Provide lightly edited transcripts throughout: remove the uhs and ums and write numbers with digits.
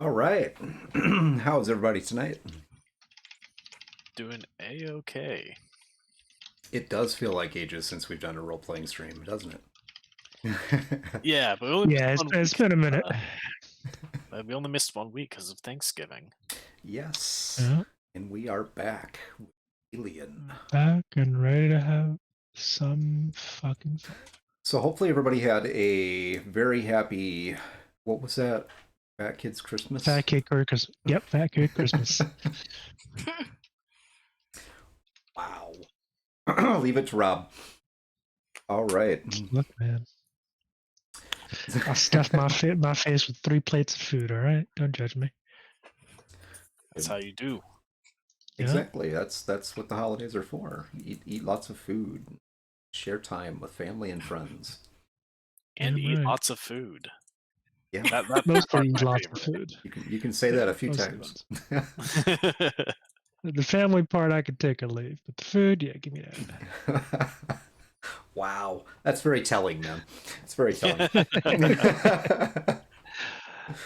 All right. How's everybody tonight? Doing A-okay. It does feel like ages since we've done a role-playing stream, doesn't it? Yeah, but we only missed Yeah, one it's week. been a minute. We only missed 1 week because of Thanksgiving. Yes. Yeah, And we are back with Alien. back and ready to have some fucking fun. So hopefully everybody had a very happy, what was that? Fat Kids Christmas? Fat Cake Christmas. Yep, Fat Cake Christmas. Wow. Leave it to Rob. All right. Look, man. I stuffed my face with 3 plates of food, all right? Don't judge me. That's how you do. Exactly. That's what the holidays are for. Eat lots of food. Share time with family and friends. And Yeah, eat right. lots of food. Yeah. That's part Mostly of eat my lots of favorite. food. You can say that a few mostly times. The family part I could take or leave, but the food, yeah, give me that. Wow, that's very telling, man. It's very telling.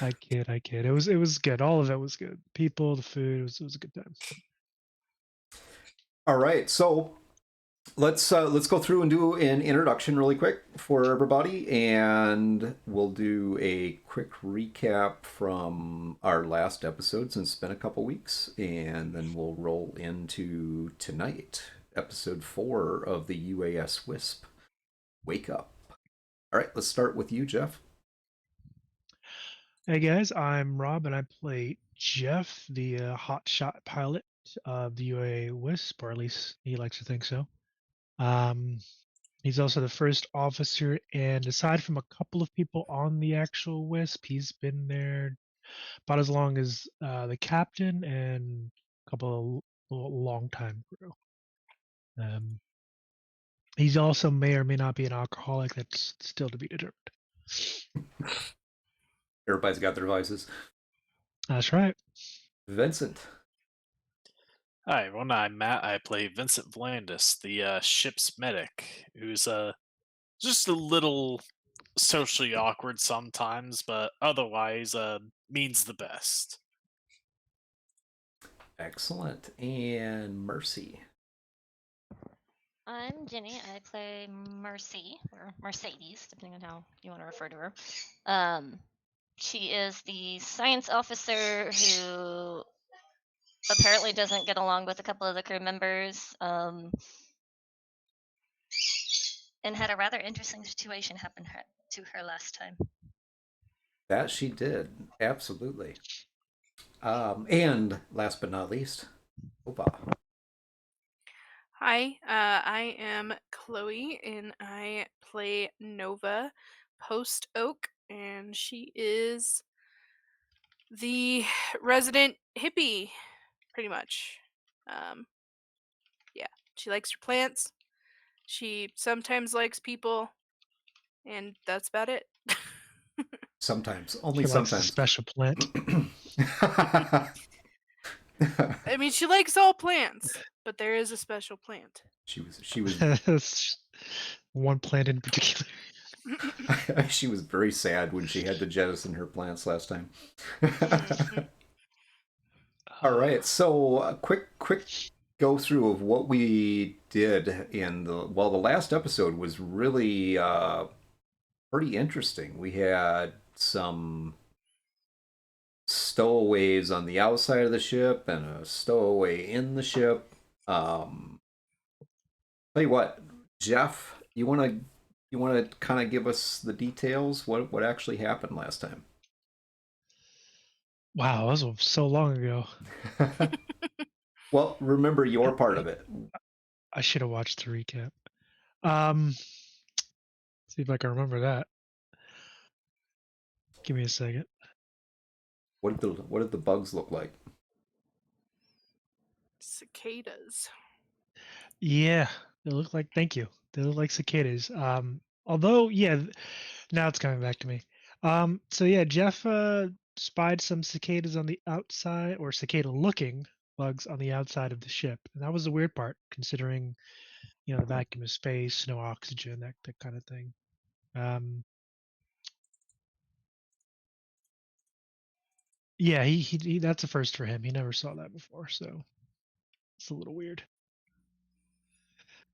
I kid. It was good. All of it was good. People, the food, it was a good time. All right, so let's go through and do an introduction really quick for everybody, and we'll do a quick recap from our last episode since it's been a couple weeks, and then we'll roll into tonight, episode 4 of the UAS Wisp. Wake up. All right, let's start with you, Jeff. Hey guys, I'm Rob, and I play Jeff, the hotshot pilot of the UA Wisp, or at least he likes to think so. He's also the first officer, and aside from a couple of people on the actual Wisp, he's been there about as long as the captain and a couple of long-time crew. He's also may or may not be an alcoholic. That's still to be determined. Everybody's got their vices. That's right. Vincent. Hi, everyone. I'm Matt. I play Vincent Vlandis, the ship's medic, who's just a little socially awkward sometimes, but otherwise means the best. Excellent. And Mercy. I'm Jenny. I play Mercy, or Mercedes, depending on how you want to refer to her. She is the science officer who apparently doesn't get along with a couple of the crew members, and had a rather interesting situation happen to her last time. That she did. Absolutely. And last but not least, Opa. Hi, I am Chloe, and I play Nova Post Oak, and she is the resident hippie, pretty much. Yeah, she likes her plants. She sometimes likes people, and that's about it. Sometimes. Only She likes a sometimes. special plant. I mean, she likes all plants, but there is a special plant. she was One plant in particular. she was very sad when she had to jettison her plants last time. All right, so a quick go through of what we did in the last episode was really pretty interesting. We had some stowaways on the outside of the ship and a stowaway in the ship. Tell you what, Jeff, you want to kind of give us the details? What actually happened last time? Wow, that was so long ago. Well, remember your part of it. I should have watched the recap. See if I can remember that. Give me a second. What did the bugs look like? Cicadas. Yeah, they look like. Thank you. They look like cicadas. Although, yeah, now it's coming back to me. So yeah, Jeff spied some cicadas on the outside, or cicada-looking bugs on the outside of the ship, and that was the weird part, considering the vacuum of space, no oxygen, that kind of thing. Yeah, he that's a first for him. He never saw that before, so it's a little weird.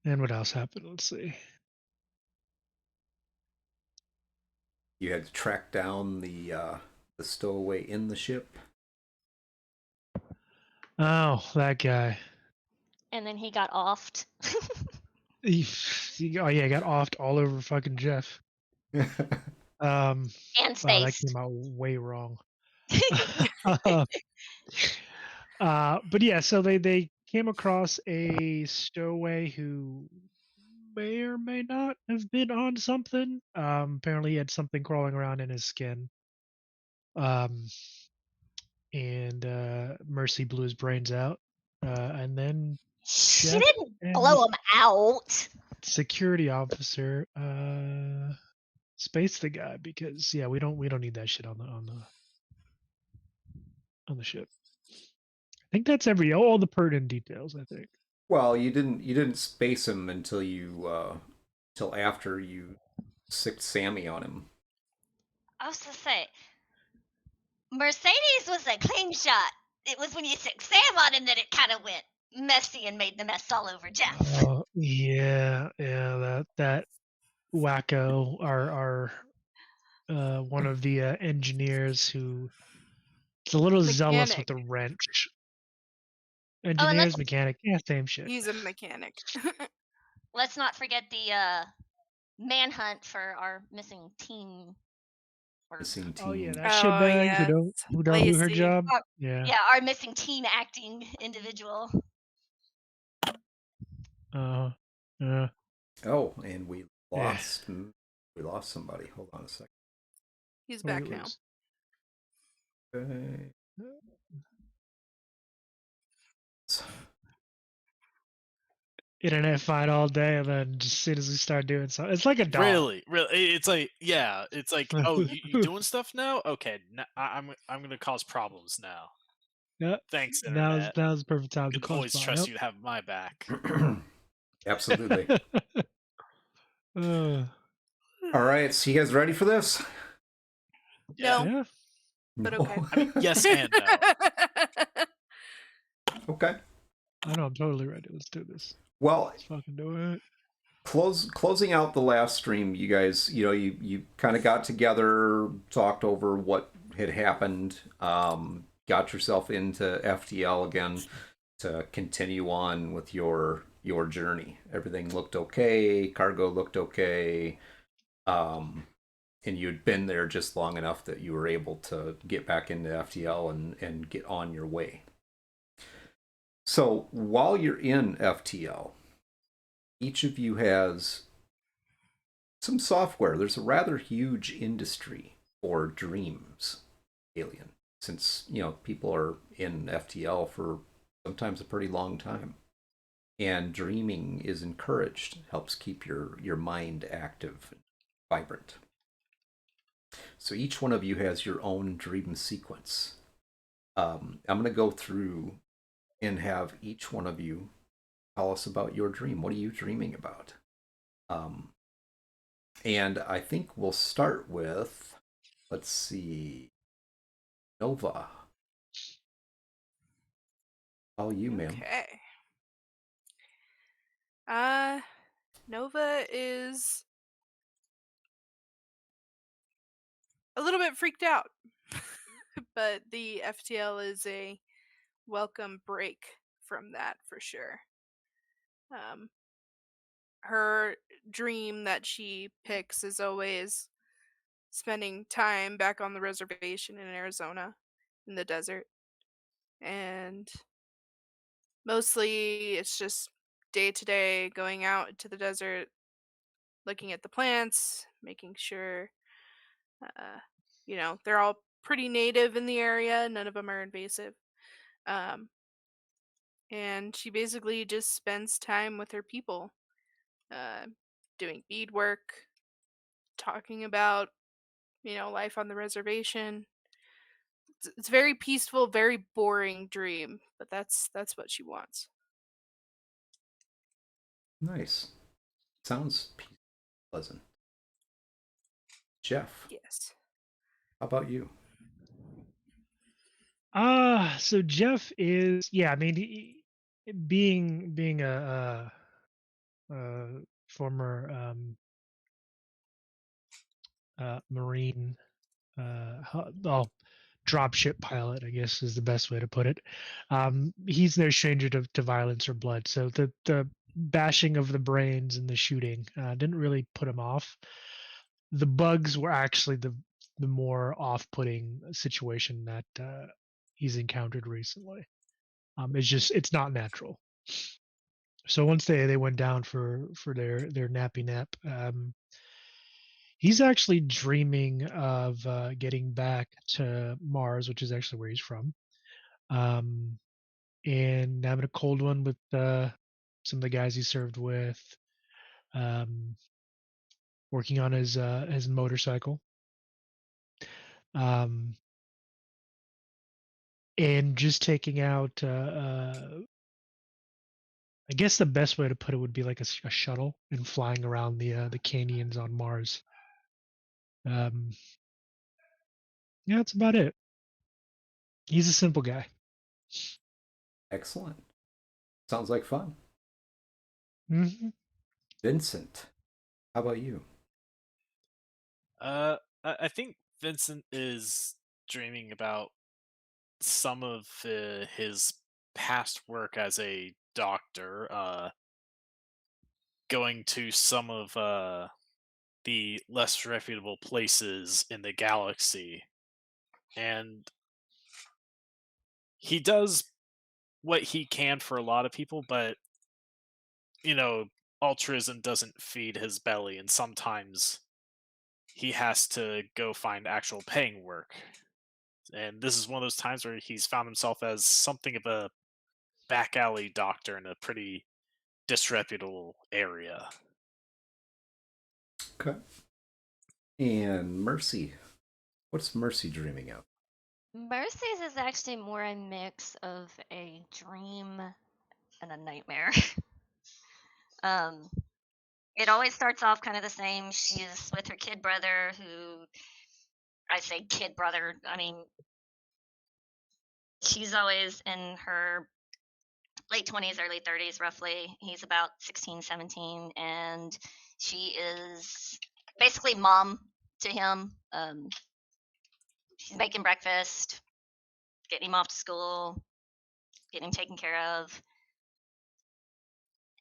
And what else happened? Let's see. You had to track down the stowaway in the ship. Oh, that guy. And then he got offed. Oh yeah, got offed all over fucking Jeff. And Wow, that Stace. came out way wrong. But yeah, so they came across a stowaway who may or may not have been on something. Apparently he had something crawling around in his skin. And Mercy blew his brains out. And then She Jeff didn't and blow the him out. security officer spaced the guy because yeah, we don't need that shit on the ship. I think that's all the pertinent details, I think. Well, you didn't space him until till after you sicked Sammy on him. I was to say, Mercedes was a clean shot. It was when you took Sam on him that it kind of went messy and made the mess all over Jeff. Yeah, that wacko, our one of the engineers who is a little zealous with the wrench. Engineers, mechanic, yeah, same shit. He's a mechanic. Let's not forget the manhunt for our missing teen. Missing teen. Oh yeah, that shitbag yes. who don't do her Lacey. job. Yeah. Yeah, our missing teen acting individual. Yeah. Oh, and we lost somebody. Hold on a second. He's back now. Okay. Internet fine all day, and then just as soon as we start doing something, it's like a dog. Really, it's like it's like oh, you doing stuff now? Okay, I'm gonna cause problems now. Yeah. Thanks, Now's internet. the perfect time to I'd cause always trust you to have my back. Absolutely. All right, so you guys ready for this? No. Yeah. But No. okay. I mean, yes and no. Okay. I know, I'm totally ready. Let's do this. Well, Let's fucking do it. closing out the last stream, you guys, you kind of got together, talked over what had happened, got yourself into FTL again to continue on with your journey. Everything looked okay, cargo looked okay, and you'd been there just long enough that you were able to get back into FTL and get on your way. So while you're in FTL, each of you has some software. There's a rather huge industry for dreams, Alien, since people are in FTL for sometimes a pretty long time, and dreaming is encouraged. Helps keep your mind active and vibrant. So each one of you has your own dream sequence. I'm going to go through and have each one of you tell us about your dream. What are you dreaming about? And I think we'll start with, let's see, Nova. All you, ma'am. Okay. Nova is a little bit freaked out, but the FTL is a welcome break from that for sure. Her dream that she picks is always spending time back on the reservation in Arizona in the desert. And mostly it's just day to day going out to the desert, looking at the plants, making sure, they're all pretty native in the area. None of them are invasive. And she basically just spends time with her people, doing beadwork, talking about, life on the reservation. It's very peaceful, very boring dream, but that's what she wants. Nice. Sounds pleasant. Jeff. Yes. How about you? So Jeff is, yeah, I mean, being a former Marine, well, dropship pilot, I guess is the best way to put it. He's no stranger to violence or blood, so the bashing of the brains and the shooting didn't really put him off. The bugs were actually the more off-putting situation that he's encountered recently. It's not natural. So once they went down for their nappy nap, he's actually dreaming of getting back to Mars, which is actually where he's from, um, and having a cold one with some of the guys he served with, um, working on his motorcycle, um, and just taking out. I guess the best way to put it would be like a shuttle and flying around the canyons on Mars. Um, yeah, that's about it. He's a simple guy. Excellent. Sounds like fun. Hmm. Vincent, how about you? I think Vincent is dreaming about some of his past work as a doctor, going to some of the less reputable places in the galaxy, and he does what he can for a lot of people, but you know, altruism doesn't feed his belly, and sometimes he has to go find actual paying work. And this is one of those times where he's found himself as something of a back alley doctor in a pretty disreputable area. Okay. And Mercy. What's Mercy dreaming of? Mercy's is actually more a mix of a dream and a nightmare. um, it always starts off kind of the same. She's with her kid brother, who I say kid brother. I mean, she's always in her late 20s, early 30s, roughly. He's about 16, 17, and she is basically mom to him. She's making breakfast, getting him off to school, getting him taken care of.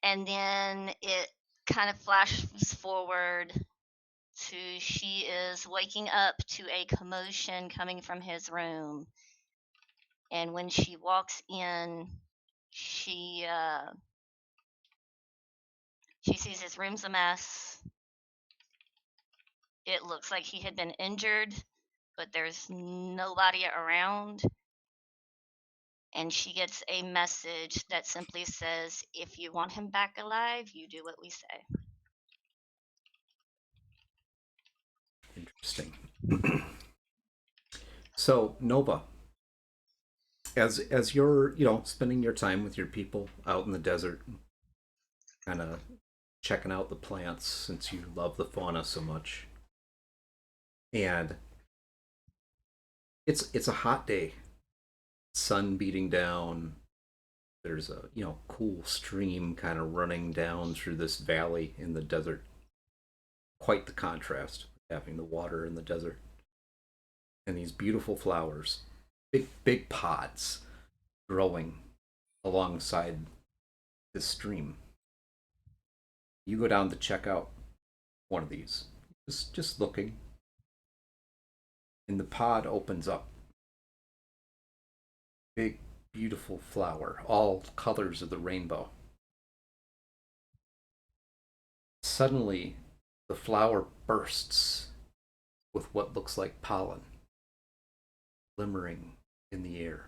And then it kind of flashes forward to she is waking up to a commotion coming from his room. And when she walks in, she she sees his room's a mess. It looks like he had been injured, but there's nobody around. And she gets a message that simply says, if you want him back alive, you do what we say. Interesting. So, Nova, as you're, spending your time with your people out in the desert, kind of checking out the plants since you love the fauna so much. And it's a hot day. Sun beating down. There's a, cool stream kind of running down through this valley in the desert. Quite the contrast, having the water in the desert. And these beautiful flowers, big pods growing alongside this stream. You go down to check out one of these, just looking, and the pod opens up. Big, beautiful flower, all colors of the rainbow. Suddenly, the flower bursts with what looks like pollen, glimmering in the air.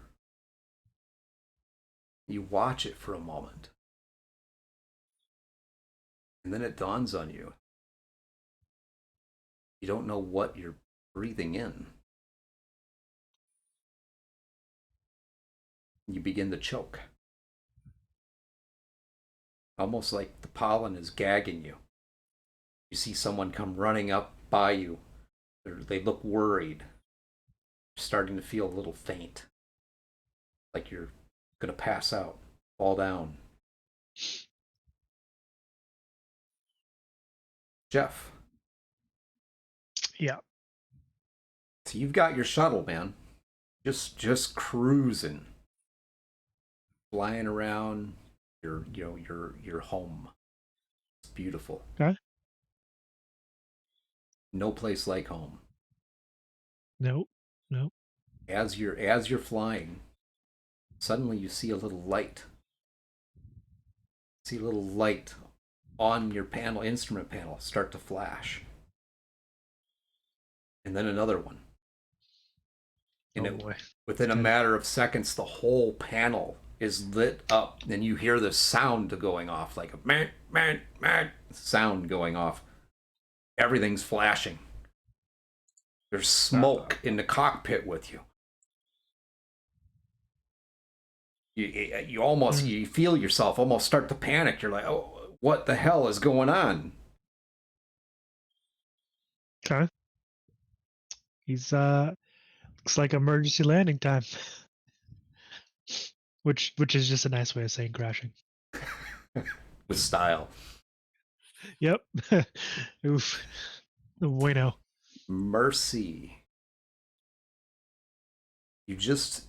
You watch it for a moment, and then it dawns on you. You don't know what you're breathing in. You begin to choke. Almost like the pollen is gagging you. You see someone come running up by you. They look worried. You're starting to feel a little faint. like you're gonna pass out, fall down. Jeff, Yeah. so you've got your shuttle, man. Just cruising, flying around your home. It's beautiful. Okay. No place like home. Nope. Nope. As you're flying, suddenly you see a little light. See a little light on your instrument panel start to flash. And then another one. And Oh boy. within a Good. matter of seconds, the whole panel is lit up, and you hear the sound going off, like a man, man, man sound going off. Everything's flashing. There's smoke in the cockpit with you. You almost you feel yourself almost start to panic. You're like, oh, what the hell is going on? Okay. He's looks like emergency landing time. Which is just a nice way of saying crashing. With style. Yep. Oof. Bueno. Mercy. You just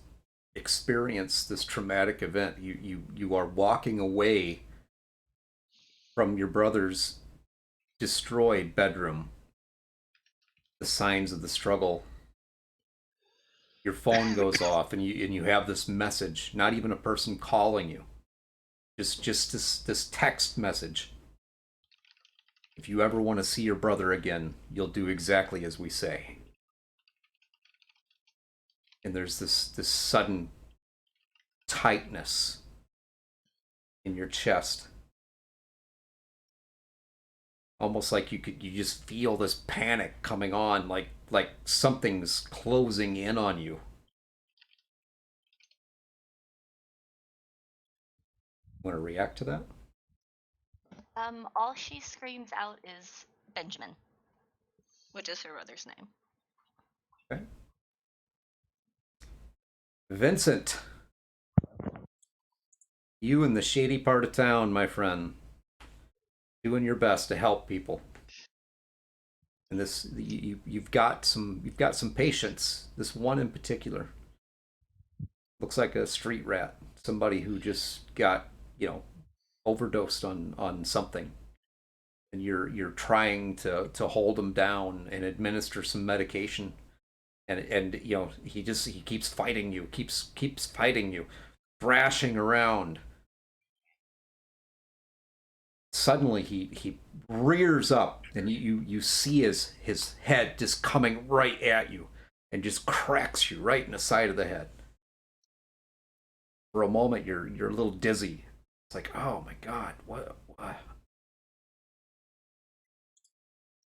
experienced this traumatic event. You are walking away from your brother's destroyed bedroom. The signs of the struggle. Your phone goes off, and you have this message. Not even a person calling you. Just this text message. If you ever want to see your brother again, you'll do exactly as we say. And there's this sudden tightness in your chest. Almost like you just feel this panic coming on, like something's closing in on you. Want to react to that? All she screams out is Benjamin, which is her brother's name. Okay. Vincent, you in the shady part of town, my friend, doing your best to help people. And this, you've got some patience. This one in particular looks like a street rat, somebody who just got overdosed on something, and you're trying to hold him down and administer some medication, and he keeps fighting you, keeps fighting you, thrashing around. Suddenly he rears up, and you see his head just coming right at you, and just cracks you right in the side of the head. For a moment you're a little dizzy. It's like, oh my god, what?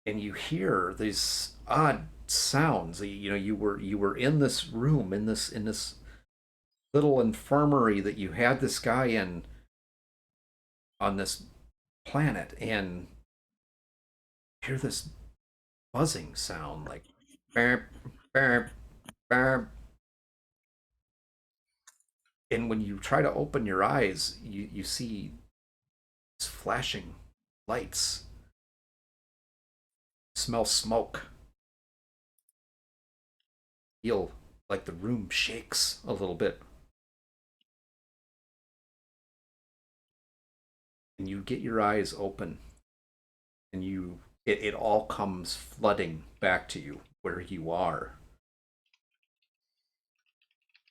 And you hear these odd sounds. You were in this room, in this little infirmary that you had this guy in on this planet, and you hear this buzzing sound, like burp, burp, burp. And when you try to open your eyes, you see these flashing lights. Smell smoke. Feel like the room shakes a little bit. And you get your eyes open, and it all comes flooding back to you where you are.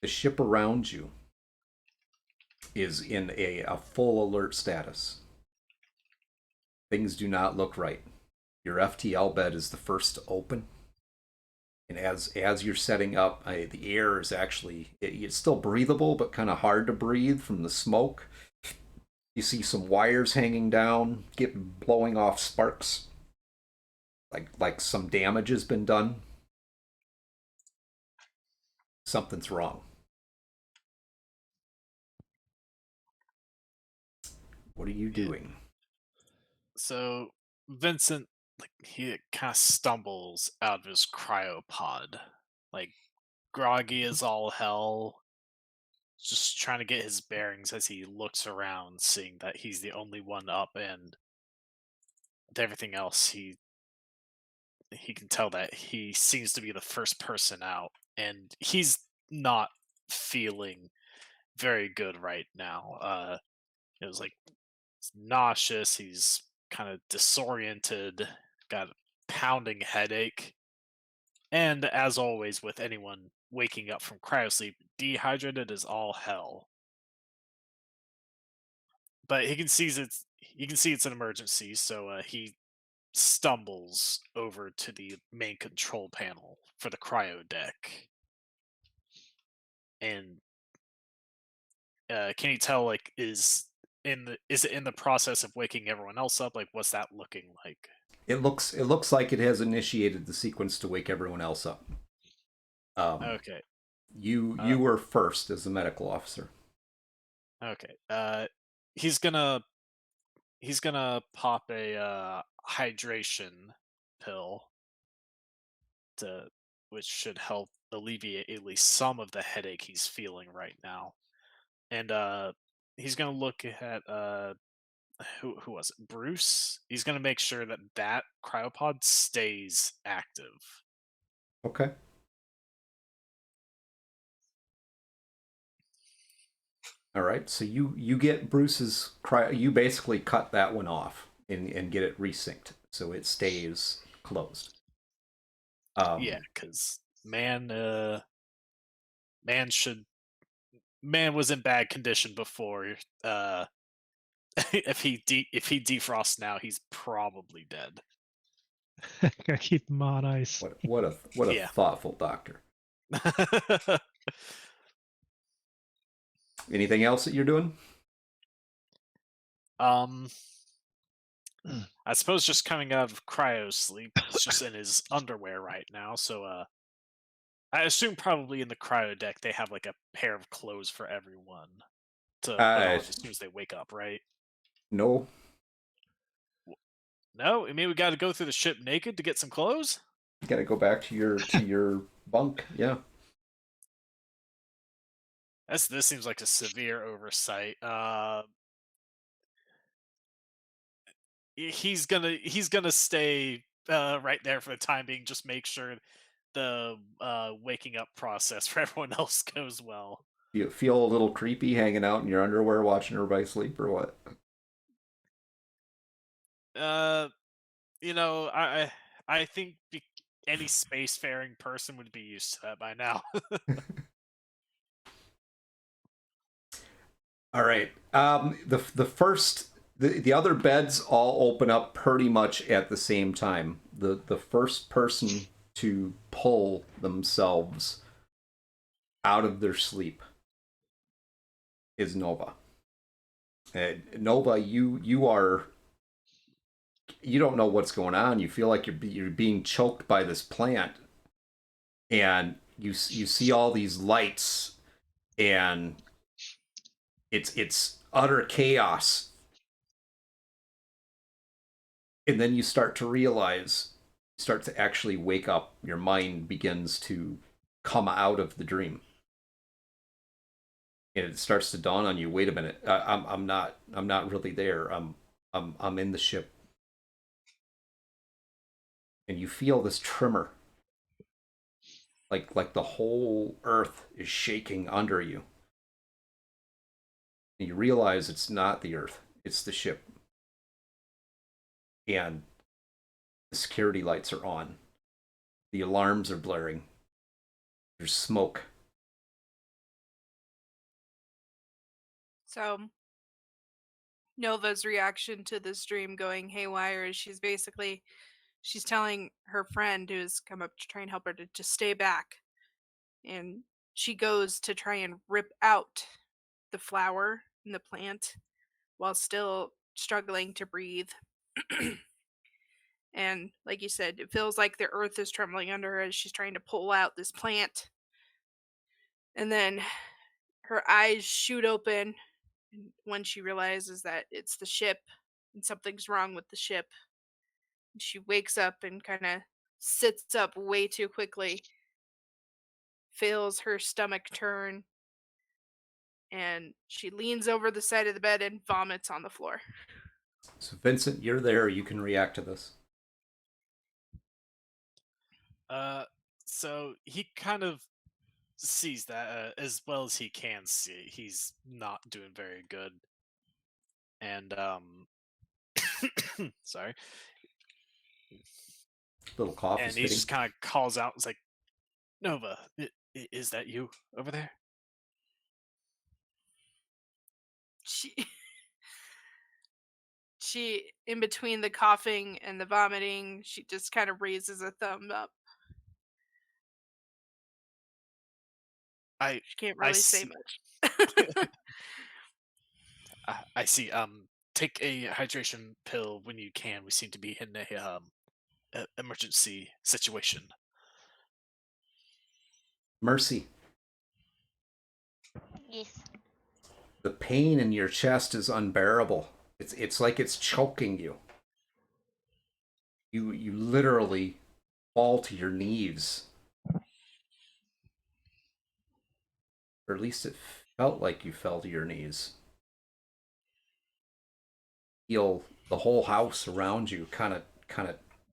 The ship around you is in a full alert status. Things do not look right. Your FTL bed is the first to open, and as you're setting up, the air is actually it's still breathable, but kind of hard to breathe from the smoke. You see some wires hanging down, blowing off sparks, like some damage has been done. Something's wrong. What are you doing? So Vincent, like, he kind of stumbles out of his cryopod, like groggy as all hell, just trying to get his bearings as he looks around, seeing that he's the only one up, and with everything else, he can tell that he seems to be the first person out, and he's not feeling very good right now. It was like he's nauseous. He's kind of disoriented, got a pounding headache, and as always with anyone waking up from cryosleep, dehydrated as all hell. But he can see it's an emergency, so he stumbles over to the main control panel for the cryo deck. And can you tell, like, is it in the process of waking everyone else up? Like, what's that looking like? It looks like it has initiated the sequence to wake everyone else up. Okay. You were first as the medical officer. Okay. He's gonna pop a hydration pill to which should help alleviate at least some of the headache he's feeling right now. And he's gonna look at who was it? Bruce. He's gonna make sure that that cryopod stays active. Okay. All right. So you get Bruce's cryo. You basically cut that one off and get it resynced so it stays closed. Yeah, because man should man was in bad condition before. If he defrosts now, he's probably dead. Gotta keep them on ice. What a Yeah. thoughtful doctor. Anything else that you're doing? I suppose just coming out of cryo sleep, he's just in his underwear right now. So I assume probably in the cryo deck they have like a pair of clothes for everyone to put on as soon as they wake up, right? No. No, I mean we got to go through the ship naked to get some clothes. You got to go back to your bunk. Yeah. This seems like a severe oversight. He's gonna stay right there for the time being. Just make sure the waking up process for everyone else goes well. You feel a little creepy hanging out in your underwear watching everybody sleep or what? You know, I think any spacefaring person would be used to that by now. All right. The other beds all open up pretty much at the same time. The first person to pull themselves out of their sleep is Nova. Nova, you don't know what's going on. You feel like you're being choked by this plant, and you see all these lights, and it's utter chaos. And then you start to actually wake up. Your mind begins to come out of the dream, and it starts to dawn on you. Wait a minute, I'm not really there. I'm in the ship, and you feel this tremor, like the whole Earth is shaking under you. And you realize it's not the Earth, it's the ship, and the security lights are on. The alarms are blaring. There's smoke. So Nova's reaction to this dream going haywire is she's telling her friend who's come up to try and help her to just stay back. And she goes to try and rip out the flower in the plant while still struggling to breathe. And like you said, it feels like the earth is trembling under her as she's trying to pull out this plant. And then her eyes shoot open when she realizes that it's the ship and something's wrong with the ship. And she wakes up and kind of sits up way too quickly, feels her stomach turn, and she leans over the side of the bed and vomits on the floor. So Vincent, you're there. You can react to this. So he kind of sees that as well as he can see. He's not doing very good, and sorry, Little cough and is he fitting. just kind of calls out. It's like, Nova, is that you over there? She, in between the coughing and the vomiting, she just kind of raises a thumb up. She can't I really say see. much. I see. Take a hydration pill when you can. We seem to be in a emergency situation. Mercy, Yes. the pain in your chest is unbearable. It's like it's choking you. You literally fall to your knees. Or at least it felt like you fell to your knees. Feel the whole house around you kind of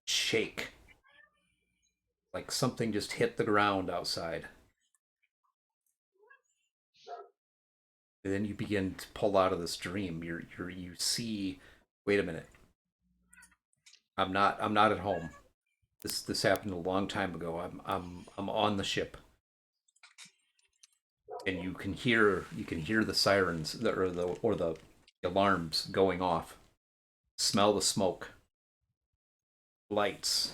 shake. Like something just hit the ground outside. And then you begin to pull out of this dream. You see, wait a minute. I'm not at home. This happened a long time ago. I'm on the ship. And you can hear the sirens or the alarms going off. Smell the smoke. Lights.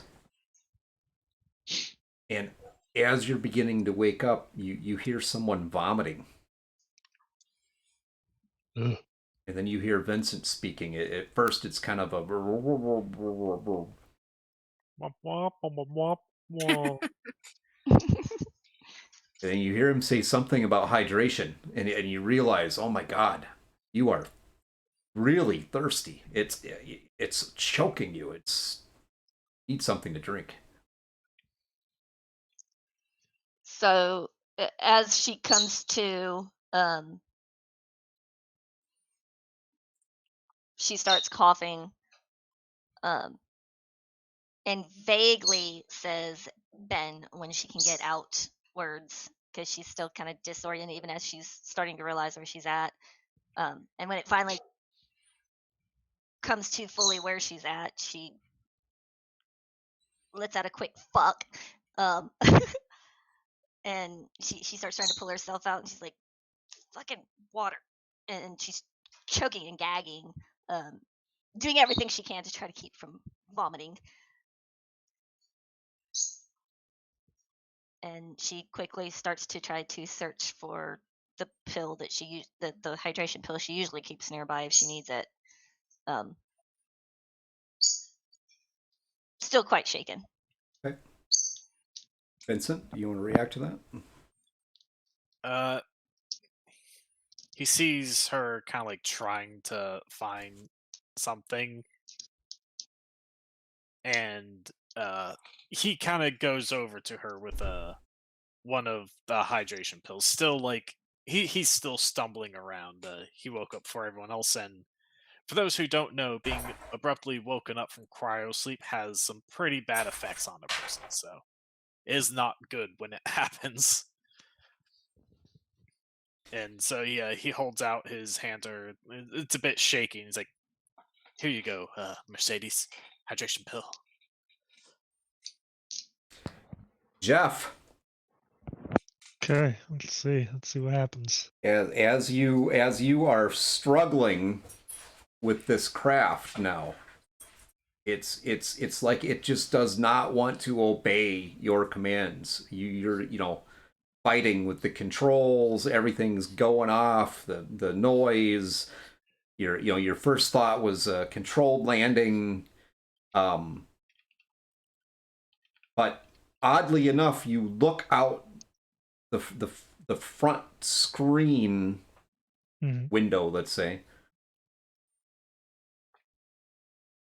And as you're beginning to wake up, you hear someone vomiting. Ugh. And then you hear Vincent speaking. At first, it's kind of a... And then you hear him say something about hydration. And you realize, oh my God, you are really thirsty. It's choking you. Need something to drink. So as she comes to, she starts coughing, and vaguely says Ben when she can get out words, because she's still kind of disoriented even as she's starting to realize where she's at. And when it finally comes to fully where she's at, she lets out a quick fuck. And she starts trying to pull herself out, and she's like, fucking water. And she's choking and gagging, doing everything she can to try to keep from vomiting. And she quickly starts to try to search for the pill that she used, the hydration pill she usually keeps nearby if she needs it. Still quite shaken. Okay. Vincent, do you want to react to that? He sees her kind of like trying to find something, and he kind of goes over to her with one of the hydration pills. Still, like he's still stumbling around. He woke up before everyone else, and for those who don't know, being abruptly woken up from cryo sleep has some pretty bad effects on a person. So, it is not good when it happens. And so he holds out his hand to her. It's a bit shaky. He's like, "Here you go, Mercedes, hydration pill." Jeff, Okay, let's see. Let's see what happens. as you are struggling with this craft now, it's like it just does not want to obey your commands. You're fighting with the controls. Everything's going off. The noise. Your first thought was a controlled landing. But oddly enough, you look out the front screen window, let's say,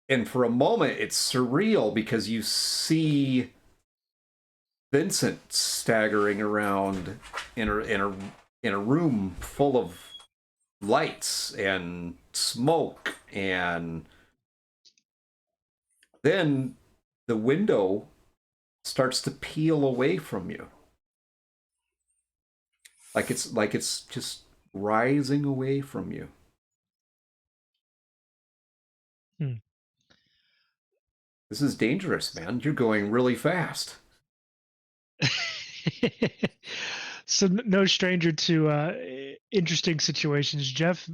and for a moment it's surreal because you see Vincent staggering around in a room full of lights and smoke, and then the window starts to peel away from you. Like it's just rising away from you. This is dangerous, man. You're going really fast. So no stranger to interesting situations. Jeff,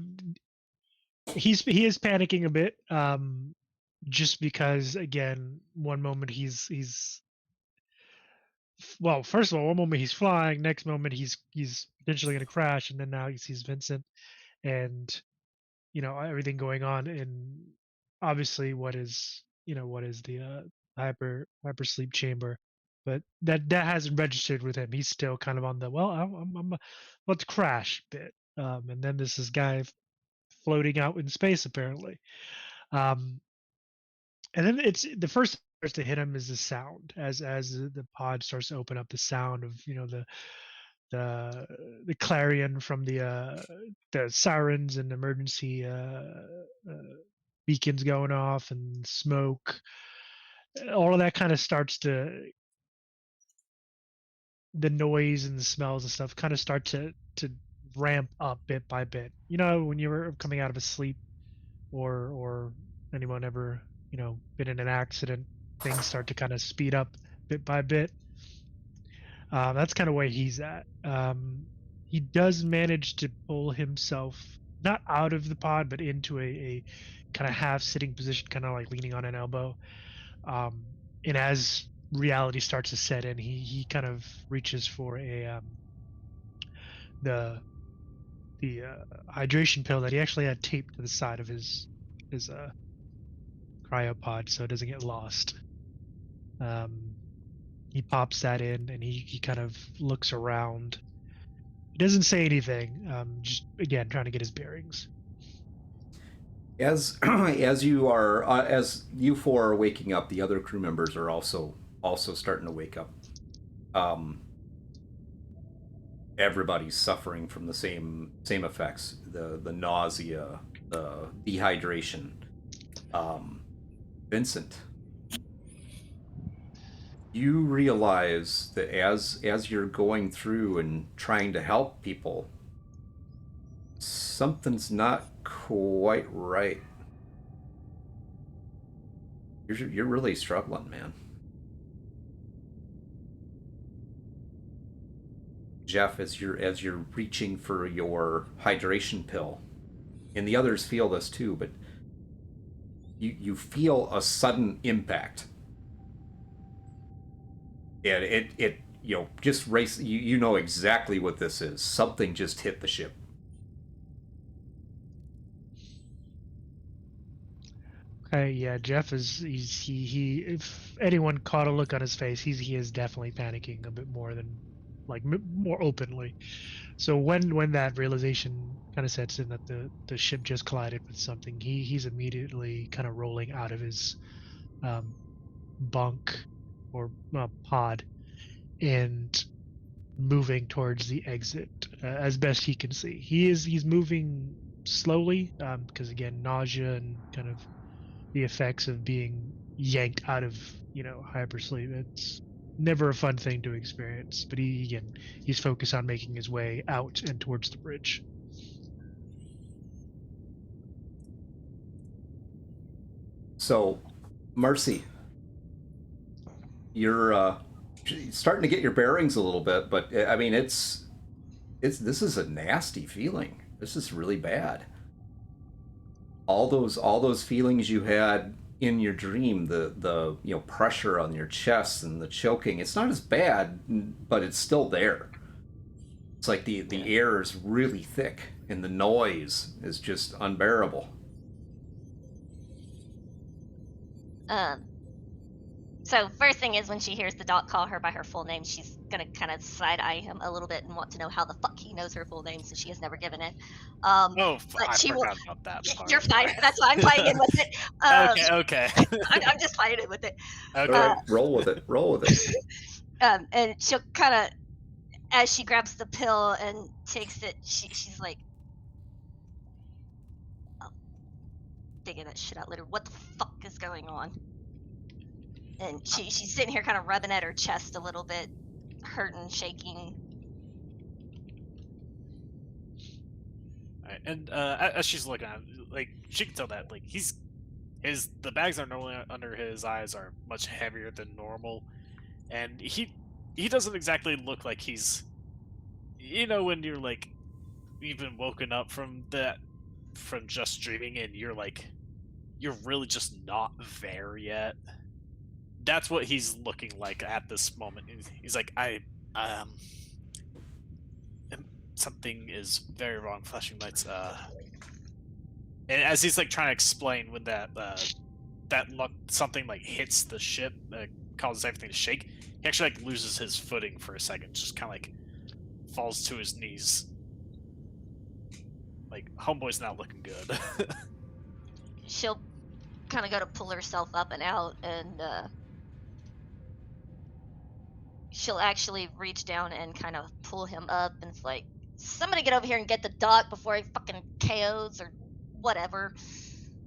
he is panicking a bit, just because again, one moment he's well, first of all, one moment he's flying, next moment he's potentially going to crash, and then now he sees Vincent, and everything going on in obviously what is the hyper sleep chamber, but that hasn't registered with him. He's still kind of on the I'm about to crash bit, and then this guy floating out in space apparently, um, and then it's the first thing that starts to hit him is the sound as the pod starts to open up, the sound of the clarion from the sirens and emergency beacons going off and smoke. All of that kind of starts to, the noise and the smells and stuff kind of start to ramp up bit by bit. When you're coming out of a sleep, or anyone ever been in an accident, things start to kind of speed up bit by bit. That's kind of where he's at. He does manage to pull himself not out of the pod, but into a kind of half sitting position, kind of like leaning on an elbow. And as reality starts to set in, he kind of reaches for the hydration pill that he actually had taped to the side of his cryopod so it doesn't get lost. He pops that in, and he kind of looks around. He doesn't say anything, just again trying to get his bearings. As you four are waking up, the other crew members are also starting to wake up. Everybody's suffering from the same effects: the nausea, the dehydration. Vincent, you realize that as you're going through and trying to help people, something's not quite right. You're really struggling, man. Jeff, as you're reaching for your hydration pill, and the others feel this too, but you feel a sudden impact, and it just race. You know exactly what this is. Something just hit the ship. Yeah, Jeff is he if anyone caught a look on his face, he is definitely panicking a bit more than more openly. So when that realization kind of sets in that the ship just collided with something, he's immediately kind of rolling out of his bunk or pod and moving towards the exit as best he can see. He's moving slowly because again, nausea and kind of the effects of being yanked out of hypersleep. It's never a fun thing to experience, but he's focused on making his way out and towards the bridge. So, Marcy, you're starting to get your bearings a little bit, but I mean, this is a nasty feeling. This is really bad. All those feelings you had in your dream, the pressure on your chest and the choking, it's not as bad, but it's still there. It's like the air is really thick and the noise is just unbearable. So first thing is when she hears the doc call her by her full name, she's gonna kind of side eye him a little bit and want to know how the fuck he knows her full name, since she has never given it. I she forgot about that part. You're fine. That's why I'm playing it with it. Okay. I'm just playing it with it. Okay. All right, roll with it. And she'll kind of, as she grabs the pill and takes it, she's like, thinking that shit out later. What the fuck is going on? And she's sitting here kind of rubbing at her chest a little bit, hurting, shaking. Alright, and as she's looking at him, like, she can tell that, like, the bags that are normally under his eyes are much heavier than normal, and he doesn't exactly look like he's, when you're like, you've been woken up from just dreaming, and you're really just not there yet. That's what he's looking like at this moment. He's like, something is very wrong. Flashing lights. And as he's like trying to explain when that something like hits the ship, causes everything to shake, he actually like loses his footing for a second, just kind of like falls to his knees. Like, homeboy's not looking good. She'll kind of go to pull herself up and out, and she'll actually reach down and kind of pull him up, and it's like, somebody get over here and get the doc before he fucking KOs or whatever.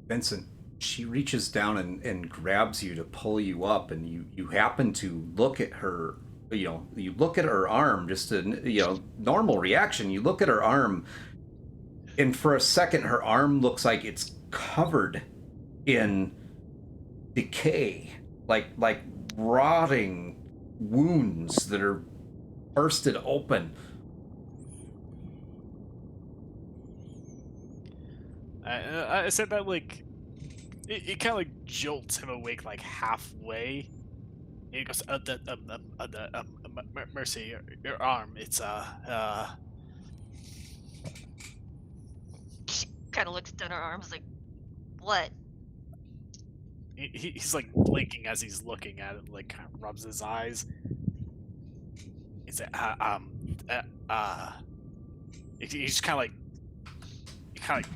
Vincent, she reaches down and grabs you to pull you up, and you happen to look at her. You look at her arm, just a normal reaction. You look at her arm, and for a second, her arm looks like it's covered in decay, like rotting wounds that are bursted open. I said that, like, it kind of like jolts him awake like halfway. And he goes, Mercy, your arm, it's She kind of looks down her arms like, what? He's like blinking as he's looking at it, like kind of rubs his eyes. He's like, he's kind of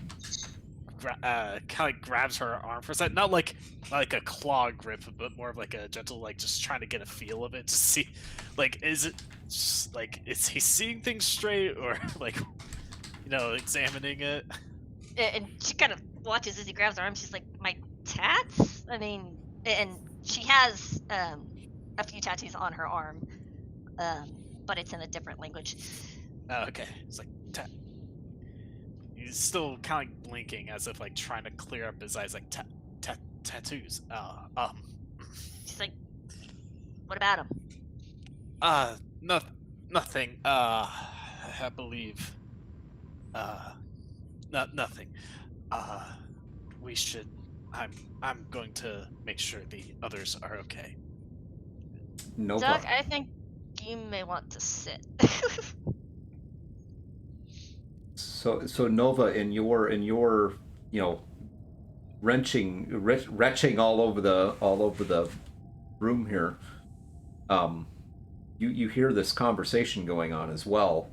grabs her arm for a second, not like a claw grip, but more of like a gentle, like just trying to get a feel of it to see, like, is it just, like, is he seeing things straight, or like, examining it. And she kind of watches as he grabs her arm. She's like, my tats? I mean, and she has a few tattoos on her arm, but it's in a different language. Oh, okay. It's like, he's still kind of like blinking as if like trying to clear up his eyes, like, tattoos. She's like, what about him? Nothing. I believe. Nothing. We should. I'm going to make sure the others are okay. Nova. Doug, I think you may want to sit. So Nova, in your retching all over the room here, you hear this conversation going on as well.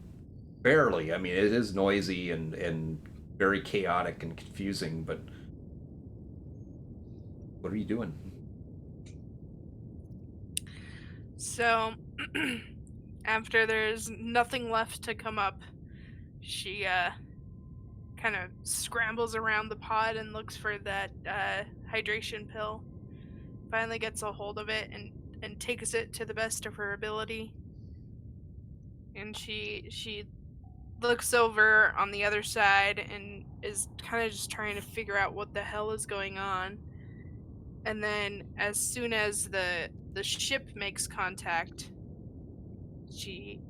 Barely. I mean, it is noisy and very chaotic and confusing, but what are you doing? So, after there's nothing left to come up, she kind of scrambles around the pod and looks for that hydration pill. Finally gets a hold of it and takes it to the best of her ability. And she looks over on the other side and is kind of just trying to figure out what the hell is going on. And then as soon as the ship makes contact, she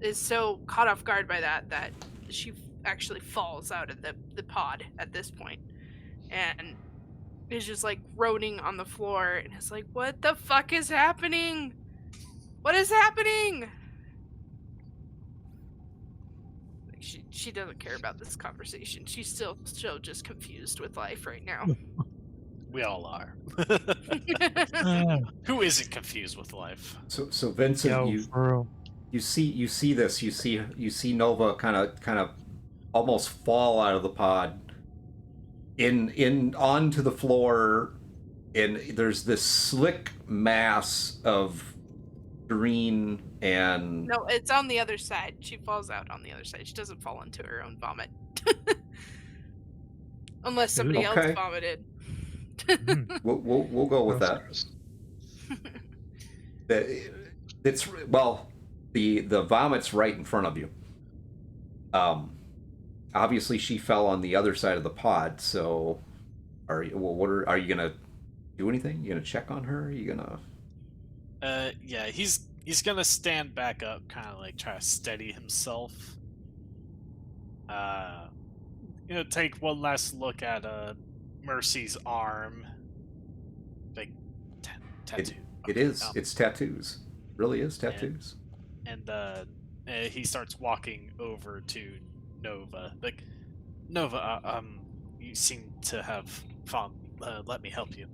is so caught off guard by that she actually falls out of the pod at this point and is just like groaning on the floor and is like, what the fuck is happening? What is happening? Like, she doesn't care about this conversation. She's still just confused with life right now. We all are. Uh, Who isn't confused with life? So Vincent, yo, for real. you see this. You see Nova kind of almost fall out of the pod in onto the floor, and there's this slick mass of green and No, it's on the other side. She falls out on the other side. She doesn't fall into her own vomit. Unless somebody else Okay. vomited. We'll go with That's that. gross. It's well, the vomit's right in front of you. Obviously she fell on the other side of the pod. So, are you gonna do anything? You gonna check on her? You gonna? Yeah, he's gonna stand back up, kind of like try to steady himself. Take one last look at Mercy's arm. Like tattoo. It is. It's tattoos. Really is and- tattoos. And he starts walking over to Nova. Like, Nova, you seem to have found. Let me help you.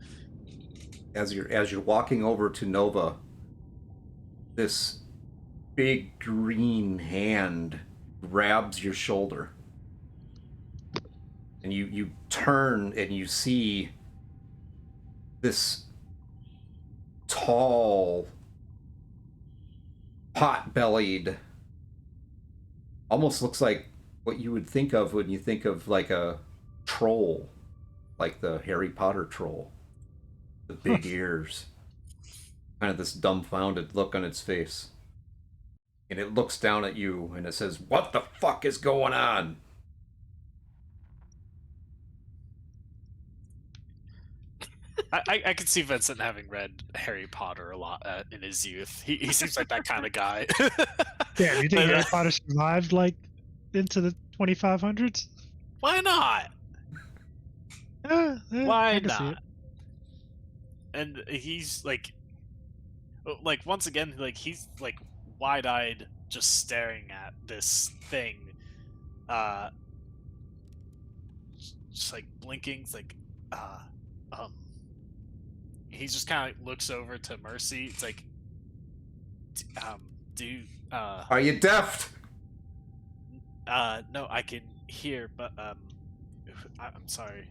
As you're walking over to Nova, this big green hand grabs your shoulder, and you turn and you see this tall, pot-bellied, almost looks like what you would think of when you think of like a troll, like the Harry Potter troll. The big ears, kind of this dumbfounded look on its face. And it looks down at you and it says, "What the fuck is going on?" I could see Vincent having read Harry Potter a lot in his youth. He seems like that kind of guy. Yeah, do you think But, Harry Potter survived like into the 2500s? Why not? I can see it. And he's like once again, like he's like wide-eyed, just staring at this thing, just like blinking. It's like, he just kind of looks over to Mercy. It's like, Are you deaf? no, I can hear, but I'm sorry.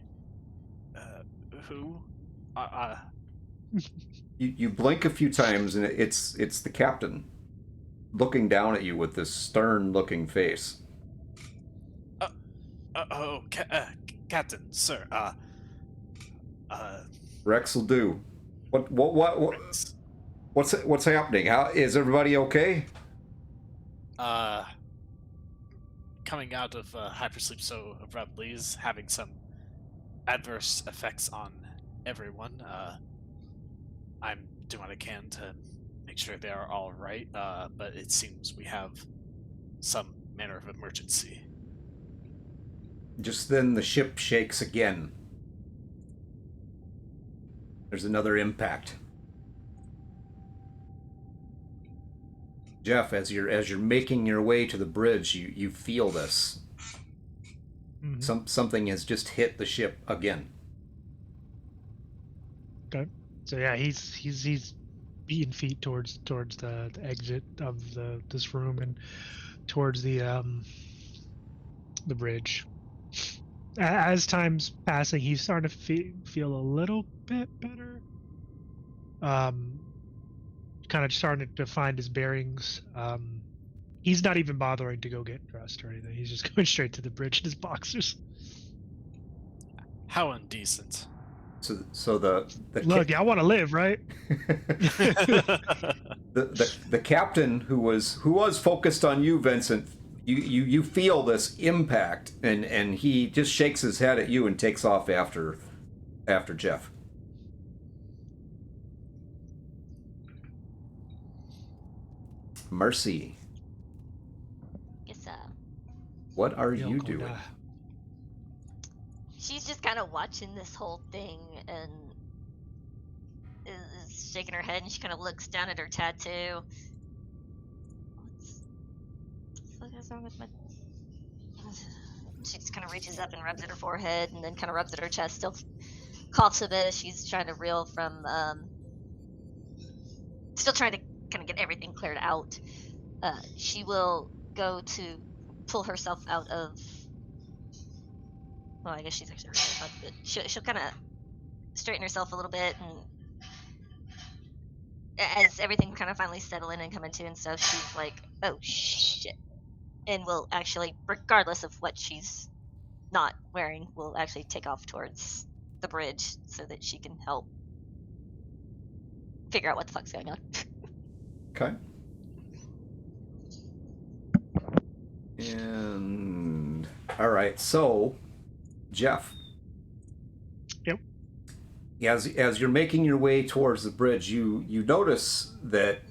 Who? You blink a few times and it's the captain looking down at you with this stern-looking face. Captain, sir. Rex will do. What's happening? How is everybody okay? Coming out of hypersleep so abruptly is having some adverse effects on everyone. I'm doing what I can to make sure they are all right, but it seems we have some manner of emergency. Just then the ship shakes again. There's another impact. Jeff, as you're making your way to the bridge, you feel this. Mm-hmm. Something has just hit the ship again. Okay. So yeah, he's beating feet towards the exit of this room and towards the bridge. As time's passing, he's starting to feel a little bit better. Kind of starting to find his bearings. He's not even bothering to go get dressed or anything. He's just going straight to the bridge in his boxers. How indecent. So the Look, y'all want to live, right? the captain who was focused on you, Vincent. You feel this impact, and he just shakes his head at you and takes off after Jeff. Mercy, Yes, what are Y'all you gonna doing? die. she's just kind of watching this whole thing and is shaking her head, and she kind of looks down at her tattoo. What's wrong with my? She just kind of reaches up and rubs at her forehead, and then kind of rubs at her chest. Still coughs a bit as she's trying to reel from. Still trying to kind of get everything cleared out. She will go to pull herself out of. Well, I guess she's actually really up, but she'll kind of straighten herself a little bit, and as everything kind of finally settle in and come into, and so she's like, "Oh shit," and will actually, regardless of what she's not wearing will actually take off towards the bridge so that she can help figure out what the fuck's going on. Okay. And all right, so Jeff. Yep. As you're making your way towards the bridge, you notice that,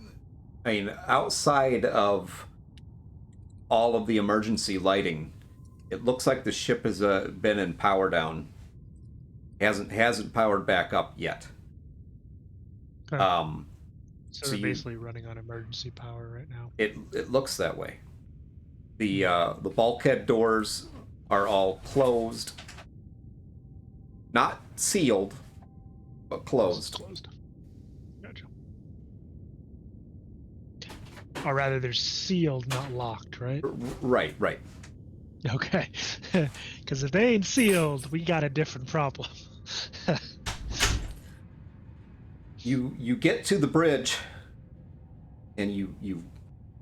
I mean, outside of all of the emergency lighting, it looks like the ship has been in power down. Hasn't powered back up yet. Okay. So So they're you- basically running on emergency power right now. It looks that way. The bulkhead doors are all closed, not sealed, but closed. Closed. Gotcha. Or rather, they're sealed, not locked, right? Right. Okay. Because if they ain't sealed, we got a different problem. You get to the bridge, and you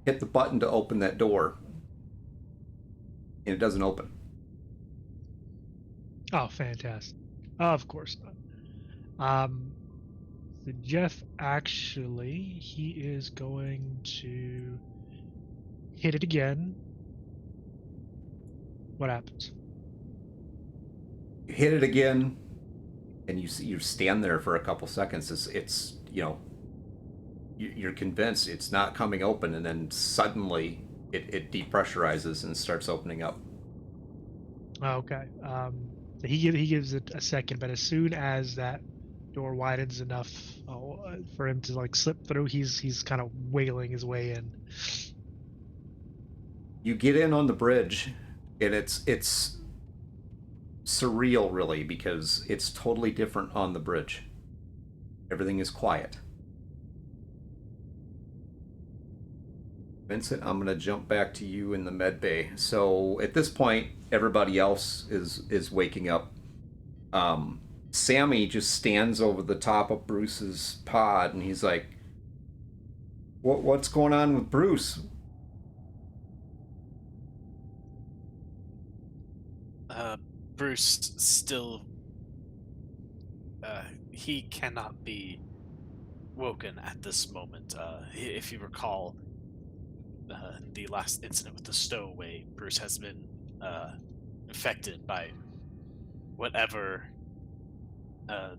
hit the button to open that door, and it doesn't open. Oh, fantastic. Of course not. So Jeff actually, he is going to hit it again. What happens? You hit it again, and you stand there for a couple seconds. It's you're convinced it's not coming open, and then suddenly it depressurizes and starts opening up. Okay. So he gives it a second, but as soon as that door widens enough for him to like slip through, he's kind of wailing his way in. You get in on the bridge, and it's surreal, really, because it's totally different on the bridge. Everything is quiet. Vincent, I'm going to jump back to you in the med bay. So at this point, everybody else is waking up. Sammy just stands over the top of Bruce's pod, and he's like, "What's going on with Bruce?" Bruce still. He cannot be woken at this moment. If you recall, the last incident with the stowaway, Bruce has been infected by whatever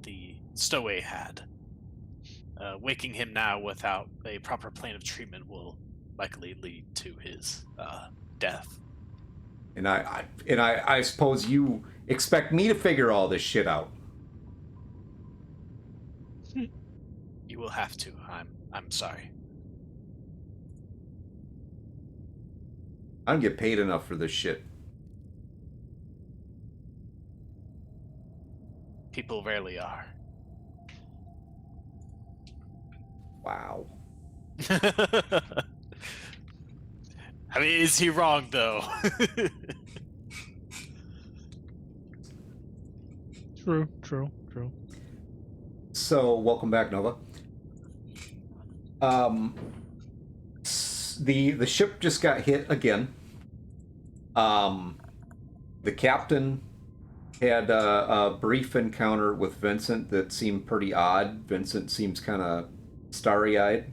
the stowaway had. Waking him now without a proper plan of treatment will likely lead to his death. And I suppose you expect me to figure all this shit out. You will have to. I'm sorry. I don't get paid enough for this shit. People rarely are. Wow. I mean, is he wrong though? True. So, welcome back, Nova. The ship just got hit again. The captain had a brief encounter with Vincent that seemed pretty odd. Vincent seems kind of starry-eyed.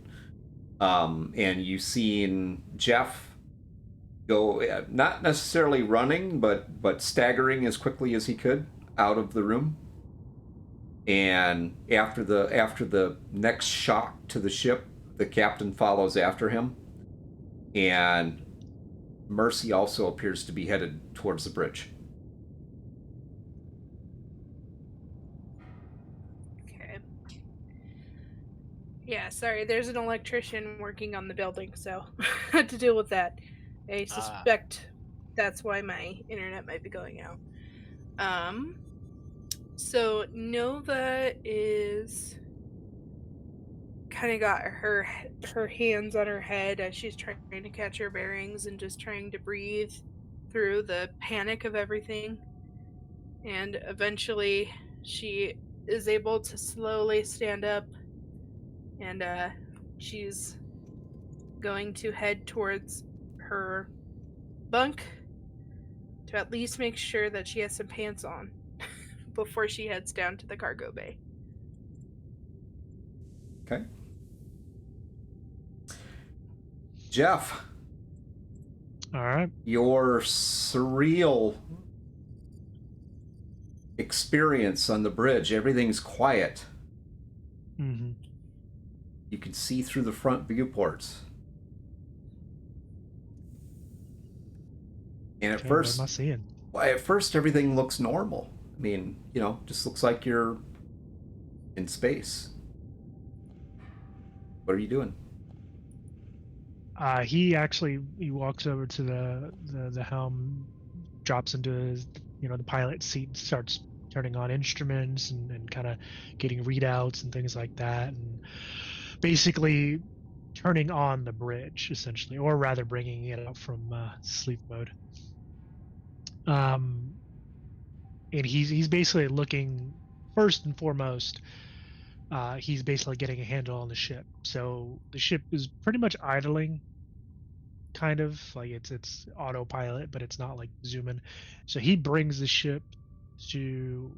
And you seen Jeff go, not necessarily running, but staggering as quickly as he could out of the room. And after the next shock to the ship, the captain follows after him. And Mercy also appears to be headed towards the bridge. Okay. Yeah, sorry, there's an electrician working on the building, so I had to deal with that. I suspect that's why my internet might be going out. So Nova is kind of got her hands on her head as she's trying to catch her bearings and just trying to breathe through the panic of everything. And eventually she is able to slowly stand up, and she's going to head towards her bunk, to at least make sure that she has some pants on before she heads down to the cargo bay. Okay. Jeff, All right. your surreal experience on the bridge, everything's quiet. Mm-hmm. You can see through the front viewports. And at Okay, what am I first, seeing? everything looks normal. I mean, just looks like you're in space. What are you doing? He walks over to the helm, drops into his, the pilot seat, and starts turning on instruments and kind of getting readouts and things like that, and basically turning on the bridge essentially, or rather bringing it out from sleep mode. And he's basically looking first and foremost. He's basically getting a handle on the ship. So the ship is pretty much idling, kind of like it's autopilot, but it's not like zooming. So he brings the ship to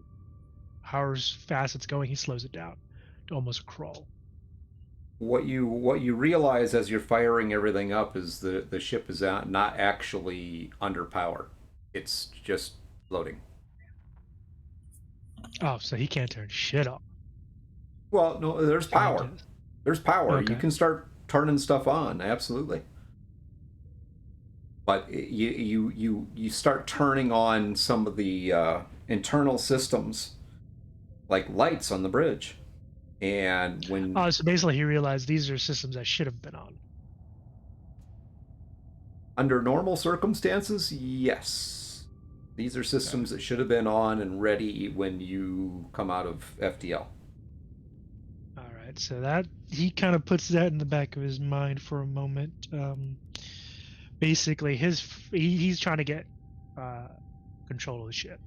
however fast it's going. He slows it down to almost a crawl. What you realize as you're firing everything up is the ship is not actually under power. It's just floating. Oh, so he can't turn shit off. Well, no, there's power. Kinda. There's power. You Okay. can start turning stuff on, absolutely. But you start turning on some of the internal systems, like lights on the bridge, and when Oh, so basically he realized these are systems that should have been on. under normal circumstances, yes, these are systems that should have been on and ready when you come out of FDL. All right, so that he kind of puts that in the back of his mind for a moment. Basically, he's trying to get control of the ship,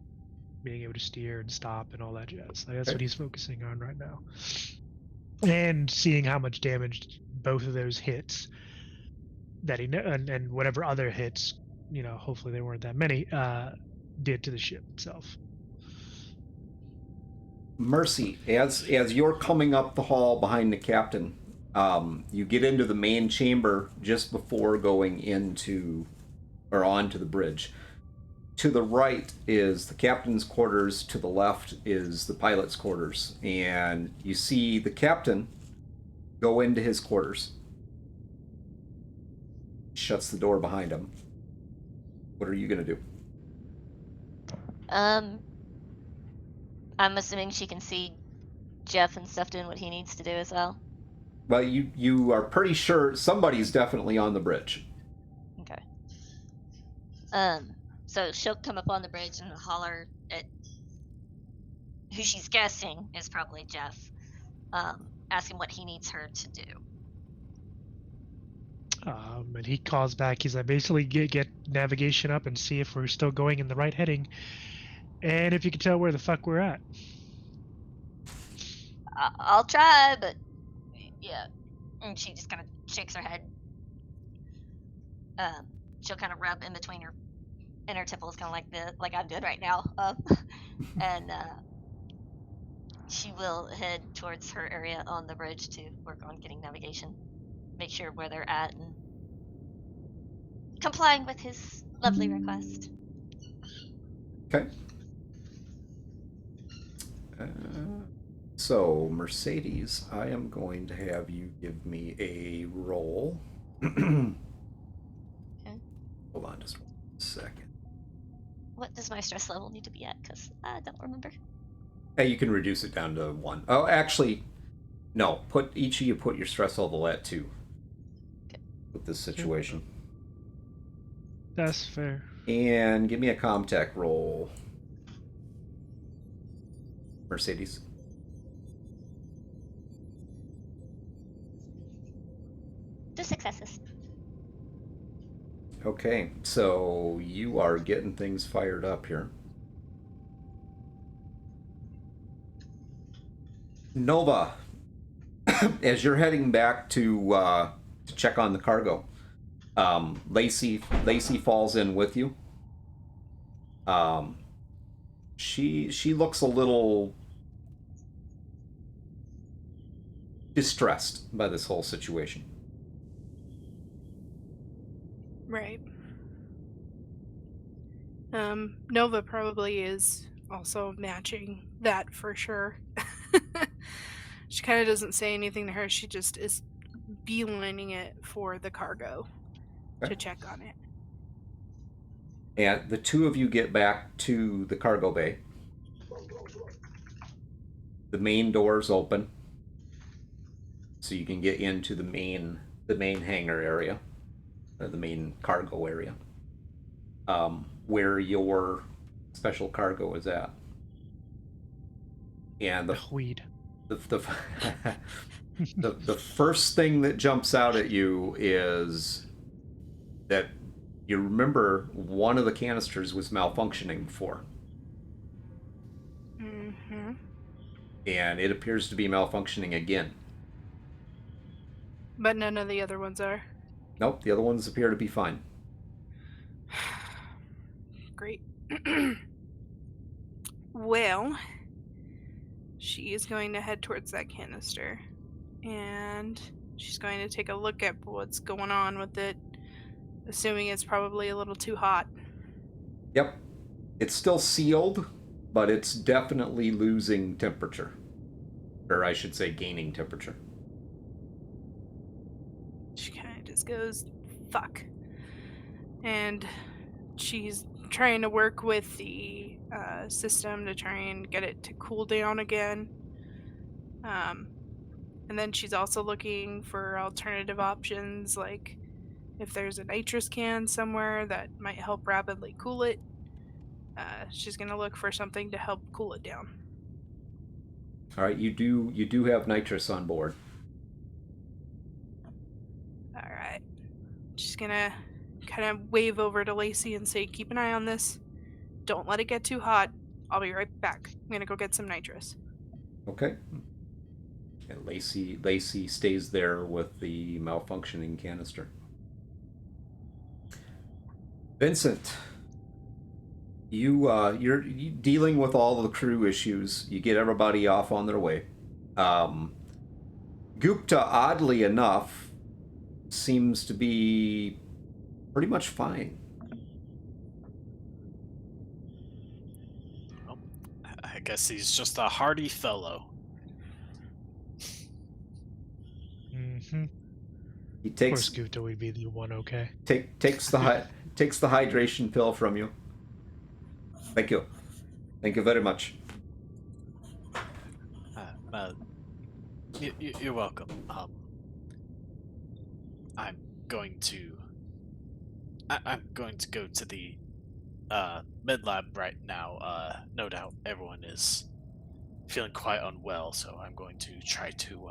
being able to steer and stop and all that jazz. Like, that's Okay. what he's focusing on right now, and seeing how much damage both of those hits that he and whatever other hits, hopefully they weren't that many, did to the ship itself. Mercy, as you're coming up the hall behind the captain, you get into the main chamber just before going into or onto the bridge. To the right is the captain's quarters, to the left is the pilot's quarters, and you see the captain go into his quarters. Shuts the door behind him. What are you gonna do? I'm assuming she can see Jeff and stuff doing what he needs to do as well. Well, you are pretty sure somebody's definitely on the bridge. Okay. So she'll come up on the bridge and holler at who she's guessing is probably Jeff. Ask him what he needs her to do. And he calls back. He's like, basically get navigation up and see if we're still going in the right heading, and if you can tell where the fuck we're at. I'll try, but yeah. And she just kind of shakes her head. She'll kind of rub in between her inner temples, kind of like I'm doing right now. And she will head towards her area on the bridge to work on getting navigation, make sure where they're at, and complying with his lovely request. Okay. So, Mercedes, I am going to have you give me a roll. Okay. Hold on just 1 second. What does my stress level need to be at? Because I don't remember. Hey, you can reduce it down to 1. Oh, actually, no. Each of you put your stress level at 2. Okay. With this situation. That's fair. And give me a Comtech roll. Mercedes. Two successes. Okay, so you are getting things fired up here. Nova, as you're heading back to check on the cargo, Lacey falls in with you. She looks a little distressed by this whole situation. Right. Nova probably is also matching that for sure. She kind of doesn't say anything to her. She just is beelining it for the cargo Okay. to check on it. And the two of you get back to the cargo bay. The main doors open, so you can get into the main hangar area, or the main cargo area, where your special cargo is at. And the Weed. the first thing that jumps out at you is that you remember one of the canisters was malfunctioning before. Mm-hmm. And it appears to be malfunctioning again. But none of the other ones are. Nope, the other ones appear to be fine. Great. Well, she is going to head towards that canister. And she's going to take a look at what's going on with it, assuming it's probably a little too hot. Yep. It's still sealed, but it's definitely losing temperature. Or I should say gaining temperature. She kind of just goes, fuck. And she's trying to work with the system to try and get it to cool down again. And then she's also looking for alternative options, like if there's a nitrous can somewhere that might help rapidly cool it. She's going to look for something to help cool it down. All right, you do have nitrous on board. All right. She's going to kind of wave over to Lacey and say, keep an eye on this. Don't let it get too hot. I'll be right back. I'm going to go get some nitrous. Okay. And Lacey stays there with the malfunctioning canister. Vincent, you're dealing with all the crew issues. You get everybody off on their way. Gupta, oddly enough, seems to be pretty much fine. Well, I guess he's just a hardy fellow. Mm-hmm. He Of takes course, Gupta would be the one okay. takes the hydration pill from you. Thank you very much. You're welcome. I'm going to go to the med lab right now. No doubt everyone is feeling quite unwell, so I'm going to try to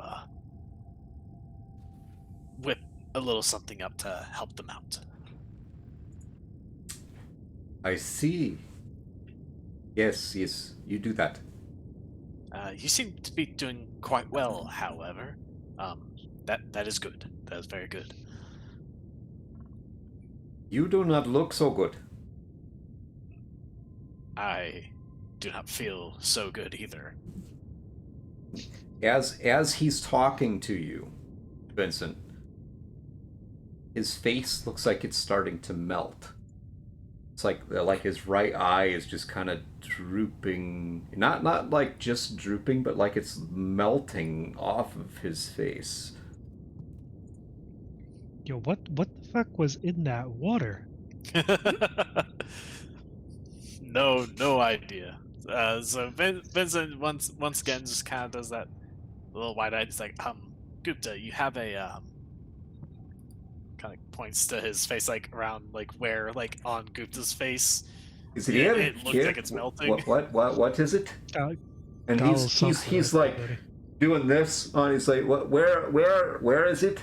whip a little something up to help them out. I see. Yes, you do that. You seem to be doing quite well, however. That is good. That is very good. You do not look so good. I do not feel so good either. As he's talking to you, Vincent, his face looks like it's starting to melt. It's like his right eye is just kind of drooping. Not like just drooping, but like it's melting off of his face. Yo, what the fuck was in that water? No idea. So Vincent once again just kind of does that little wide-eyed. It's like, Gupta, you have a kind of points to his face, like around, like where, like on Gupta's face. Is it here? It looks like it's melting. What is it? And Donald's he's something like buddy. doing this on his like where is it?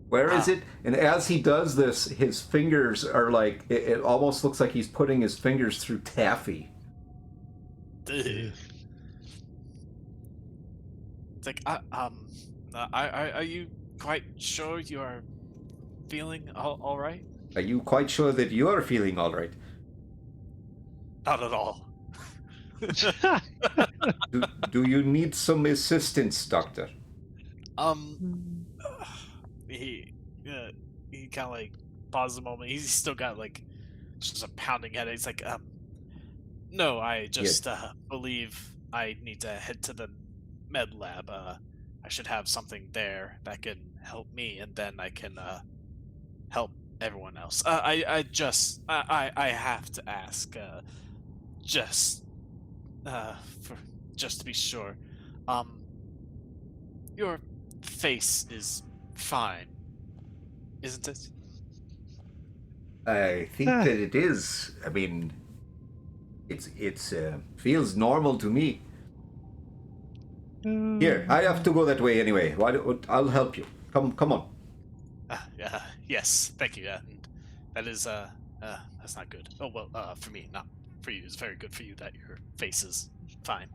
Where is it? And as he does this, his fingers are like it almost looks like he's putting his fingers through taffy. It's like, are you quite sure you are feeling all right? Are you quite sure that you are feeling all right? Not at all. Do you need some assistance, Doctor? He he kind of like pauses a moment. He's still got like just a pounding headache. He's like, no, I just believe I need to head to the med lab. I should have something there that can help me, and then I can help everyone else. I have to ask, just for just to be sure. Your face is fine, isn't it? I think that it is. I mean, it's feels normal to me. Here, I have to go that way anyway. I'll help you. Come on. Yes, thank you. And that is that's not good. Oh well, for me, not for you. It's very good for you that your face is fine.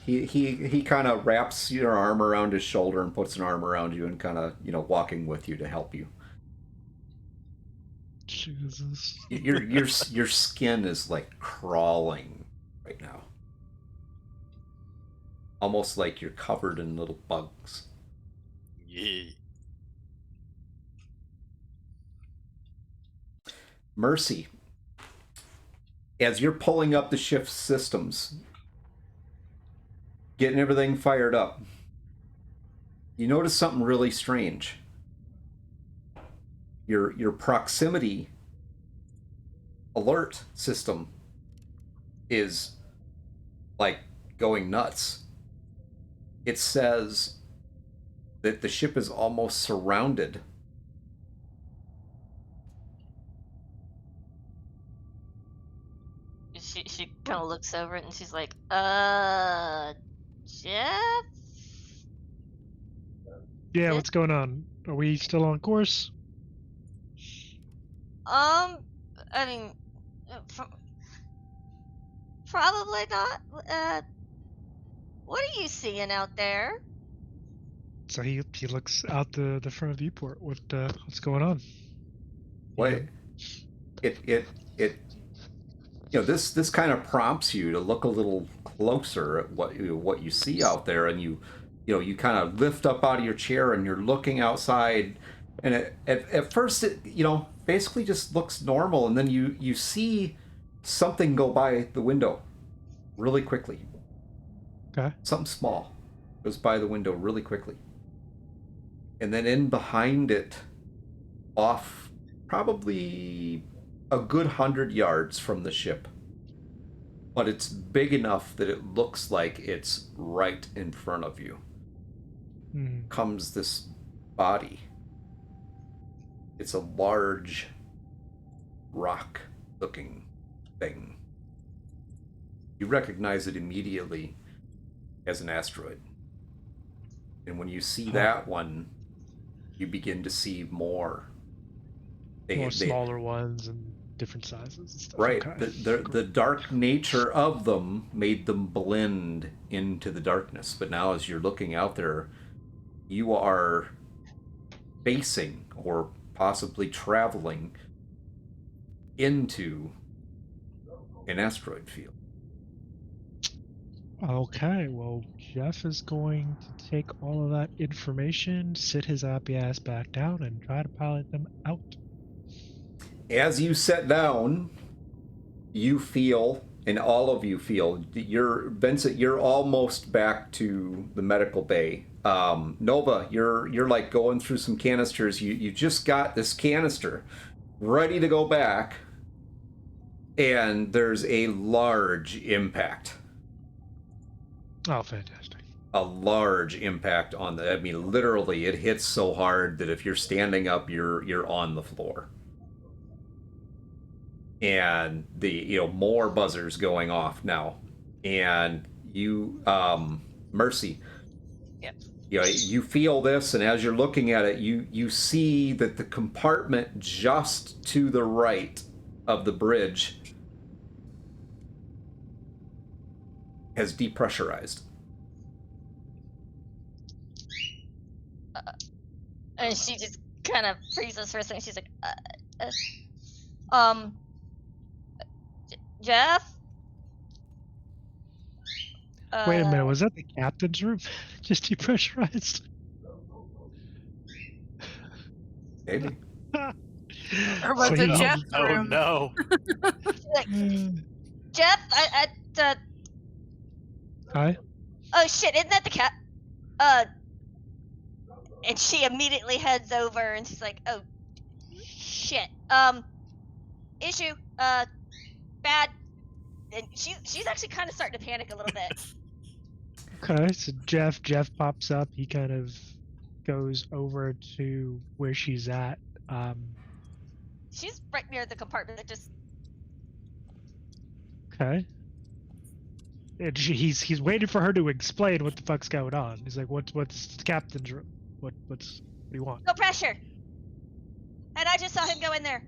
He kind of wraps your arm around his shoulder and puts an arm around you and kind of walking with you to help you. Jesus. Your skin is like crawling right now, almost like you're covered in little bugs. Yeah. Mercy, as you're pulling up the shift systems, getting everything fired up, you notice something really strange. Your proximity alert system is like going nuts. It says that the ship is almost surrounded. She kind of looks over it and she's like, Jeff? Yeah, what's going on? Are we still on course? I mean, probably not. What are you seeing out there? So he looks out the front of the viewport. What's going on? Wait, it this kind of prompts you to look a little closer at what you see out there, and you kind of lift up out of your chair and you're looking outside, and at first it basically just looks normal, and then you see something go by the window really quickly. Okay. Something small goes by the window really quickly, and then in behind it, off probably a good 100 yards from the ship, but it's big enough that it looks like it's right in front of you, comes this body. It's a large rock looking thing. You recognize it immediately as an asteroid, and when you see that one, you begin to see more smaller ones and different sizes and stuff. Right. Okay. The dark nature of them made them blend into the darkness. But now as you're looking out there, you are facing or possibly traveling into an asteroid field. Okay, well, Jeff is going to take all of that information, sit his happy ass back down, and try to pilot them out. As you sit down, you feel, and all of you feel, Vincent, you're almost back to the medical bay. Nova, you're like going through some canisters. You just got this canister ready to go back, and there's a large impact. Oh, fantastic. A large impact on the, I mean, literally, it hits so hard that if you're standing up, you're on the floor. And the more buzzers going off now, and you Mercy, Yep. You feel this, and as you're looking at it, you see that the compartment just to the right of the bridge has depressurized. And she just kind of freezes for a second. She's like, Jeff? Wait a minute, was that the captain's room? Just depressurized? Maybe. Or was So it he- Jeff's Oh room? no! Like, Jeff, Hi? oh shit, isn't that the cat? And she immediately heads over and she's like, oh shit. Issue, bad. And she's actually kind of starting to panic a little bit. Okay, so Jeff pops up. He kind of goes over to where she's at. She's right near the compartment that just. Okay. And he's waiting for her to explain what the fuck's going on. He's like, what's the captain's room? What do you want? No pressure. And I just saw him go in there.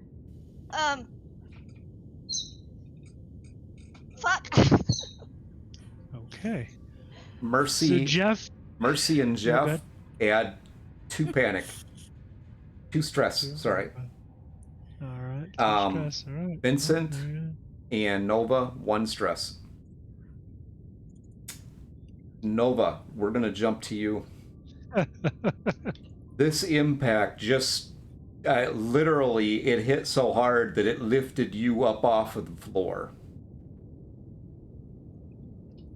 Fuck. Okay. Mercy, So Jeff. Mercy and Go Jeff ahead. add 2 panic, 2 stress. Two. Sorry, All right. Stress. All right. Vincent All and Nova 1 stress. Nova, we're gonna jump to you. right. This impact just literally it hit so hard that it lifted you up off of the floor.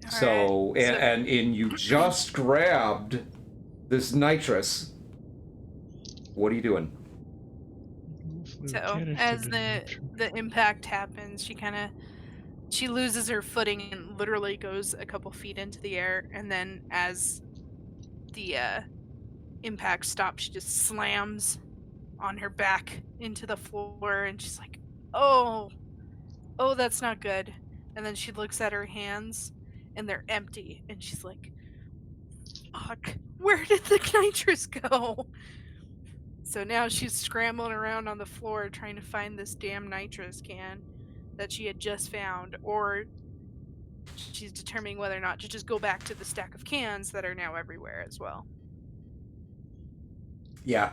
So and you just grabbed this nitrous. What are you doing? So as the impact happens, she loses her footing and literally goes a couple feet into the air, and then as the impact stops, she just slams on her back into the floor, and she's like, oh, that's not good. And then she looks at her hands, and they're empty, and she's like, fuck, where did the nitrous go? So now she's scrambling around on the floor trying to find this damn nitrous can that she had just found, or she's determining whether or not to just go back to the stack of cans that are now everywhere as well. Yeah,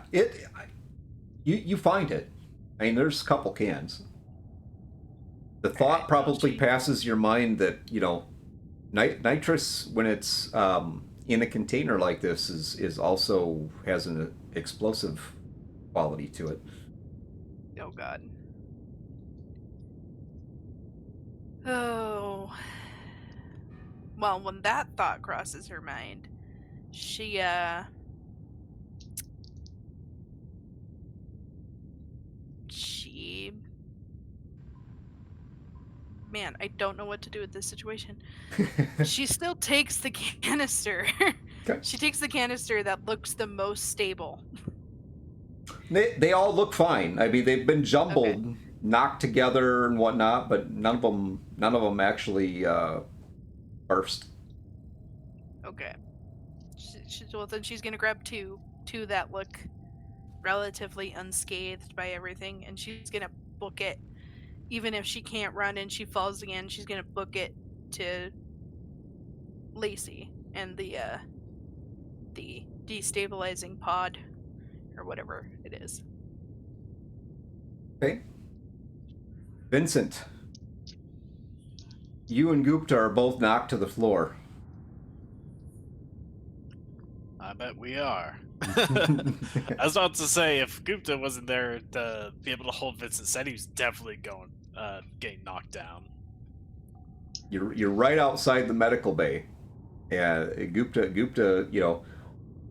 you find it. I mean, there's a couple cans. The thought probably passes your mind that, you know, nitrous when it's in a container like this is also has an explosive quality to it. Oh god. Oh. Well, when that thought crosses her mind, she man, I don't know what to do with this situation. She still takes the canister. Okay. She takes the canister that looks the most stable. They all look fine. I mean, they've been jumbled, knocked together and whatnot, but none of them actually burst. Okay. Well, then she's gonna grab two that look relatively unscathed by everything, and she's gonna book it. Even if she can't run and she falls again, she's gonna book it to Lacey and the destabilizing pod or whatever it is. Okay. Vincent, you and Gupta are both knocked to the floor. I bet we are. I was about to say, if Gupta wasn't there to be able to hold Vincent, said he was definitely getting knocked down. You're right outside the medical bay. Yeah, Gupta, you know,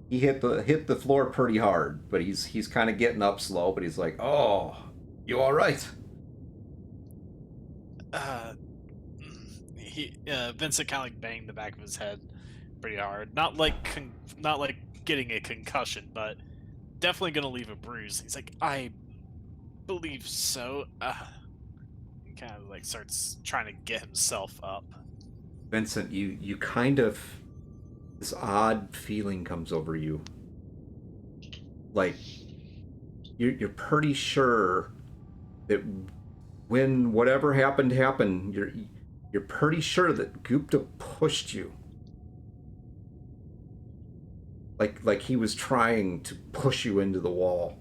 he hit the floor pretty hard, but he's kind of getting up slow. But he's like, "Oh, you all right?" Vincent kind of like banged the back of his head pretty hard. Not like getting a concussion, but definitely gonna leave a bruise. He's like, I believe so. He kind of like starts trying to get himself up. Vincent, you kind of, this odd feeling comes over you. Like you're pretty sure that when whatever happened, you're pretty sure that Gupta pushed you. Like he was trying to push you into the wall.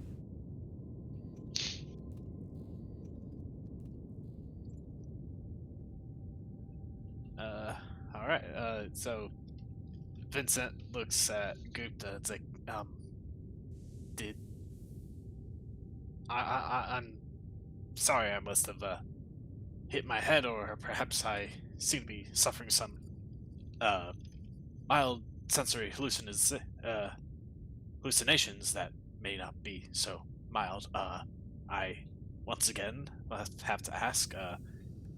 All right. So Vincent looks at Gupta. It's like, did I'm sorry. I must have hit my head, or perhaps I seem to be suffering some mild sensory hallucinations that may not be so mild. I once again have to ask.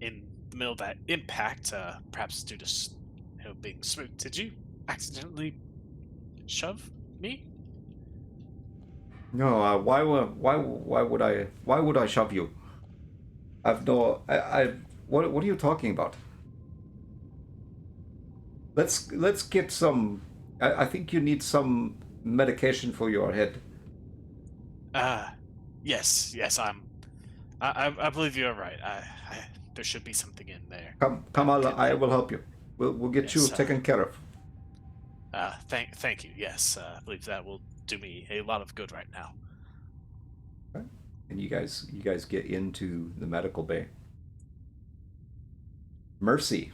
In the middle of that impact, perhaps due to being spooked, did you accidentally shove me? No, why would I shove you? I've no, what are you talking about? Let's get some. I think you need some medication for your head. Yes, I believe you're right. There should be something in there. Come, I will help you. We'll get you Yes, taken care of. thank you. Yes, I believe that will do me a lot of good right now. Okay. And you guys get into the medical bay. Mercy.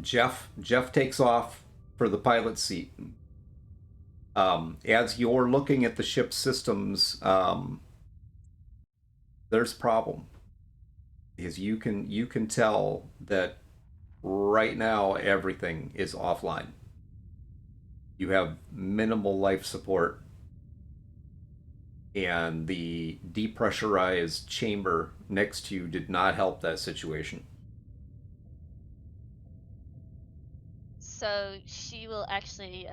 Jeff takes off for the pilot seat. As you're looking at the ship's systems, there's a problem because you can tell that right now everything is offline. You have minimal life support, and the depressurized chamber next to you did not help that situation. So she will actually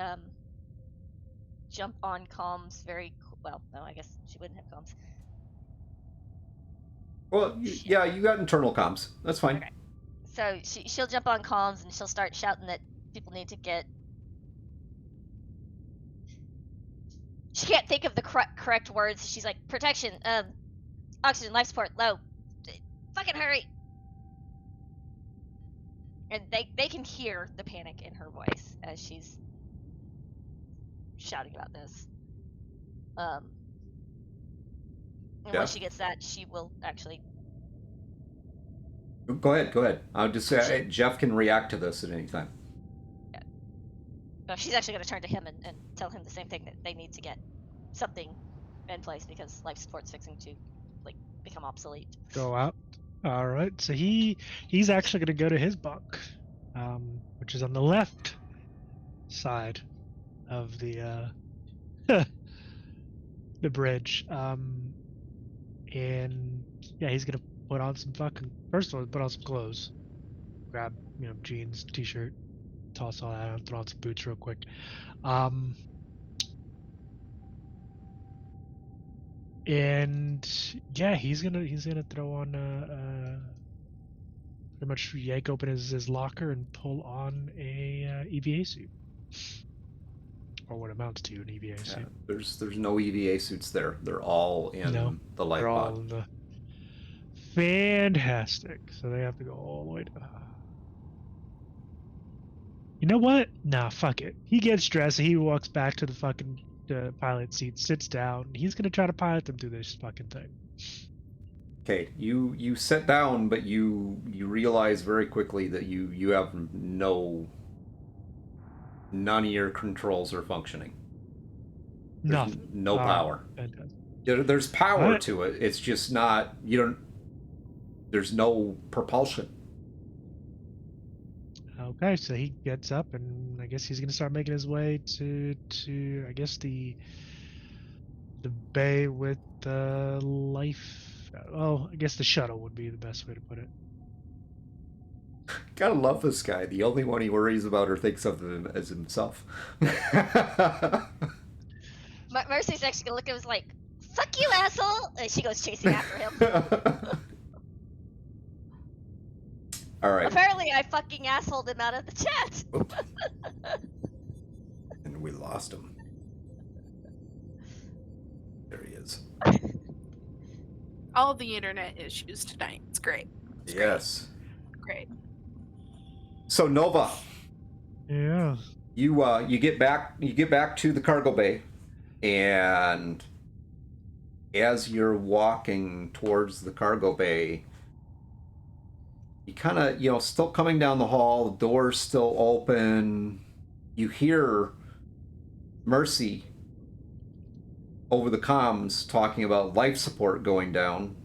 jump on comms well. No, I guess she wouldn't have comms. Well, Shit. yeah, you got internal comms. That's fine. Okay. So she'll jump on comms and she'll start shouting that people need to get. She can't think of the correct words. She's like, protection, oxygen, life support, low. Fucking hurry! And they can hear the panic in her voice as she's shouting about this. And Yeah. once she gets that, she will actually. Go ahead. I'll just say Jeff can react to this at any time. Yeah. No, she's actually going to turn to him and tell him the same thing, that they need to get something in place because life support's fixing to become obsolete. Go out. All right. So he's actually going to go to his bunk, which is on the left side of the the bridge. And yeah, he's going to put on some first of all, put on some clothes. Grab, jeans, t-shirt, toss all that on, throw on some boots real quick. And yeah, he's gonna throw on pretty much yank open his locker and pull on a EVA suit, or what amounts to an EVA suit. There's no EVA suits there. They're all in the life they're all pod. in the fantastic. So they have to go all the way to. You know what? Nah, fuck it. He gets dressed. He walks back to the fucking pilot seat, sits down. He's gonna try to pilot them through this fucking thing. Okay, you sit down, but you realize very quickly that you have none of your controls are functioning. There's Nothing. no power. Fantastic. There's power What? to it. It's just not. There's no propulsion. Okay, so he gets up, and I guess he's gonna start making his way to I guess the bay with the life. Oh, I guess the shuttle would be the best way to put it. Gotta love this guy. The only one he worries about or thinks of him as himself. Mercy's actually gonna look at him like, "Fuck you, asshole!" And she goes chasing after him. All right. Apparently, I fucking assholed him out of the chat. Oops. And we lost him. There he is. All the internet issues tonight. It's great. It's Yes. great. So Nova, Yeah. you get back to the cargo bay, and as you're walking towards the cargo bay, you You kind of, you know, still coming down the hall, the door's still open. You hear Mercy over the comms talking about life support going down.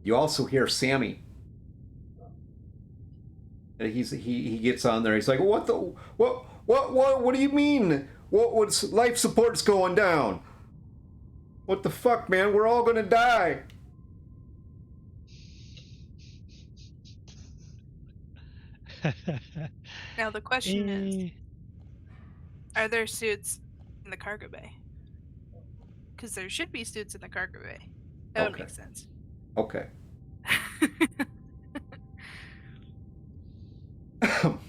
You also hear Sammy. And he gets on there. He's like, "What the what do you mean? What's life support's going down? What the fuck, man? We're all gonna die." Now the question is, Eh, are there suits in the cargo bay? Because there should be suits in the cargo bay. That would Okay. make sense. Okay.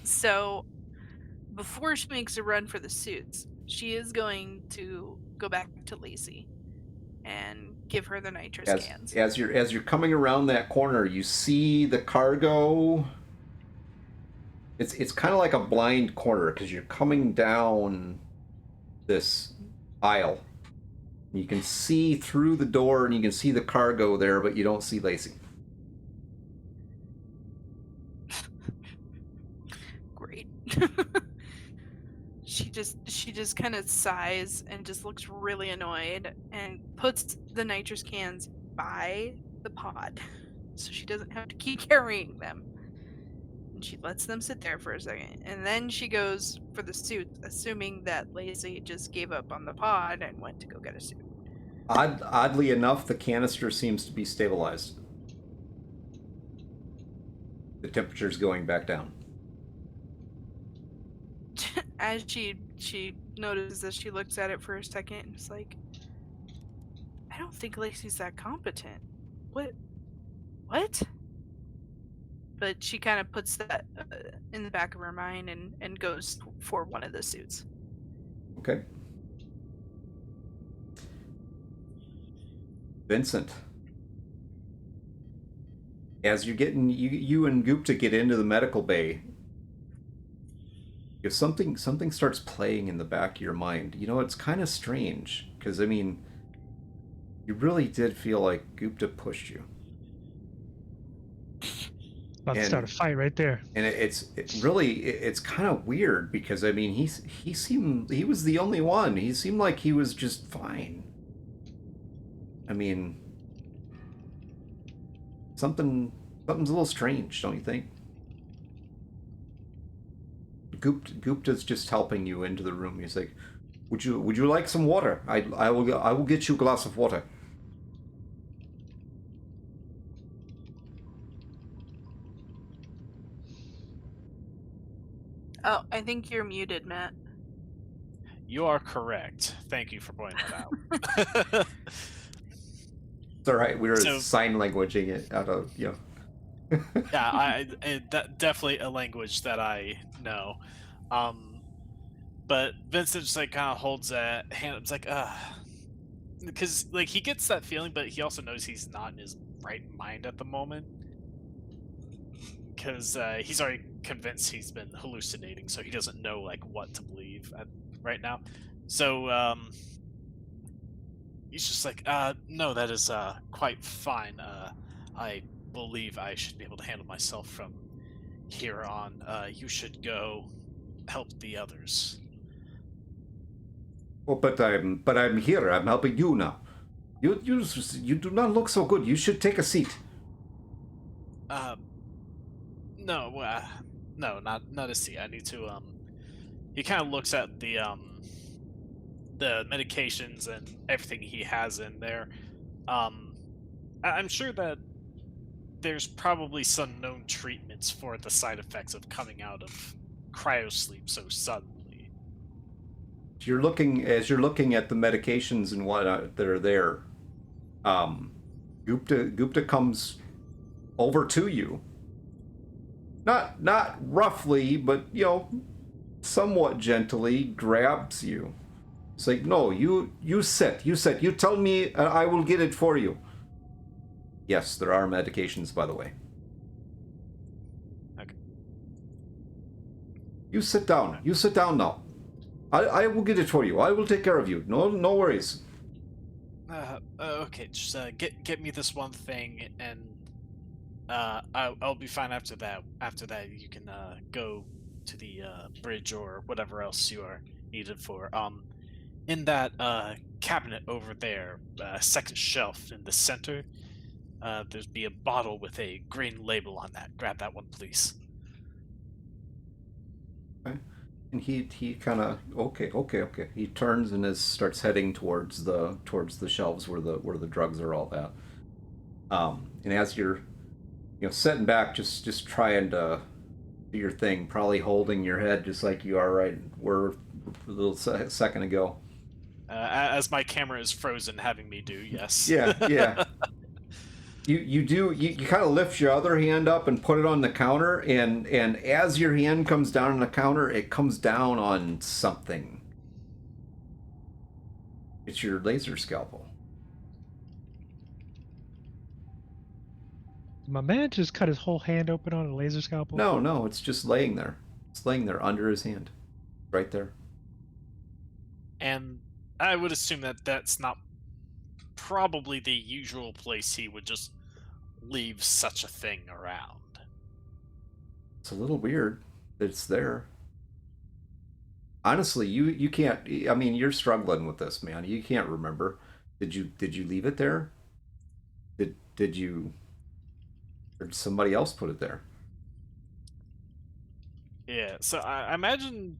So, before she makes a run for the suits, she is going to go back to Lacey and give her the nitrous cans. As you're coming around that corner, you see the cargo. It's kind of like a blind corner because you're coming down this aisle. You can see through the door and you can see the cargo there, but you don't see Lacey. Great. She just kind of sighs and just looks really annoyed and puts the nitrous cans by the pod so she doesn't have to keep carrying them. And she lets them sit there for a second, and then she goes for the suit, assuming that Lacey just gave up on the pod and went to go get a suit. Oddly enough, the canister seems to be stabilized. The temperature's going back down. As she notices this, she looks at it for a second and is like, I don't think Lacey's that competent. What? But she kind of puts that in the back of her mind and goes for one of the suits. Okay. Vincent. As you're getting, you and Gupta get into the medical bay, if something starts playing in the back of your mind, you know, it's kind of strange, because, I mean, you really did feel like Gupta pushed you. About to start a fight right there. And it's kind of weird because, I mean, he was the only one. He seemed like he was just fine. I mean, something's a little strange, don't you think? Gupta's just helping you into the room. He's like, would you like some water? I will get you a glass of water. Oh, I think you're muted, Matt. You are correct. Thank you for pointing that out. It's all right. We were So- sign languaging it out of, you know. Yeah, definitely a language that I know. But Vincent just like kind of holds that hand. It's like, because like he gets that feeling, but he also knows he's not in his right mind at the moment. Because he's already convinced he's been hallucinating, so he doesn't know like what to believe right now. So he's just like, no, that is quite fine. I believe I should be able to handle myself from here on. You should go help the others. Well, but I'm here. I'm helping you now. You do not look so good. You should take a seat. No, not a seat. I need to. He kind of looks at the medications and everything he has in there. I'm sure that there's probably some known treatments for the side effects of coming out of cryosleep so suddenly. You're looking at the medications and what that are there. Gupta comes over to you. Not roughly, but, you know, somewhat gently grabs you. It's like, no, you sit. You tell me, I will get it for you. Yes, there are medications, by the way. Okay. You sit down. You sit down now. I will get it for you. I will take care of you. No worries. Okay, just get me this one thing, and I'll be fine after that. After that, you can go to the bridge or whatever else you are needed for. In that cabinet over there, second shelf in the center, there's be a bottle with a green label on that. Grab that one, please. Okay. And he kind of okay. He turns and starts heading towards the shelves where the drugs are all that. And as you're sitting back, just trying to do your thing, probably holding your head just like you are right where a little second ago. As my camera is frozen, having me do yes. Yeah. You kind of lift your other hand up and put it on the counter, and as your hand comes down on the counter, it comes down on something. It's your laser scalpel. Did my man just cut his whole hand open on a laser scalpel? No, it's just laying there. It's laying there under his hand, right there. And I would assume that that's not probably the usual place he would just leave such a thing around. It's a little weird that it's there. Honestly, you can't. I mean, you're struggling with this, man. You can't remember. Did you leave it there? Did you? Or did somebody else put it there? Yeah, so I imagine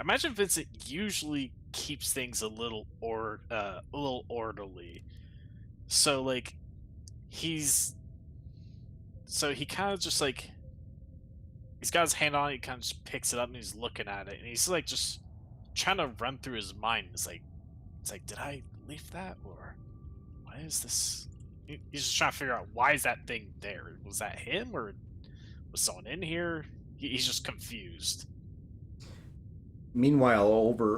Vincent usually keeps things a little orderly. So like he kind of just like he's got his hand on it, he kind of just picks it up and he's looking at it and he's like just trying to run through his mind. It's like did I leave that, or why is this? He's just trying to figure out why is that thing there. Was that him, or was someone in here? He's just confused. Meanwhile,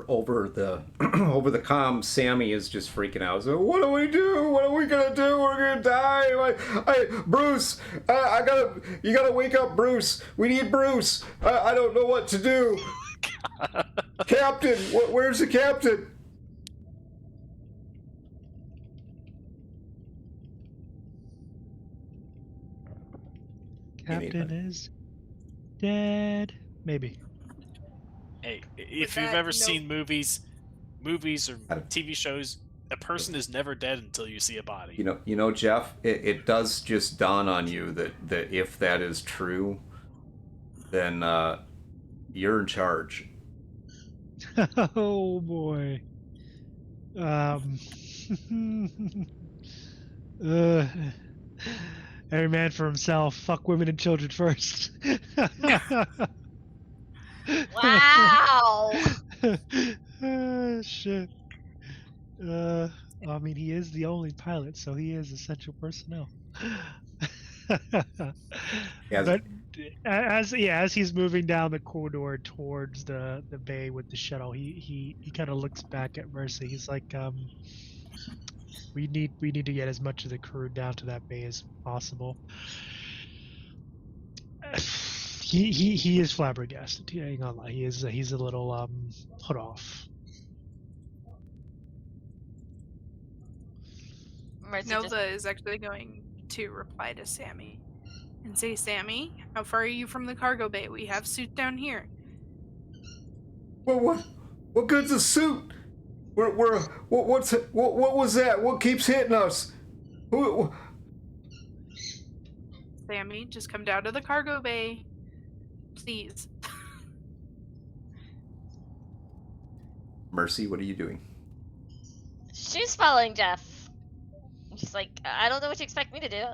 over the over the comm, Sammy is just freaking out. So, what do we do? What are we gonna do? We're gonna die. Bruce, you gotta wake up, Bruce. We need Bruce. I don't know what to do. Captain, where's the captain? Captain is dead. Maybe. Hey, if that, you've ever no- seen movies or TV shows, a person is never dead until you see a body. You know, Jeff. It does just dawn on you that if that is true, then you're in charge. Oh boy. Every man for himself. Fuck women and children first. Wow. Shit. I mean, he is the only pilot, so he is essential personnel. As- But as he's moving down the corridor towards the bay with the shuttle, he kind of looks back at Mercy. He's like, we need to get as much of the crew down to that bay as possible. He is flabbergasted. I ain't gonna lie. He's a little put off. Mercy Nova is actually going to reply to Sammy and say, Sammy, how far are you from the cargo bay? We have suit down here. What good's a suit? What was that? What keeps hitting us? Who? Sammy, just come down to the cargo bay. Please. Mercy, what are you doing? She's following Jeff. She's like, I don't know what you expect me to do.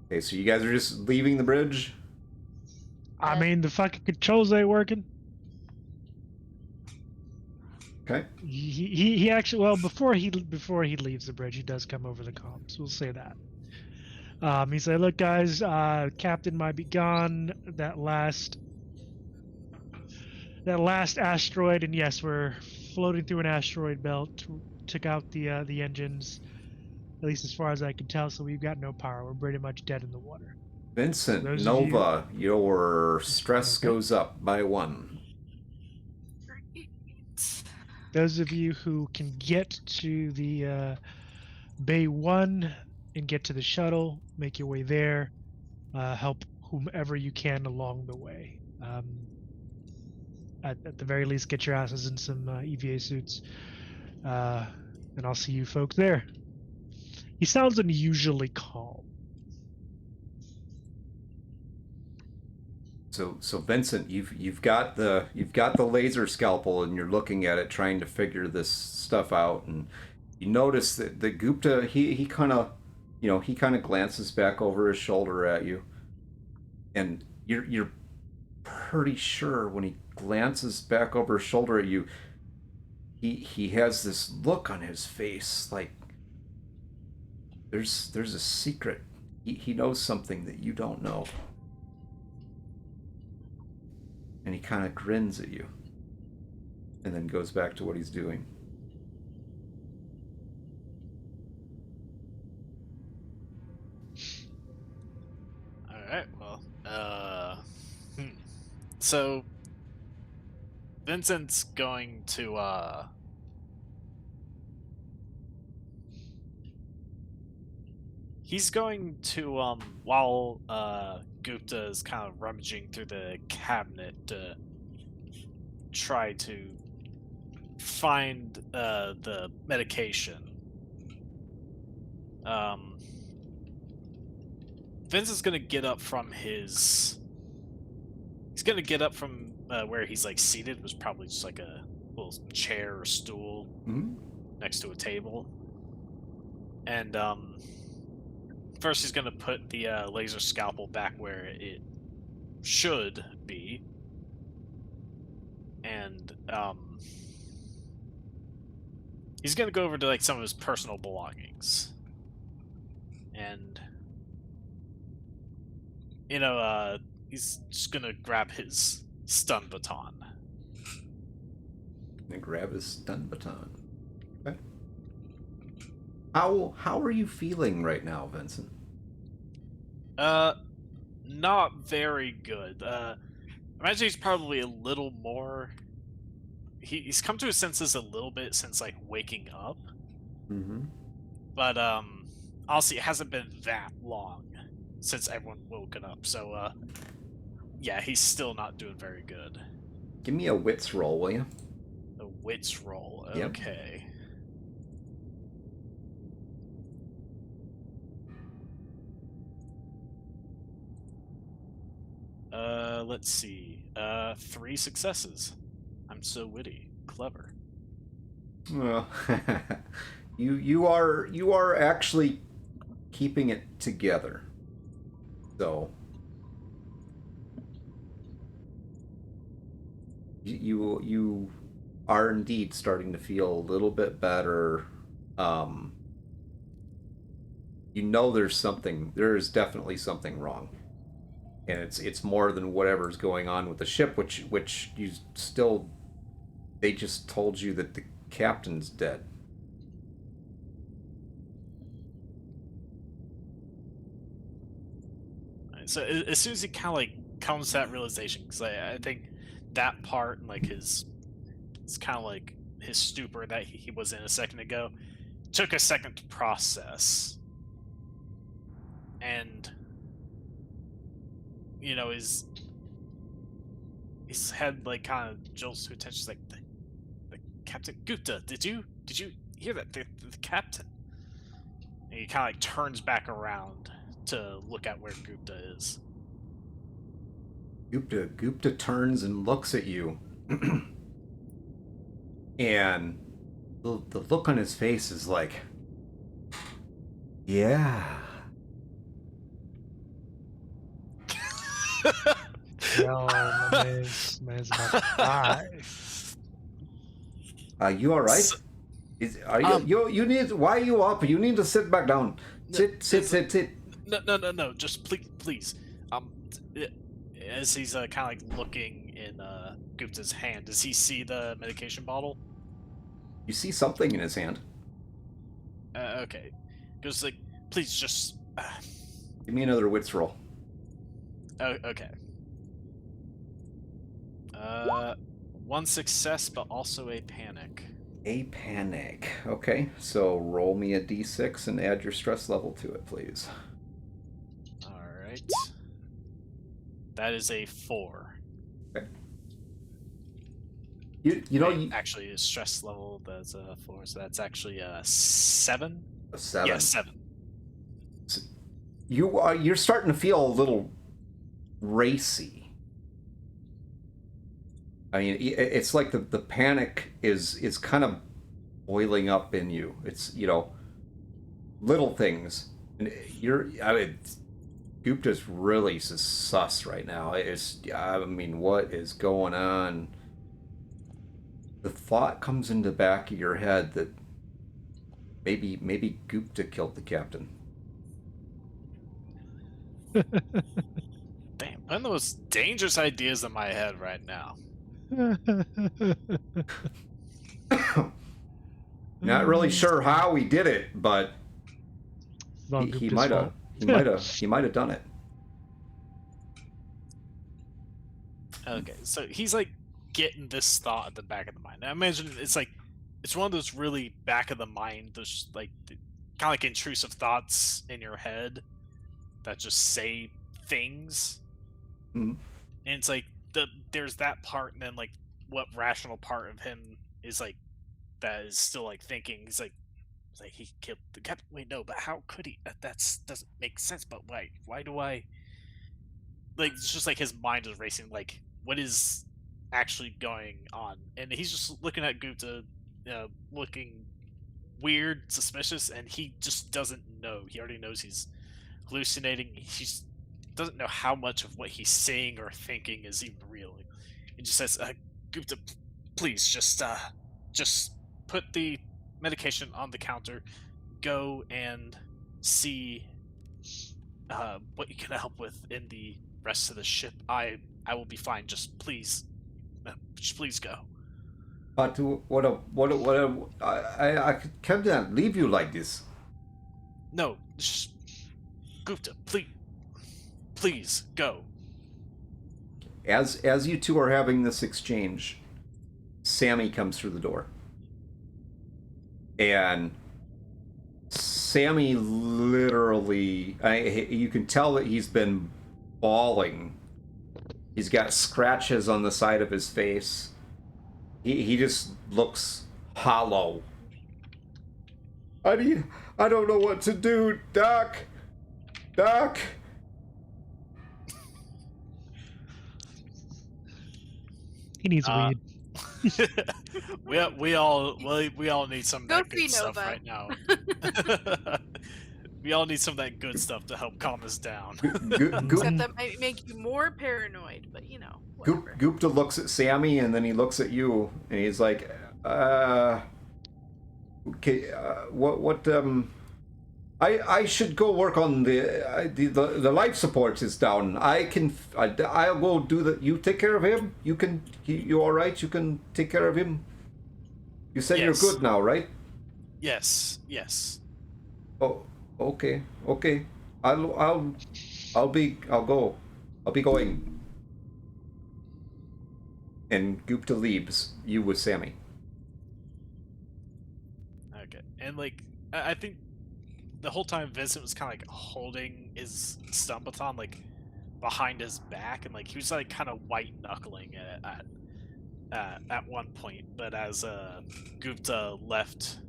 Okay, so you guys are just leaving the bridge? I mean, the fucking controls ain't working. Okay. He actually, well, before he leaves the bridge, he does come over the comms. We'll say that. He said, "Look, guys, Captain might be gone. That last asteroid, and yes, we're floating through an asteroid belt. Took out the engines, at least as far as I can tell. So we've got no power. We're pretty much dead in the water." Vincent, Those of you- Nova, your stress Okay. goes up by 1. those of you who can get to the Bay 1 and get to the shuttle, make your way there. Help whomever you can along the way. At the very least, get your asses in some EVA suits. And I'll see you folks there. He sounds unusually calm. So Vincent, you've got the laser scalpel, and you're looking at it, trying to figure this stuff out, and you notice that the Gupta he kind of glances back over his shoulder at you, and you're pretty sure when he glances back over his shoulder at you, he has this look on his face like there's a secret. He knows something that you don't know. And he kind of grins at you. And then goes back to what he's doing. Alright, well, So, Vincent's going to, he's going to, while, Gupta is kind of rummaging through the cabinet to try to find, the medication. Vince is gonna get up from his... He's gonna get up from where he's like seated, was probably just like a little chair or stool next to a table. And first he's gonna put the laser scalpel back where it should be. And he's gonna go over to like some of his personal belongings. And he's just gonna grab his stun baton. And grab his stun baton. Okay. How are you feeling right now, Vincent? Not very good. Imagine he's probably a little more... He's come to his senses a little bit since, like, waking up. Mm-hmm. But, honestly, it hasn't been that long since everyone woken up, so, yeah, he's still not doing very good. Give me a wits roll, will you? A wits roll, Yep. okay. Let's see. 3 successes. I'm so witty. Clever. Well, you are actually keeping it together. So you are indeed starting to feel a little bit better. You know there is definitely something wrong. And it's more than whatever's going on with the ship, which you still... They just told you that the captain's dead. So as soon as he kind of like comes to that realization, because I think that part, like it's kind of like his stupor that he was in a second ago, took a second to process, and his head like kind of jolts to attention, like the Captain Gupta. Did you hear that? The captain. And he kind of like turns back around to look at where Gupta is. Gupta turns and looks at you. And the look on his face is like, yeah. No, man's about to die. You all right? Are you you need... Why are you up? You need to sit back down. Sit. No. Just please. As he's kind of like looking in Gupta's hand, does he see the medication bottle? You see something in his hand. Okay. Goes like, please just. Give me another wits roll. Oh, okay. 1 success, but also a panic. A panic. Okay, so roll me a d6 and add your stress level to it, please. All right. That is a 4. Okay. You know, Wait, actually, the stress level that's a 4, so that's actually a 7. a 7. Yeah, 7. You're starting to feel a little racy. I mean, it's like the panic is kind of boiling up in you. It's, you know, little things. And I mean, Gupta's really sus right now. I mean, what is going on? The thought comes into the back of your head that maybe Gupta killed the captain. Damn, one of the most dangerous ideas in my head right now. Not really sure how he did it, but It's all he Gupta's might have fault. he might have done it. Okay, so he's like getting this thought at the back of the mind. I imagine it's like it's one of those really back of the mind, those like kind of like intrusive thoughts in your head that just say things. Mhm. And it's like there's that part, and then like what rational part of him is like that is still like thinking. He's like he killed the captain. Wait, no, but how could he? That's doesn't make sense. But why? Why do I? Like it's just like his mind is racing. Like what is actually going on? And he's just looking at Gupta, looking weird, suspicious, and he just doesn't know. He already knows he's hallucinating. He doesn't know how much of what he's saying or thinking is even real. He just says, "Gupta, please just put the medication on the counter. Go and see what you can help with in the rest of the ship. I will be fine. Just please go." But I can't leave you like this. No, Gupta, please go. As you two are having this exchange, Sammy comes through the door. And Sammy literally, you can tell that he's been bawling. He's got scratches on the side of his face. He just looks hollow. I don't know what to do, Doc. Doc. He needs weed. we all need some of Go that good see stuff Nova. right now. We all need some of that good stuff to help calm us down. Except that might make you more paranoid, but you know, whatever. Gupta looks at Sammy and then he looks at you and he's like, okay, I should go work on the life support is down. I'll go do that. You take care of him. You all right? You can take care of him. You said Yes. you're good now, right? Yes. Oh, okay. I'll go. I'll be going. And Gupta leaves you with Sammy. Okay. And like I think the whole time Vincent was kind of like holding his stun baton like behind his back, and like he was like kind of white knuckling it at one point. But as Gupta left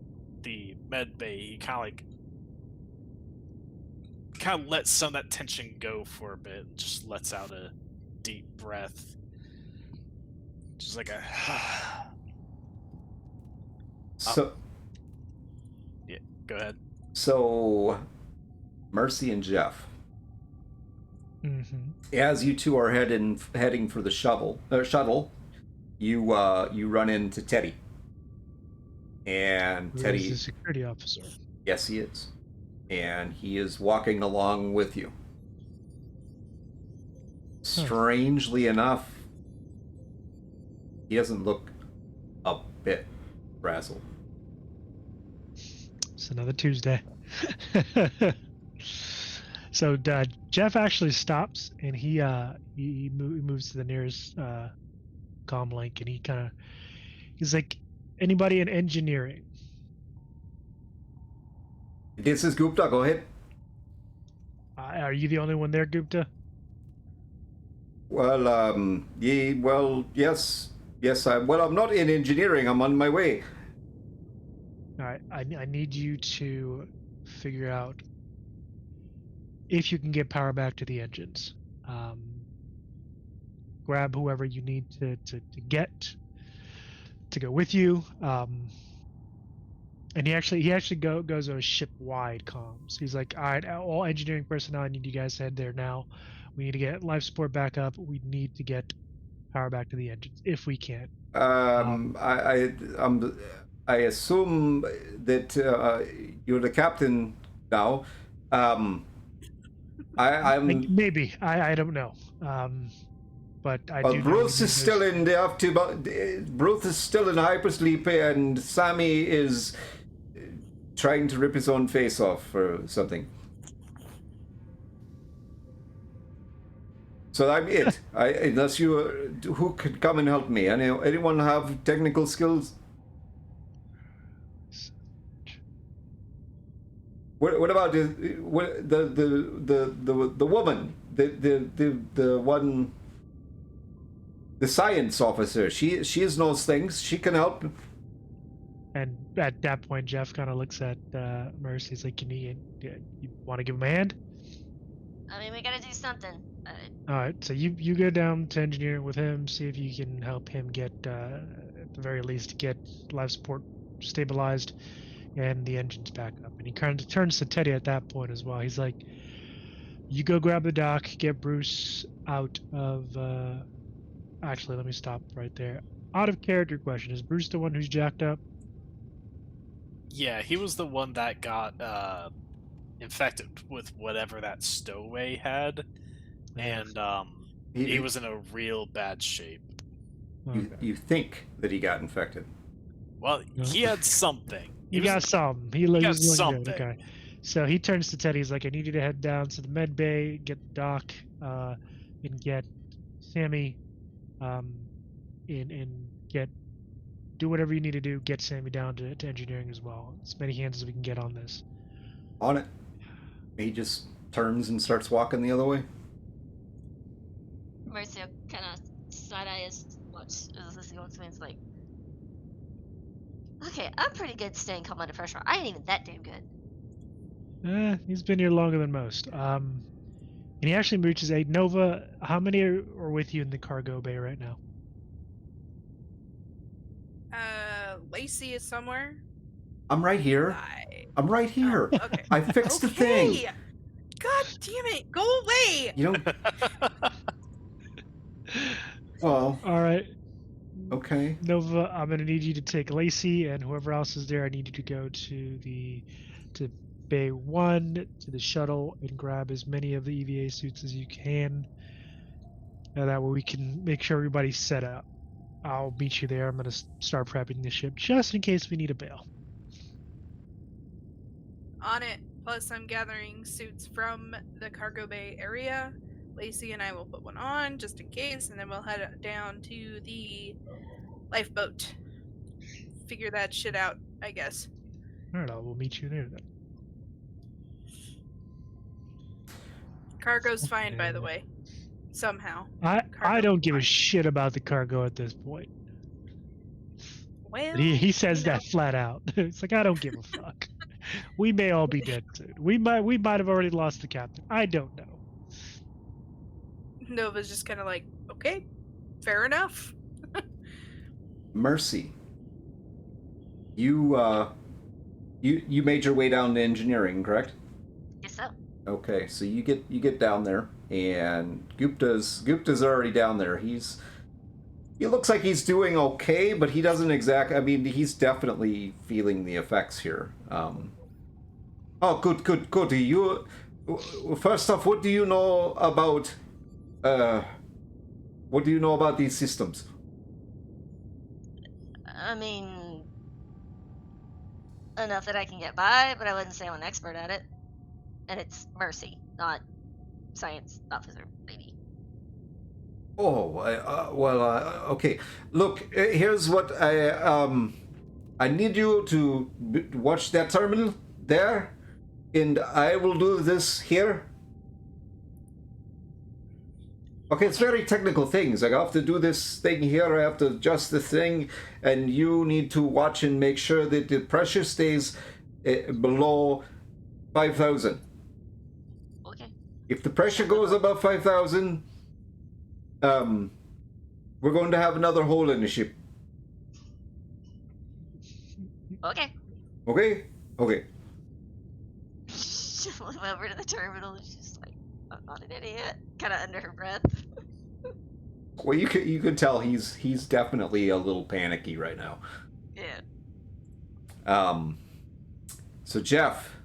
the med bay, he kind of lets some of that tension go for a bit, and just lets out a deep breath, just like a. So. Yeah, go ahead. So, Mercy and Jeff, Mm-hmm. as you two are heading for the shuttle, you run into Teddy, and Teddy, He's a security officer. yes, he is, and he is walking along with you. Strangely enough, he doesn't look a bit frazzled. It's another Tuesday. So Jeff actually stops and he moves to the nearest comm link and he's like, Anybody in engineering? This is Gupta. Go ahead. Are you the only one there, Gupta? Well, yes. I'm not in engineering. I'm on my way. All right. I need you to figure out if you can get power back to the engines. Grab whoever you need to get to go with you. And he actually goes on ship-wide comms. He's like, all right, all engineering personnel, I need you guys to head there now. We need to get life support back up. We need to get power back to the engines if we can. I assume that you're the captain now. I'm Maybe I don't know. But I do. Bruce is still in Bruce is still in hypersleep, and Sammy is trying to rip his own face off or something. So I'm it. Unless you, who could come and help me? Anyone have technical skills? What about the woman, the one, the science officer? She knows things. She can help. And at that point, Jeff kind of looks at Mercy. He's like, you want to give him a hand? I mean, we gotta do something. All right, so you go down to engineering with him, see if you can help him get, at the very least, get life support stabilized and the engines back up. And he kind of turns to Teddy at that point as well. He's like, you go grab the doc, get Bruce out of... Actually, let me stop right there. Out of character question, is Bruce the one who's jacked up? Yeah, he was the one that got infected with whatever that stowaway had. And he was in a real bad shape. You think that he got infected? Well, he had something. He got something. He got was something. good. Okay. So he turns to Teddy. He's like, I need you to head down to the med bay, get the doc, and get Sammy, and do whatever you need to do. Get Sammy down to engineering as well. As many hands as we can get on this. On it. He just turns and starts walking the other way. Mercy kind of side-eye as this goes, means like, okay, I'm pretty good staying calm under pressure. I ain't even that damn good. He's been here longer than most. And he actually reaches a Nova. How many are with you in the cargo bay right now? Lacey is somewhere. I'm right here. I'm right here. Oh, okay. I fixed the thing. God damn it! Go away! You don't. Well. All right. Okay. Nova, I'm gonna need you to take Lacey and whoever else is there. I need you to go to Bay 1 to the shuttle and grab as many of the EVA suits as you can. That way we can make sure everybody's set up. I'll meet you there. I'm gonna start prepping the ship just in case we need a bail. On it. Plus, I'm gathering suits from the cargo bay area. Lacey and I will put one on just in case, and then we'll head down to the lifeboat. Figure that shit out, I guess. All right, we'll meet you there then. Cargo's fine, by the way. Somehow. I don't give a shit about the cargo at this point. Well, He says that flat out. It's like, I don't give a fuck. We may all be dead soon. We might have already lost the captain. I don't know. Nova's just kind of like, okay, fair enough. Mercy. You made your way down to engineering, correct? Guess so. Okay, so you get down there, and Gupta's already down there. He looks like he's doing okay, but he doesn't exactly. I mean, he's definitely feeling the effects here. Oh, good. You first off, what do you know about these systems? I mean, enough that I can get by, but I wouldn't say I'm an expert at it. And it's Mercy, not science officer, maybe. Oh, okay. Look, here's what I need you to watch that terminal there, and I will do this here. Okay, it's very technical things. Like I have to do this thing here, I have to adjust the thing, and you need to watch and make sure that the pressure stays below 5,000. Okay. If the pressure goes above 5,000, we're going to have another hole in the ship. Okay. Okay? Okay. She flew over to the terminal and she's like, I'm not an idiot. Kind of under her breath. Well, you can tell he's definitely a little panicky right now. Yeah. So Jeff,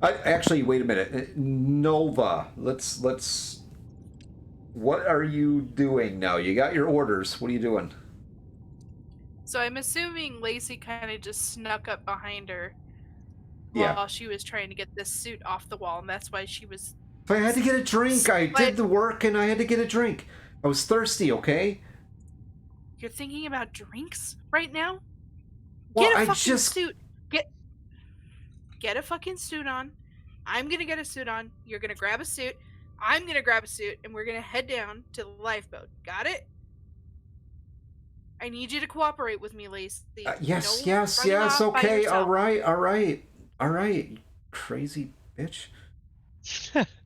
actually wait a minute. Nova, let's. What are you doing now? You got your orders. What are you doing? So I'm assuming Lacey kind of just snuck up behind her Yeah. while she was trying to get this suit off the wall, and that's why she was. If I had to get a drink, I did the work and I had to get a drink. I was thirsty, okay? You're thinking about drinks right now? Well, Get a I fucking just suit. Get a fucking suit on. I'm gonna get a suit on. You're gonna grab a suit. I'm gonna grab a suit, and we're gonna head down to the lifeboat. Got it? I need you to cooperate with me, Lacey. yes, No yes, running yes. off by Okay, yourself. all right. You crazy bitch.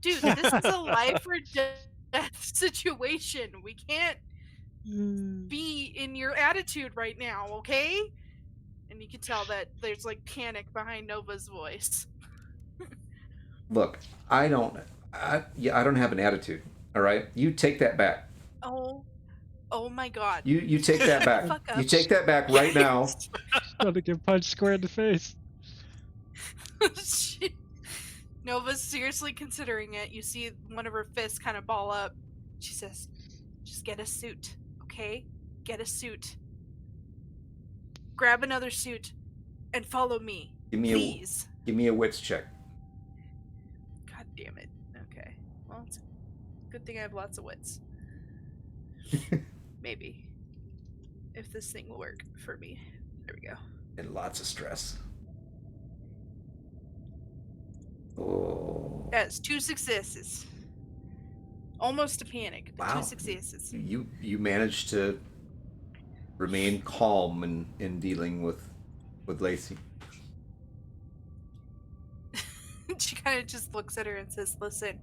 Dude, this is a life or death situation. We can't be in your attitude right now, okay? And you can tell that there's like panic behind Nova's voice. Look, I don't have an attitude. All right, you take that back. Oh my God. You take that back. Fuck up. You take that back right now. About to get punched square in the face. Nova's seriously considering it. You see one of her fists kind of ball up. She says, just get a suit, okay? Get a suit. Grab another suit and follow me. Please. Give me a wits check. God damn it. Okay. Well, it's a good thing I have lots of wits. Maybe. If this thing will work for me. There we go. And lots of stress. Oh. That's 2 successes. Almost a panic, but Wow. 2 successes. You managed to remain calm in dealing with Lacey. She kind of just looks at her and says, listen,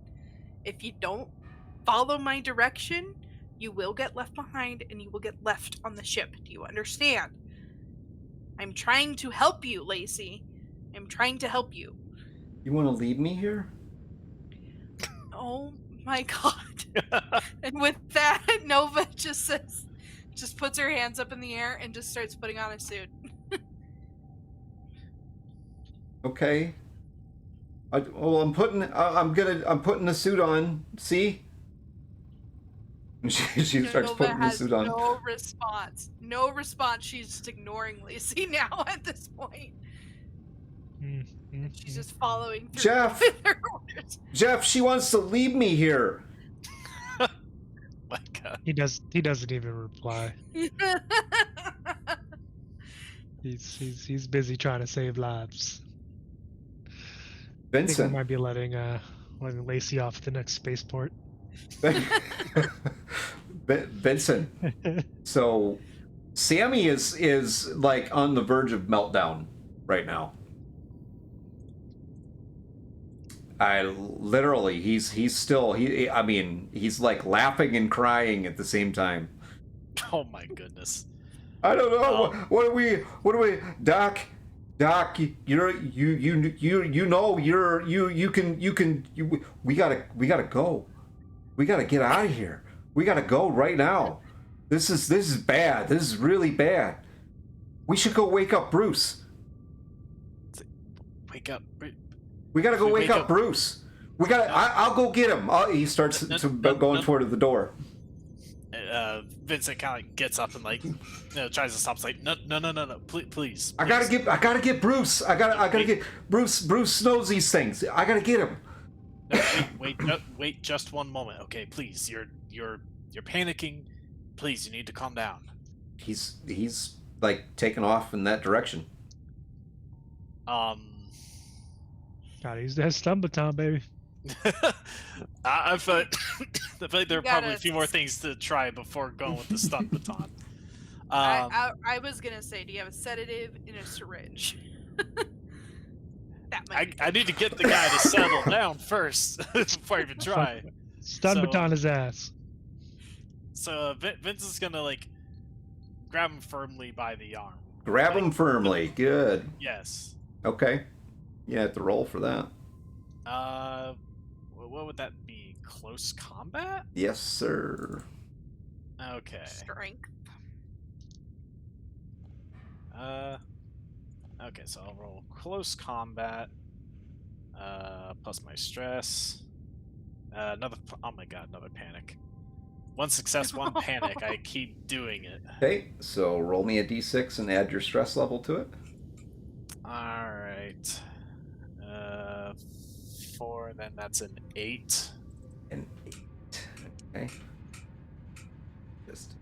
if you don't follow my direction, you will get left behind and you will get left on the ship. Do you understand? I'm trying to help you, Lacey. I'm trying to help you. You want to leave me here? Oh my God. And with that, Nova just puts her hands up in the air and just starts putting on a suit. Okay. I'm putting the suit on. See? And she starts Nova putting the has suit on. no response. No response. She's just ignoring Lacey now at this point. She's just following through Jeff! with her orders. Jeff, she wants to leave me here. My God. He doesn't even reply. He's busy trying to save lives. I think we Vincent. might be letting Lacey off at the next spaceport. Vincent. So Sammy is like on the verge of meltdown right now. He's like laughing and crying at the same time. Oh my goodness. I don't know. Oh. What are we, Doc, we gotta go. We gotta get out of here. We gotta go right now. This is bad. This is really bad. We should go wake up Bruce. Wake up. We gotta go wake Wake up up. Bruce. We gotta. I'll go get him. He starts going toward the door. Vincent kind of gets up and tries to stop. It's like no, please. I gotta get Bruce. I gotta get Bruce. Bruce knows these things. I gotta get him. No, wait just one moment, okay? Please, you're panicking. Please, you need to calm down. He's like taking off in that direction. Gotta use that stun baton, baby. I feel like, I feel like there are You probably a gotta few more things to try before going with the stun baton. I was gonna say, do you have a sedative and a syringe? That might I need to get the guy to settle down first before I even try. Stun So, baton his ass. So Vince is gonna like grab him firmly by the arm. Grab Like, him firmly. Good. Yes. Okay. You have to roll for that. What would that be? Close combat? Yes, sir. Okay. strength. Okay, so I'll roll close combat. Plus my stress. Oh my god, another panic. One success, one panic. I keep doing it. Okay, so roll me a d6 and add your stress level to it. Alright. 4, then that's an 8. An 8. Okay. Just.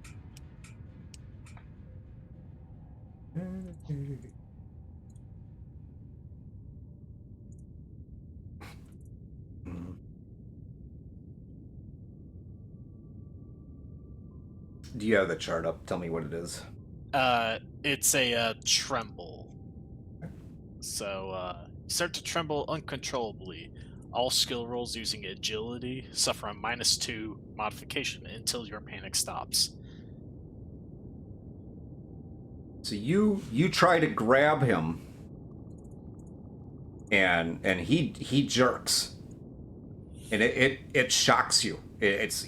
Do you have the chart up? Tell me what it is. It's a tremble. So, you start to tremble uncontrollably. All skill rolls using agility suffer a -2 modification until your panic stops. So you try to grab him, and he jerks, and it shocks you. It's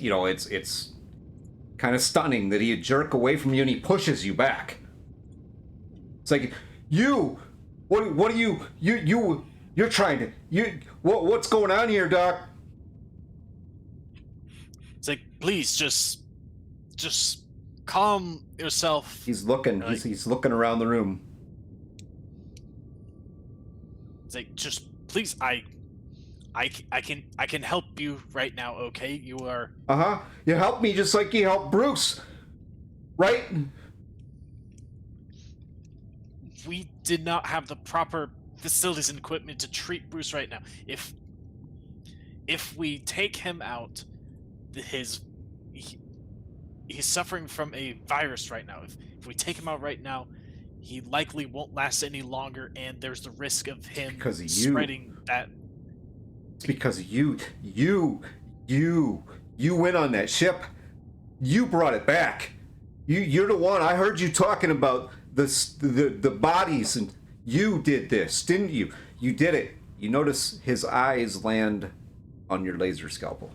kind of stunning that he'd jerk away from you and he pushes you back. It's like, what are you're trying to, what's going on here, Doc? It's like, please, just calm yourself. He's looking, Like- he's looking around the room. It's like, just please, I can help you right now. Okay, you are. You helped me just like you helped Bruce, right? We did not have the proper facilities and equipment to treat Bruce right now. If we take him out, he's suffering from a virus right now. If we take him out right now, he likely won't last any longer, and there's the risk of him because of you. spreading that. It's because you went on that ship. You brought it back. You're the one. I heard you talking about the bodies, and you did this, didn't you? You did it. You notice his eyes land on your laser scalpel.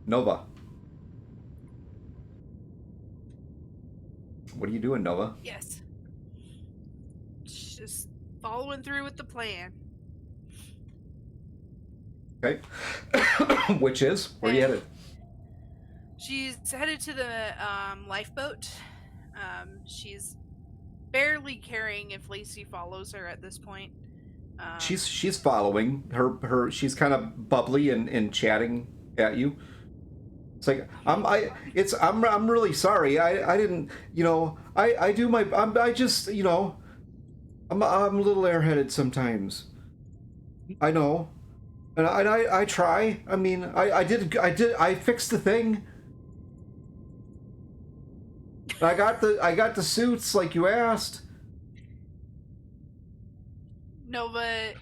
Nova. What are you doing, Nova? Yes. Just following through with the plan. Okay. Which is? Where are you headed? She's headed to the lifeboat. She's barely caring if Lacey follows her at this point. She's following her. She's kind of bubbly and chatting at you. It's like I'm really sorry. I didn't, I do my I just, I'm a little airheaded sometimes. I know. And I try. I mean, I fixed the thing. I got the suits like you asked. Nova,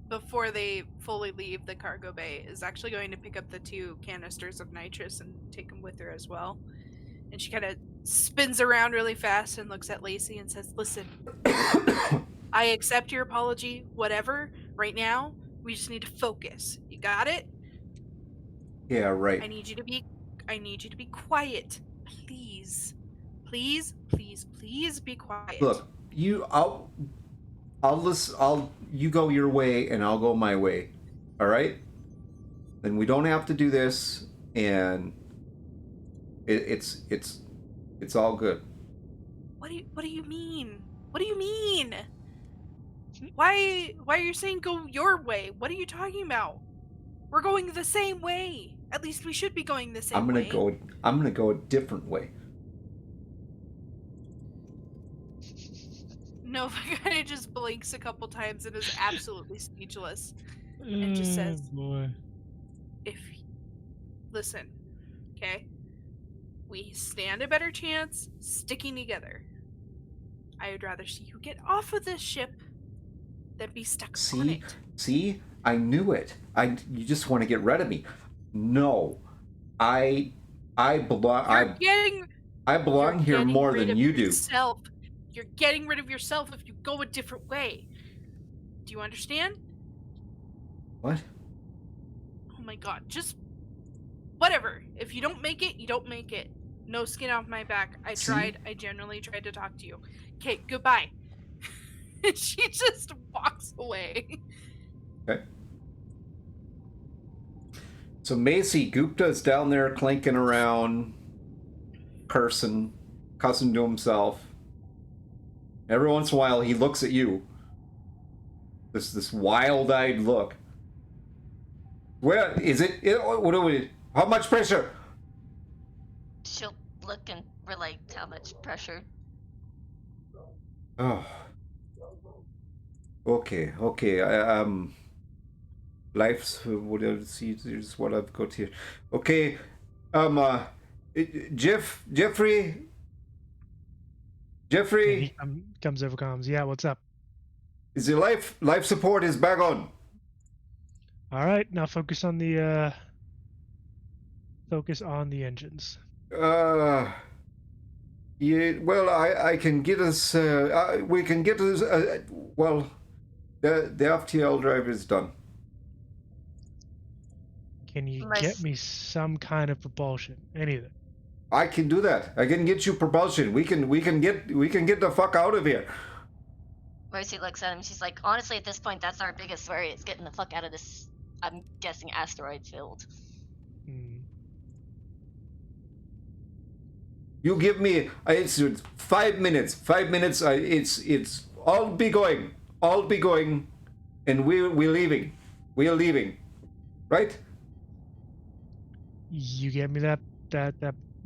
before they fully leave the cargo bay, is actually going to pick up the 2 canisters of nitrous and take them with her as well. And she kind of spins around really fast and looks at Lacey and says, "Listen, I accept your apology, whatever. Right now, we just need to focus. You got it? Yeah, right. I need you to be quiet. Please. Please be quiet." Look, you go your way and I'll go my way. All right? Then we don't have to do this, and it's all good. What do you mean? What do you mean? Why are you saying go your way? What are you talking about? We're going the same way. At least we should be going the same way. I'm gonna go a different way. Nova kind of just blinks a couple times and is absolutely speechless. And just says, boy. Listen, okay? We stand a better chance sticking together. I would rather see you get off of this ship than be stuck on it. See, I knew it. You just want to get rid of me. No, I belong. I belong here more than you do. You're getting rid of yourself if you go a different way. Do you understand? What? Oh my god, just whatever. If you don't make it, you don't make it. No skin off my back. I genuinely tried to talk to you. Okay, goodbye. And she just walks away. Okay. So Macy, Gupta's down there clanking around, cussing to himself. Every once in a while, he looks at you. This wild-eyed look. Where is it? What do we? How much pressure? She'll look and relate how much pressure. Oh. Okay. Life's what is what I've got here. Okay. Jeffrey. And he comes over comms. Yeah, what's up? Is the life support is back on? All right, now focus on the engines. Yeah. Well, I can get us. We can get us. Well, the FTL drive is done. Can you get me some kind of propulsion? Anything? I can do that. I can get you propulsion. We can get the fuck out of here. Mercy looks at him. She's like, honestly, at this point, that's our biggest worry. It's getting the fuck out of this, I'm guessing, asteroid field. You give me it's 5 minutes. 5 minutes. It's all be going, and we're leaving. We are leaving, right? You get me that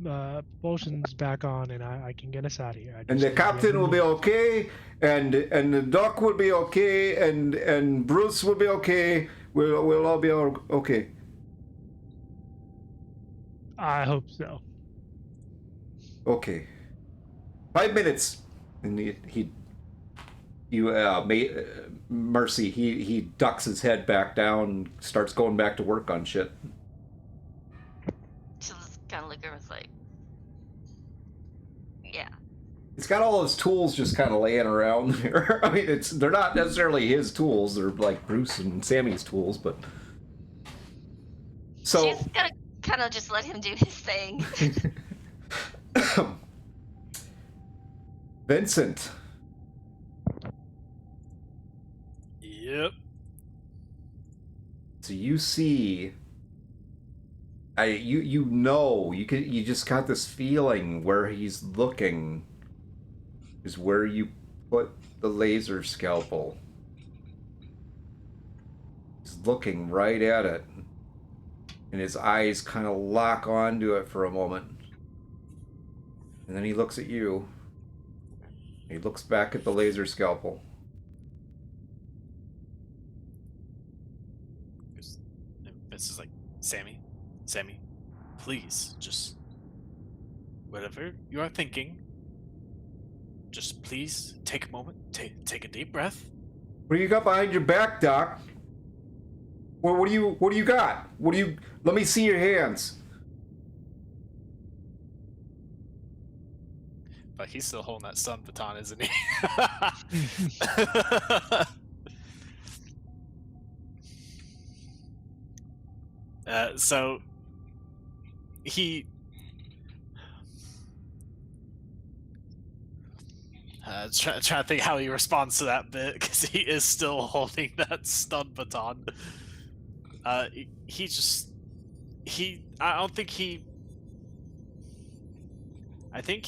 propulsion's back on, and I can get us out of here. And the captain will be okay, and the doc will be okay, and Bruce will be okay. We'll all be okay. I hope so. Okay. 5 minutes. And Mercy, he ducks his head back down, starts going back to work on shit. She'll just kind of look at her and like, yeah. He's got all his tools just kind of laying around there. I mean, they're not necessarily his tools. They're like Bruce and Sammy's tools, but... So... She's gonna kind of just let him do his thing. Vincent. Yep. So you see... you just got this feeling where he's looking is where you put the laser scalpel. He's looking right at it, and his eyes kind of lock onto it for a moment, and then he looks at you. He looks back at the laser scalpel. Vince is like, Sammy, please, just whatever you are thinking, just please take a moment, take a deep breath. What do you got behind your back, Doc? What do you got? Let me see your hands. But he's still holding that stun baton, isn't he? So he trying to think how he responds to that bit, because he is still holding that stun baton. I think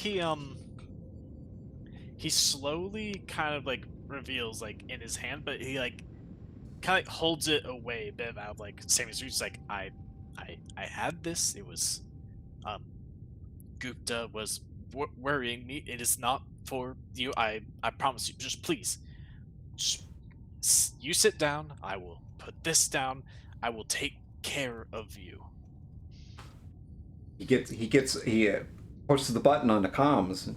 he slowly kind of like reveals like in his hand, but he like kind of like holds it away a bit out of like Sammy's reach. Like I had this. It was Gupta was worrying me. It is not for you. I promise you. Just please, you sit down. I will put this down. I will take care of you. He pushes the button on the comms.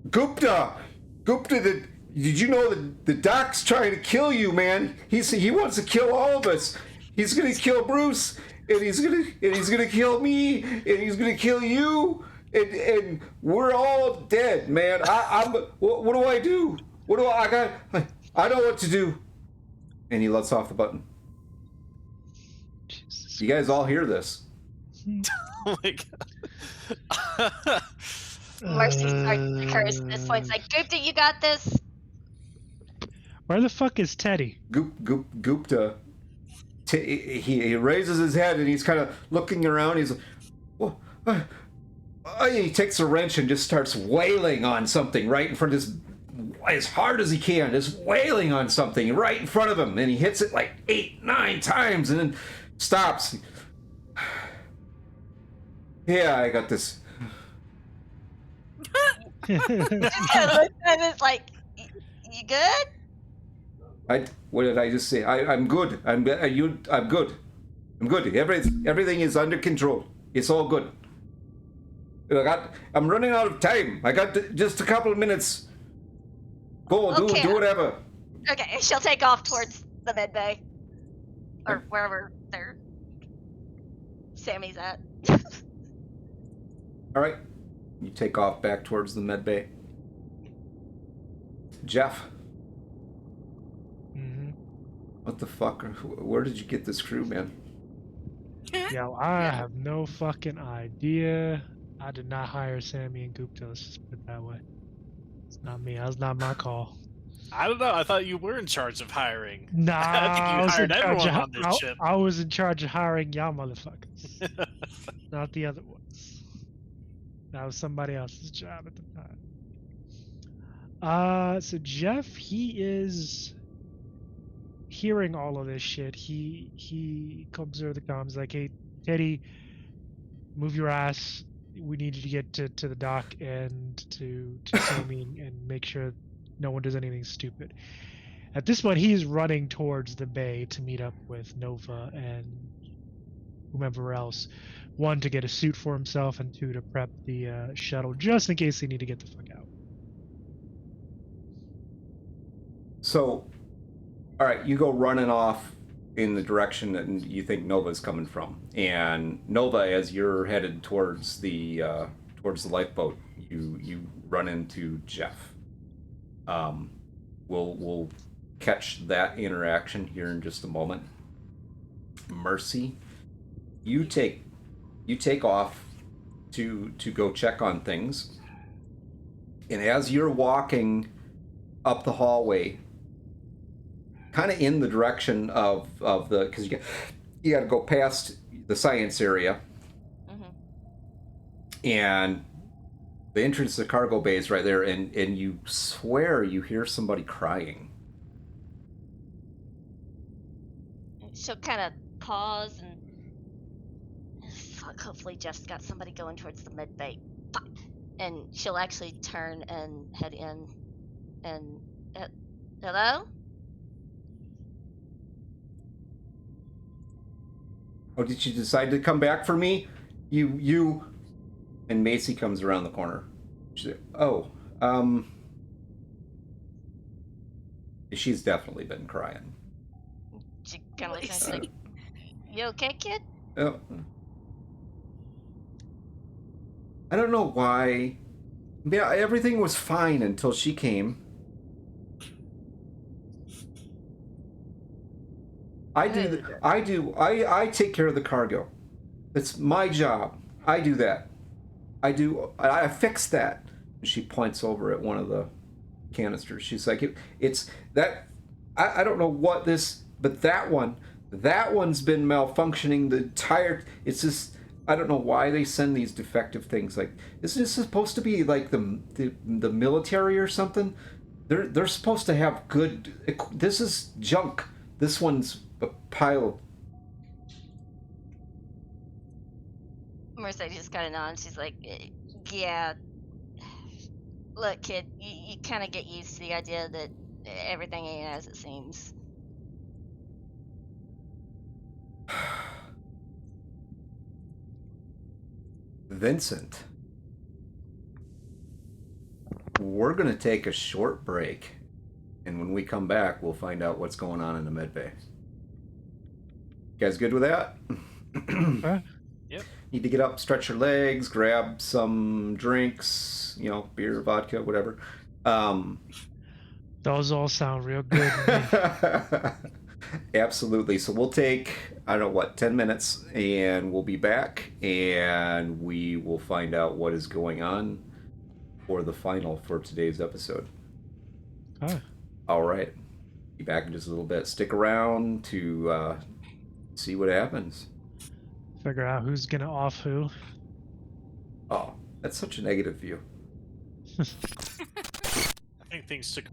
Gupta, did you know that the doc's trying to kill you, man? He wants to kill all of us. He's gonna kill Bruce, and he's gonna kill me, and he's gonna kill you, and we're all dead, man. What do I do? I know what to do. And he lets off the button. Jesus. You guys all hear this? Oh my god. Mercy starts to curse at this point. It's like, Gupta, you got this. Where the fuck is Teddy? Gupta. He raises his head and he's kind of looking around. He's like, well, he takes a wrench and just starts wailing on something right in front of his, as hard as he can, just wailing on something right in front of him. And he hits it like 8, 9 times and then stops. Yeah, I got this. Just kind of looks at him, it's like, you good? What did I just say? I'm good. I'm good. I'm good. Everything is under control. It's all good. I'm running out of time. I got just a couple of minutes. Go, Okay. do whatever. Okay, she'll take off towards the med bay. Or wherever Sammy's at. All right. You take off back towards the med bay. Jeff, what the fuck? Where did you get this crew, man? Yo, I have no fucking idea. I did not hire Sammy and Gupta. Let's just put it that way. It's not me. That was not my call. I don't know. I thought you were in charge of hiring. Nah, I think you was hired in charge everyone of, on this ship. I was in charge of hiring y'all motherfuckers, not the other ones. That was somebody else's job at the time. So Jeff, he is hearing all of this shit. He comes over the comms like, "Hey, Teddy, move your ass. We need you to get to the dock and to Sammy and make sure no one does anything stupid." At this point, he's running towards the bay to meet up with Nova and whomever else. 1, to get a suit for himself, and 2, to prep the shuttle just in case they need to get the fuck out. So, all right, you go running off in the direction that you think Nova's coming from, and Nova, as you're headed towards the lifeboat, you run into Jeff. We'll catch that interaction here in just a moment. Mercy, you take off to go check on things, and as you're walking up the hallway, kind of in the direction of the, because you got to go past the science area, and the entrance to the cargo bay is right there, and you swear you hear somebody crying. She'll kind of pause and fuck, hopefully Jeff's got somebody going towards the med bay. Fuck. And she'll actually turn and head in and hello? Oh, did you decide to come back for me? You and Macy comes around the corner. She's like, oh, she's definitely been crying. She kind of looks like, you okay, kid? Oh. I don't know why. Yeah, everything was fine until she came. I take care of the cargo. It's my job. I do that. I fix that. She points over at one of the canisters. She's like, it's that, I don't know what this, but that one's been malfunctioning the entire, it's just, I don't know why they send these defective things. Like, isn't this supposed to be like the military or something? They're supposed to have good, this is junk. This one's a pile. Mercedes kind of nods. She's like, yeah, Look, kid, you kind of get used to the idea that everything ain't as it seems. Vincent, we're going to take a short break. And when we come back, we'll find out what's going on in the med bay. You guys good with that? Okay. Yep. Need to get up, stretch your legs, grab some drinks, beer, vodka, whatever. Those all sound real good to me. Absolutely. So we'll take, I don't know what, 10 minutes, and we'll be back, and we will find out what is going on for the final for today's episode. Okay. All right. Be back in just a little bit. Stick around to see what happens. Figure out who's gonna off who. Oh, that's such a negative view. I think things took.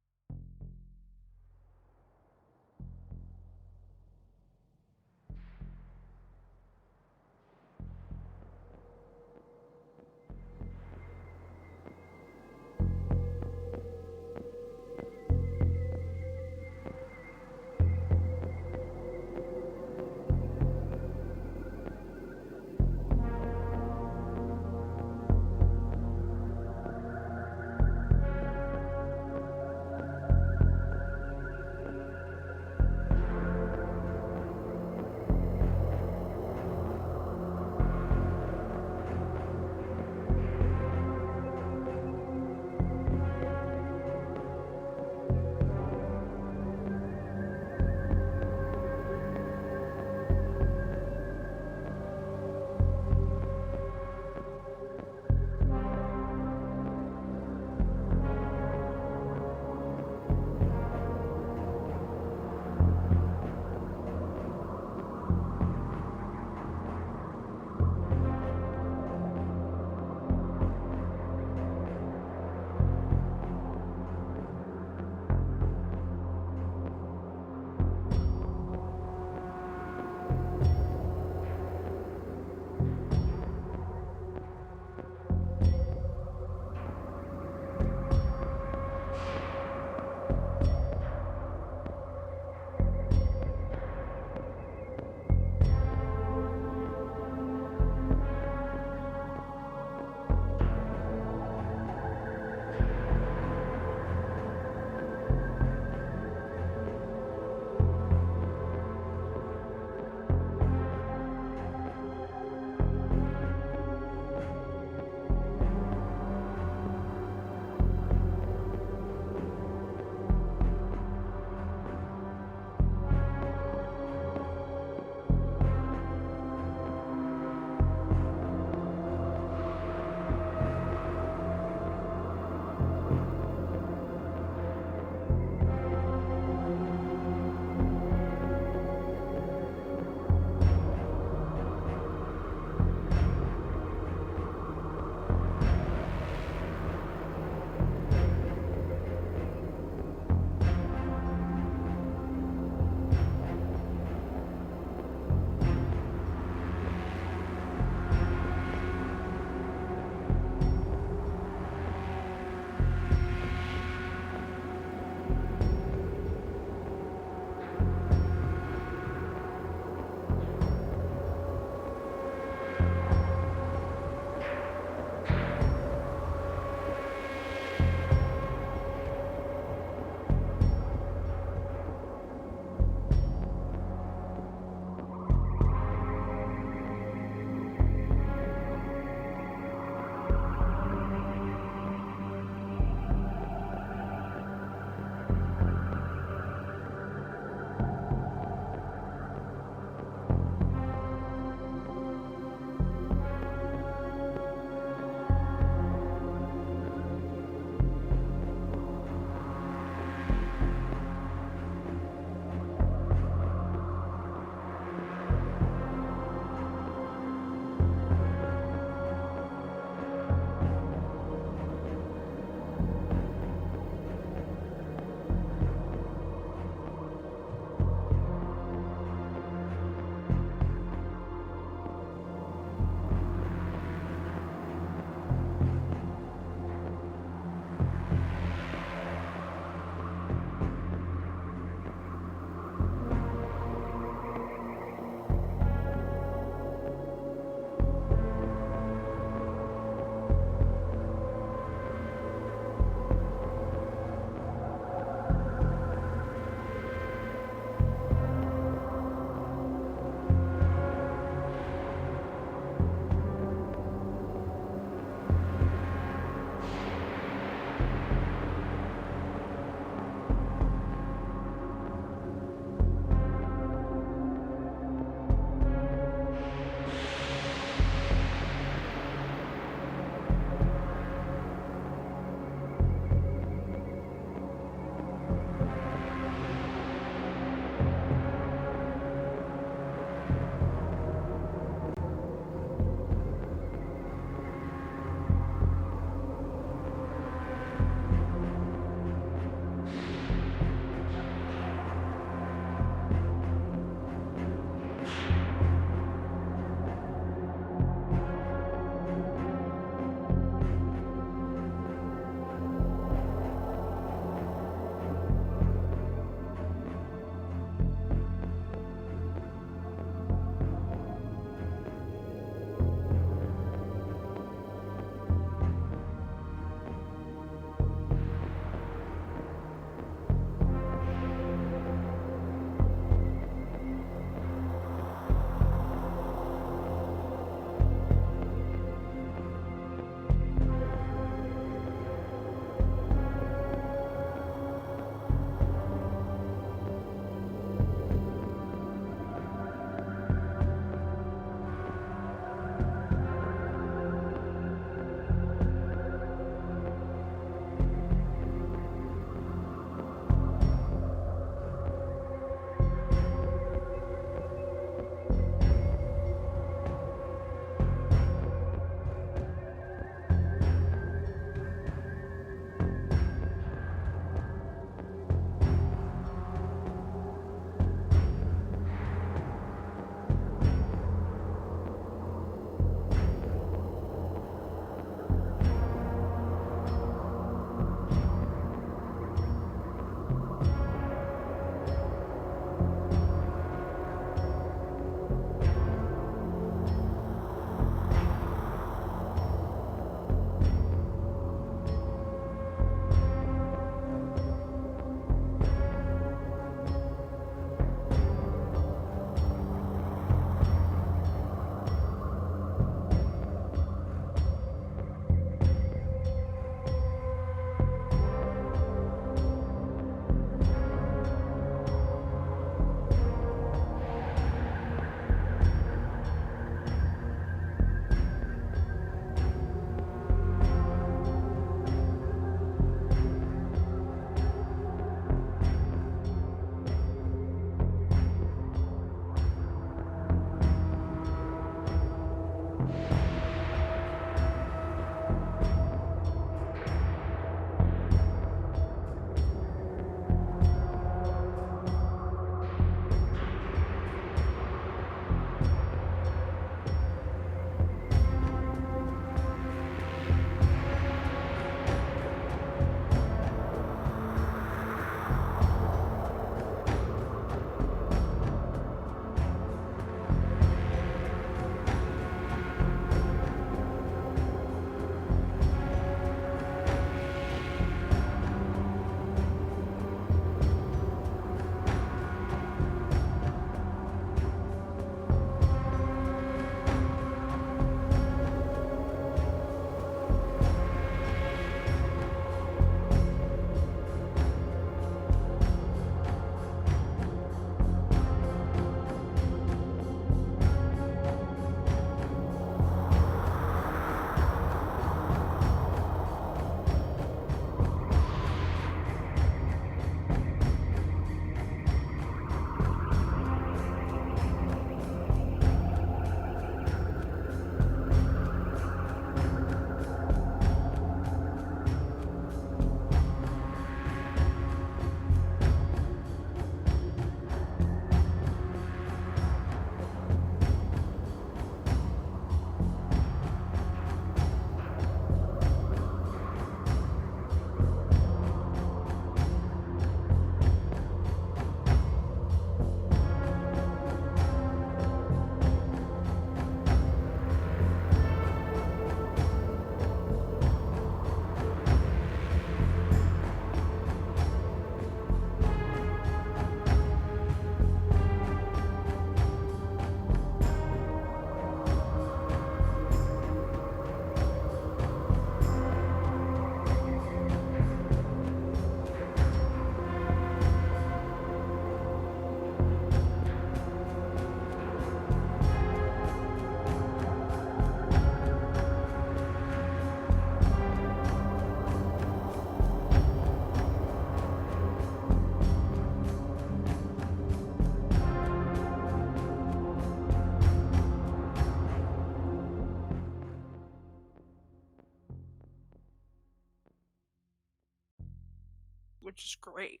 which is great.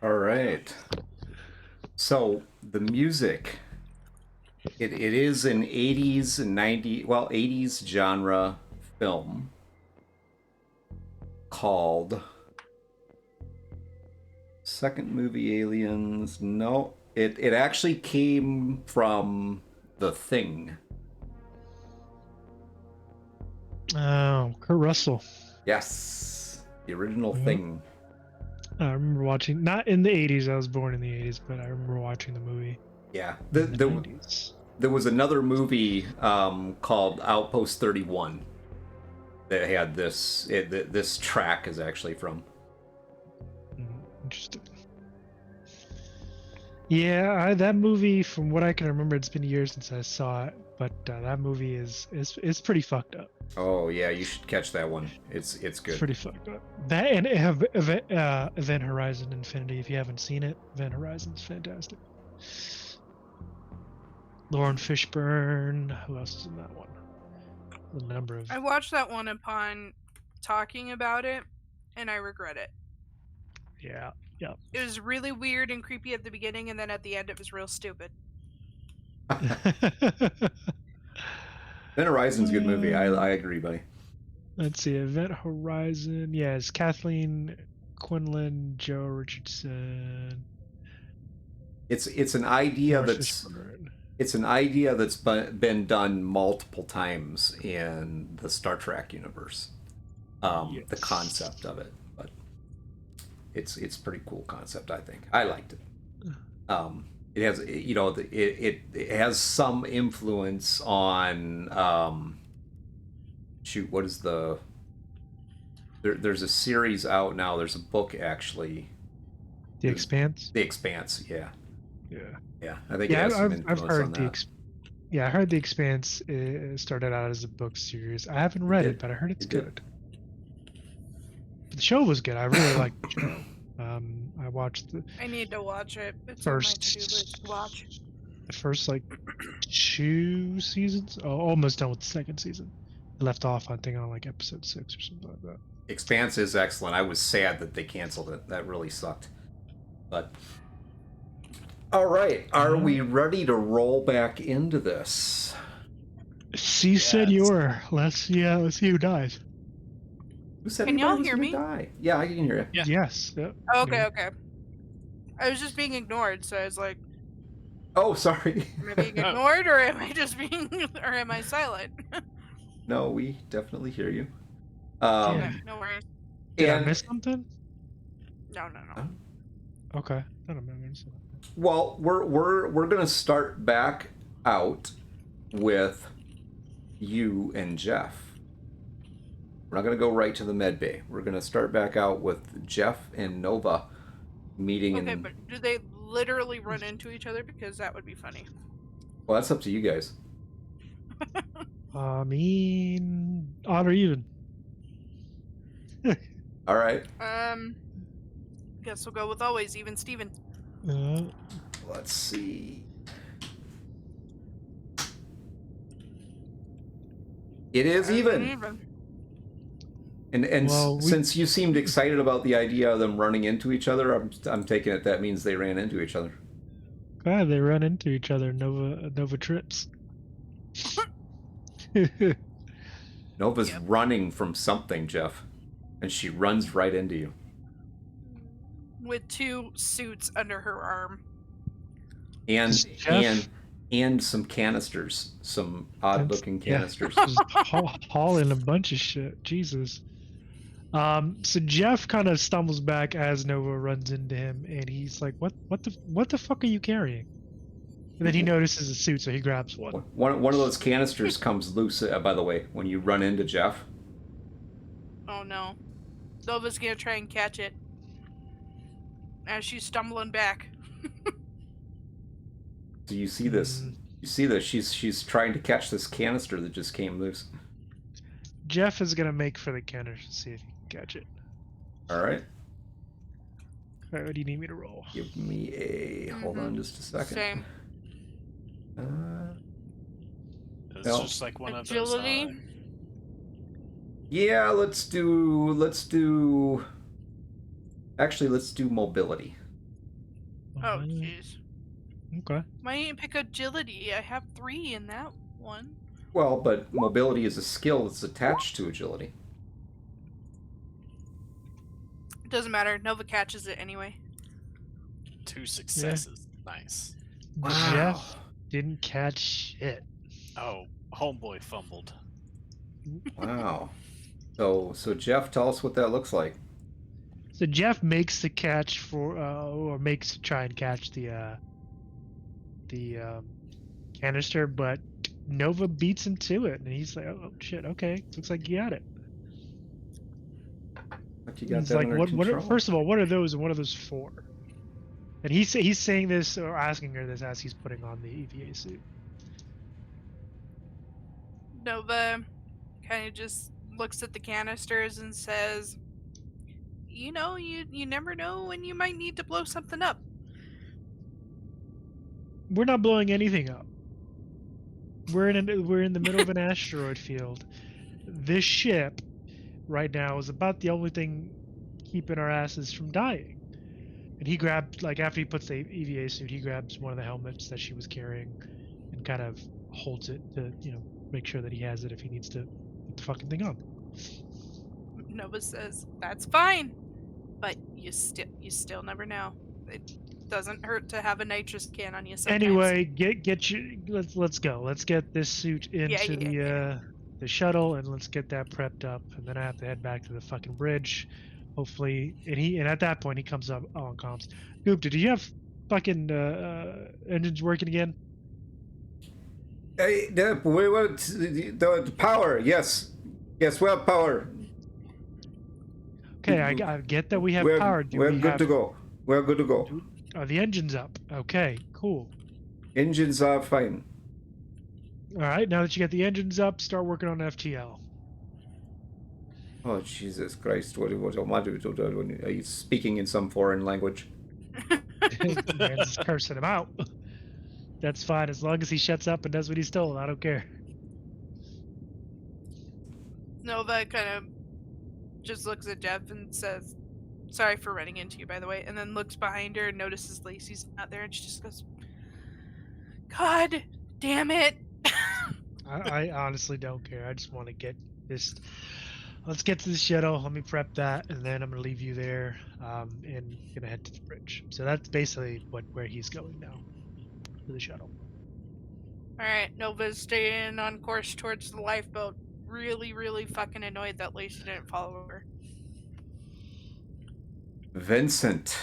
All right. So the music, it is an 80s and 80s genre film called second movie Aliens. No, it actually came from The Thing. Oh, Kurt Russell. Yes, the original Mhm. Thing. I remember watching, not in the 80s, I was born in the 80s, but I remember watching the movie Yeah, in the 90s. there was another movie called Outpost 31 that had this track is actually from. Interesting. Yeah, that movie, from what I can remember, it's been years since I saw it, but that movie is pretty fucked up. Oh yeah, you should catch that one. It's It's good. pretty fucked up. That and Event Horizon Infinity. If you haven't seen it, Event Horizon's fantastic. Lauren Fishburne. Who else is in that one? A number of. I watched that one upon talking about it, and I regret it. Yeah. It was really weird and creepy at the beginning, and then at the end it was real stupid. Event Horizon's a good movie. I agree, buddy. Let's see. Event Horizon. Yes, Kathleen Quinlan, Joe Richardson. It's an idea Lawrence that's Fishburne. it's an idea that's been done multiple times in the Star Trek universe. The Yes. concept of it, but it's a pretty cool concept. I think I liked it. It has it has some influence on shoot, what is there's a series out now. There's a book actually. The Expanse. The Expanse, yeah. Yeah. I think it has some influence I've heard on that. I heard The Expanse started out as a book series. I haven't read did. it, but I heard it's It did. good. The show was good. I really liked the show. I watched I need to watch it. It's First- on my to-do list to watch. the first like 2 seasons. Oh, almost done with the second season. I left off, I think, on like episode 6 or something like that. Expanse is excellent. I was sad that they canceled it. That really sucked. But all right, are we ready to roll back into this? See, said you Yes. were. Let's see who dies. Who said Can anybody y'all was hear gonna me? die? Yeah, I can hear you. Yeah. Yes. Yep. Okay, Yeah. okay. I was just being ignored, so I was like, Oh, sorry. am I being ignored, or am I just being, or am I silent? No, we definitely hear you. Okay, no worries. Did I And miss something? No. Okay. I don't remember. well, we're gonna start back out with you and Jeff. We're not gonna go right to the med bay. We're gonna start back out with Jeff and Nova meeting. Okay, in... but do they literally run into each other? Because that would be funny. Well, that's up to you guys. I mean, odd or even. All right. Guess we'll go with always even Steven. Let's see. It is even. And Well, since you seemed excited about the idea of them running into each other, I'm taking it that means they ran into each other. God, they run into each other. Nova trips. Nova's Yep. running from something, Jeff, and she runs right into you. With 2 suits under her arm. And Jeff? and some canisters, some odd-looking Yeah. canisters. Just hauling a bunch of shit. Jesus. So Jeff kind of stumbles back as Nova runs into him, and he's like, "What the fuck are you carrying?" And then he notices a suit, so he grabs one. One of those canisters comes loose. By the way, when you run into Jeff. Oh no. Nova's gonna try and catch it. As she's stumbling back. Do you see this? You see this? She's trying to catch this canister that just came loose. Jeff is gonna make for the canister to see if he can catch it. All right. All right, what do you need me to roll? Give me a. Hold on just a second. Same. It's No. just like one Agility. of those. Yeah, let's do Actually, let's do mobility. Oh, jeez. Okay. Why didn't you pick agility? I have 3 in that one. Well, but mobility is a skill that's attached to agility. It doesn't matter. Nova catches it anyway. 2 successes. Nice. Jeff didn't catch shit. Oh, homeboy fumbled. Wow. So Jeff, tell us what that looks like. So Jeff makes the catch for, or makes to try and catch the canister, but Nova beats him to it, and he's like, "Oh shit, okay, looks like you got it." But you got He's that like, under "What? control. First of all, what are those, and what are those for?" And he's saying this or asking her this as he's putting on the EVA suit. Nova kind of just looks at the canisters and says, "You know, you never know when you might need to blow something up." We're not blowing anything up. We're in the middle of an asteroid field. This ship right now is about the only thing keeping our asses from dying. And he grabbed, like, after he puts the EVA suit, he grabs one of the helmets that she was carrying and kind of holds it to, make sure that he has it if he needs to put the fucking thing on. Nova says, "That's fine, but you still never know. It doesn't hurt to have a nitrous can on you sometimes." Anyway, get you. Let's go. Let's get this suit into the shuttle, and let's get that prepped up. And then I have to head back to the fucking bridge. Hopefully, and at that point he comes up on comms. Goop, did you have fucking engines working again? Hey, the power? Yes, we have power. Okay, I get that we have We're, power. we're good to go. We're good to go. Are the engines up? Okay, cool. Engines are fine. All right, now that you got the engines up, start working on FTL. Oh, Jesus Christ. What are you speaking in some foreign language? Man's just cursing him out. That's fine, as long as he shuts up and does what he's told. I don't care. Nova kind of just looks at Jeff and says, "Sorry for running into you, by the way," and then looks behind her and notices Lacey's not there, and she just goes, "God damn it." I honestly don't care. I just want to get this. Let's get to the shuttle. Let me prep that, and then I'm gonna leave you there, and gonna head to the bridge. So that's basically where he's going now, to the shuttle. Alright, Nova's staying on course towards the lifeboat. Really, really fucking annoyed that Lacey didn't follow her. Vincent.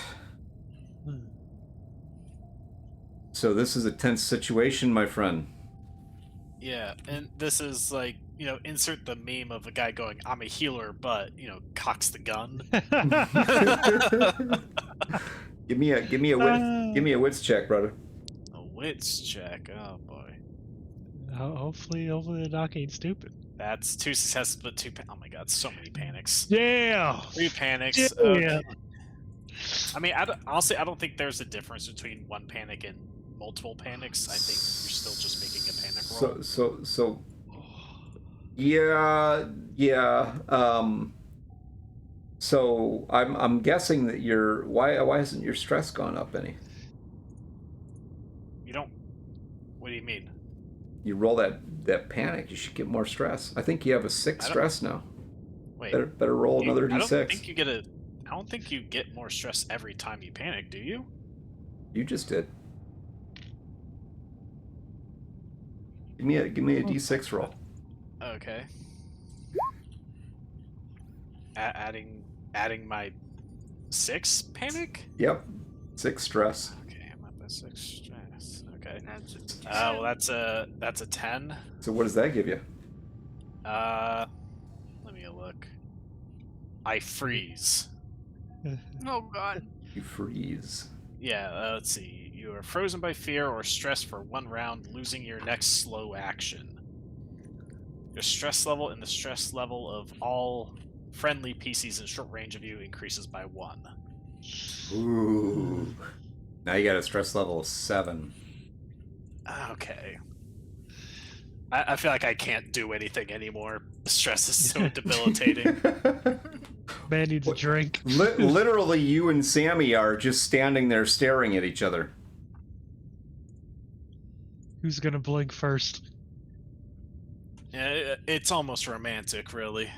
So this is a tense situation, my friend. Yeah, and this is like, insert the meme of a guy going, "I'm a healer," but, cocks the gun. give me a wits check, brother. A wits check. Oh boy. Hopefully the doc ain't stupid. That's 2 successes, but 2. Oh my god, so many panics. Yeah. 3 panics. Yeah. Okay. I mean, honestly, I don't think there's a difference between 1 panic and multiple panics. I think you're still just making a panic roll. So yeah. So I'm guessing that why hasn't your stress gone up any? You don't. What do you mean? You roll that panic, you should get more stress. I think you have a 6 stress now. Wait. Better roll another d6. I don't think you get more stress every time you panic, do you? You just did. Give me a d6 roll. Okay. Adding my 6 panic? Yep. 6 stress. Okay, I'm up at 6 stress. Okay. That's Well, that's a 10. So what does that give you? Let me look. I freeze. oh god. You freeze. Yeah, let's see. You are frozen by fear or stress for 1 round, losing your next slow action. Your stress level and the stress level of all friendly PCs in short range of you increases by 1. Ooh. Now you got a stress level of 7. Okay. I feel like I can't do anything anymore. The stress is so debilitating. Man needs a drink. Literally, you and Sammy are just standing there staring at each other. Who's gonna blink first? Yeah, it's almost romantic, really.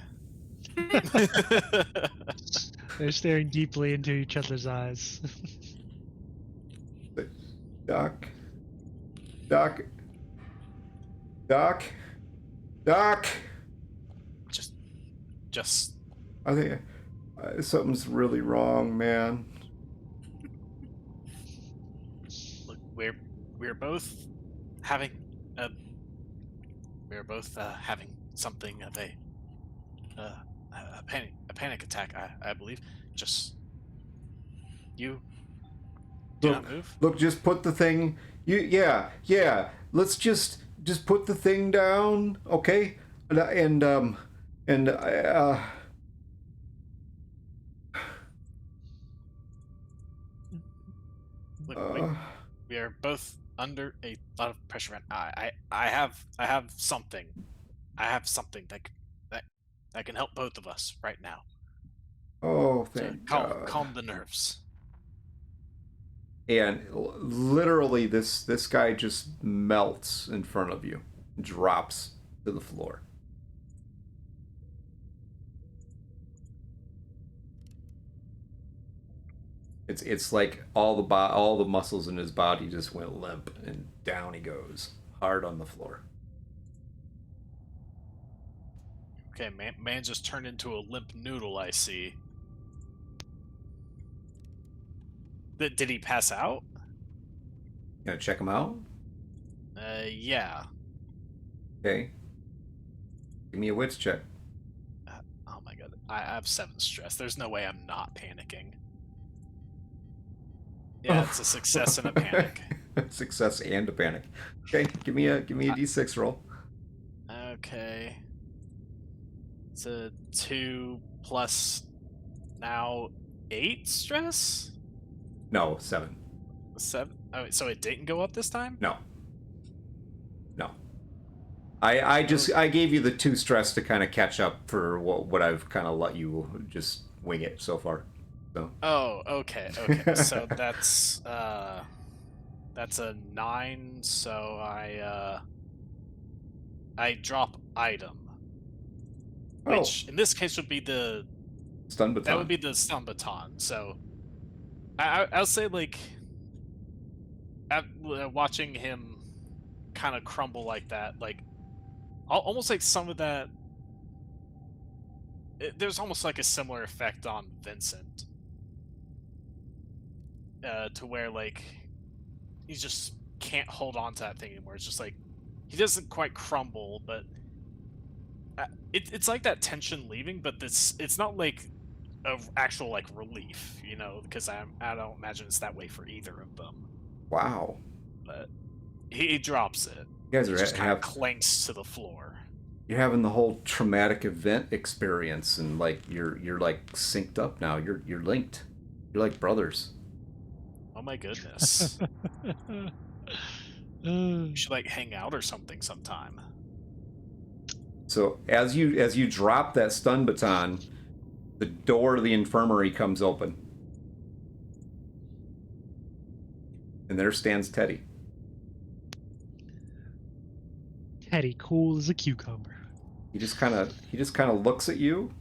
They're staring deeply into each other's eyes. Doc. Doc. Doc. Doc. Just. I think something's really wrong, man. Look, we're both having a. We're both having something of a panic attack. I believe. Just. You. Do not move. Look, just put the thing. Yeah. Let's just put the thing down, okay? And Look, we are both under a lot of pressure. And I have something. I have something that can help both of us right now. oh, To thank God. calm the nerves. And literally, this guy just melts in front of you, drops to the floor. It's like all the muscles in his body just went limp, and down he goes, hard on the floor. Okay, man just turned into a limp noodle, I see. Did he pass out? Gonna check him out? Yeah. Okay. Give me a wits check. Oh my god, I have 7 stress. There's no way I'm not panicking. Yeah, it's a success and a panic. Success and a panic. Okay, give me a d6 roll. Okay. It's a 2 plus now 8 stress? No, 7. 7? Oh, so it didn't go up this time? No. I gave you the 2 stress to kind of catch up for what I've kind of let you just wing it so far. So. Oh, okay. So that's a 9, so I drop item. Which in this case would be the stun baton. That would be the stun baton. So I'll say like watching him kind of crumble like that, like almost like some of that. There's almost like a similar effect on Vincent, to where like he just can't hold on to that thing anymore. It's just like he doesn't quite crumble, but it's like that tension leaving, but it's not like a actual like relief, you know, because I don't imagine it's that way for either of them. Wow. But he drops it. You guys are just kind of clanks to the floor. You're having the whole traumatic event experience, and like you're like synced up now. You're linked. You're like brothers. Oh my goodness. We should like hang out or something sometime. So as you drop that stun baton, the door of the infirmary comes open. And there stands Teddy. Teddy, cool as a cucumber. He just kind of looks at you.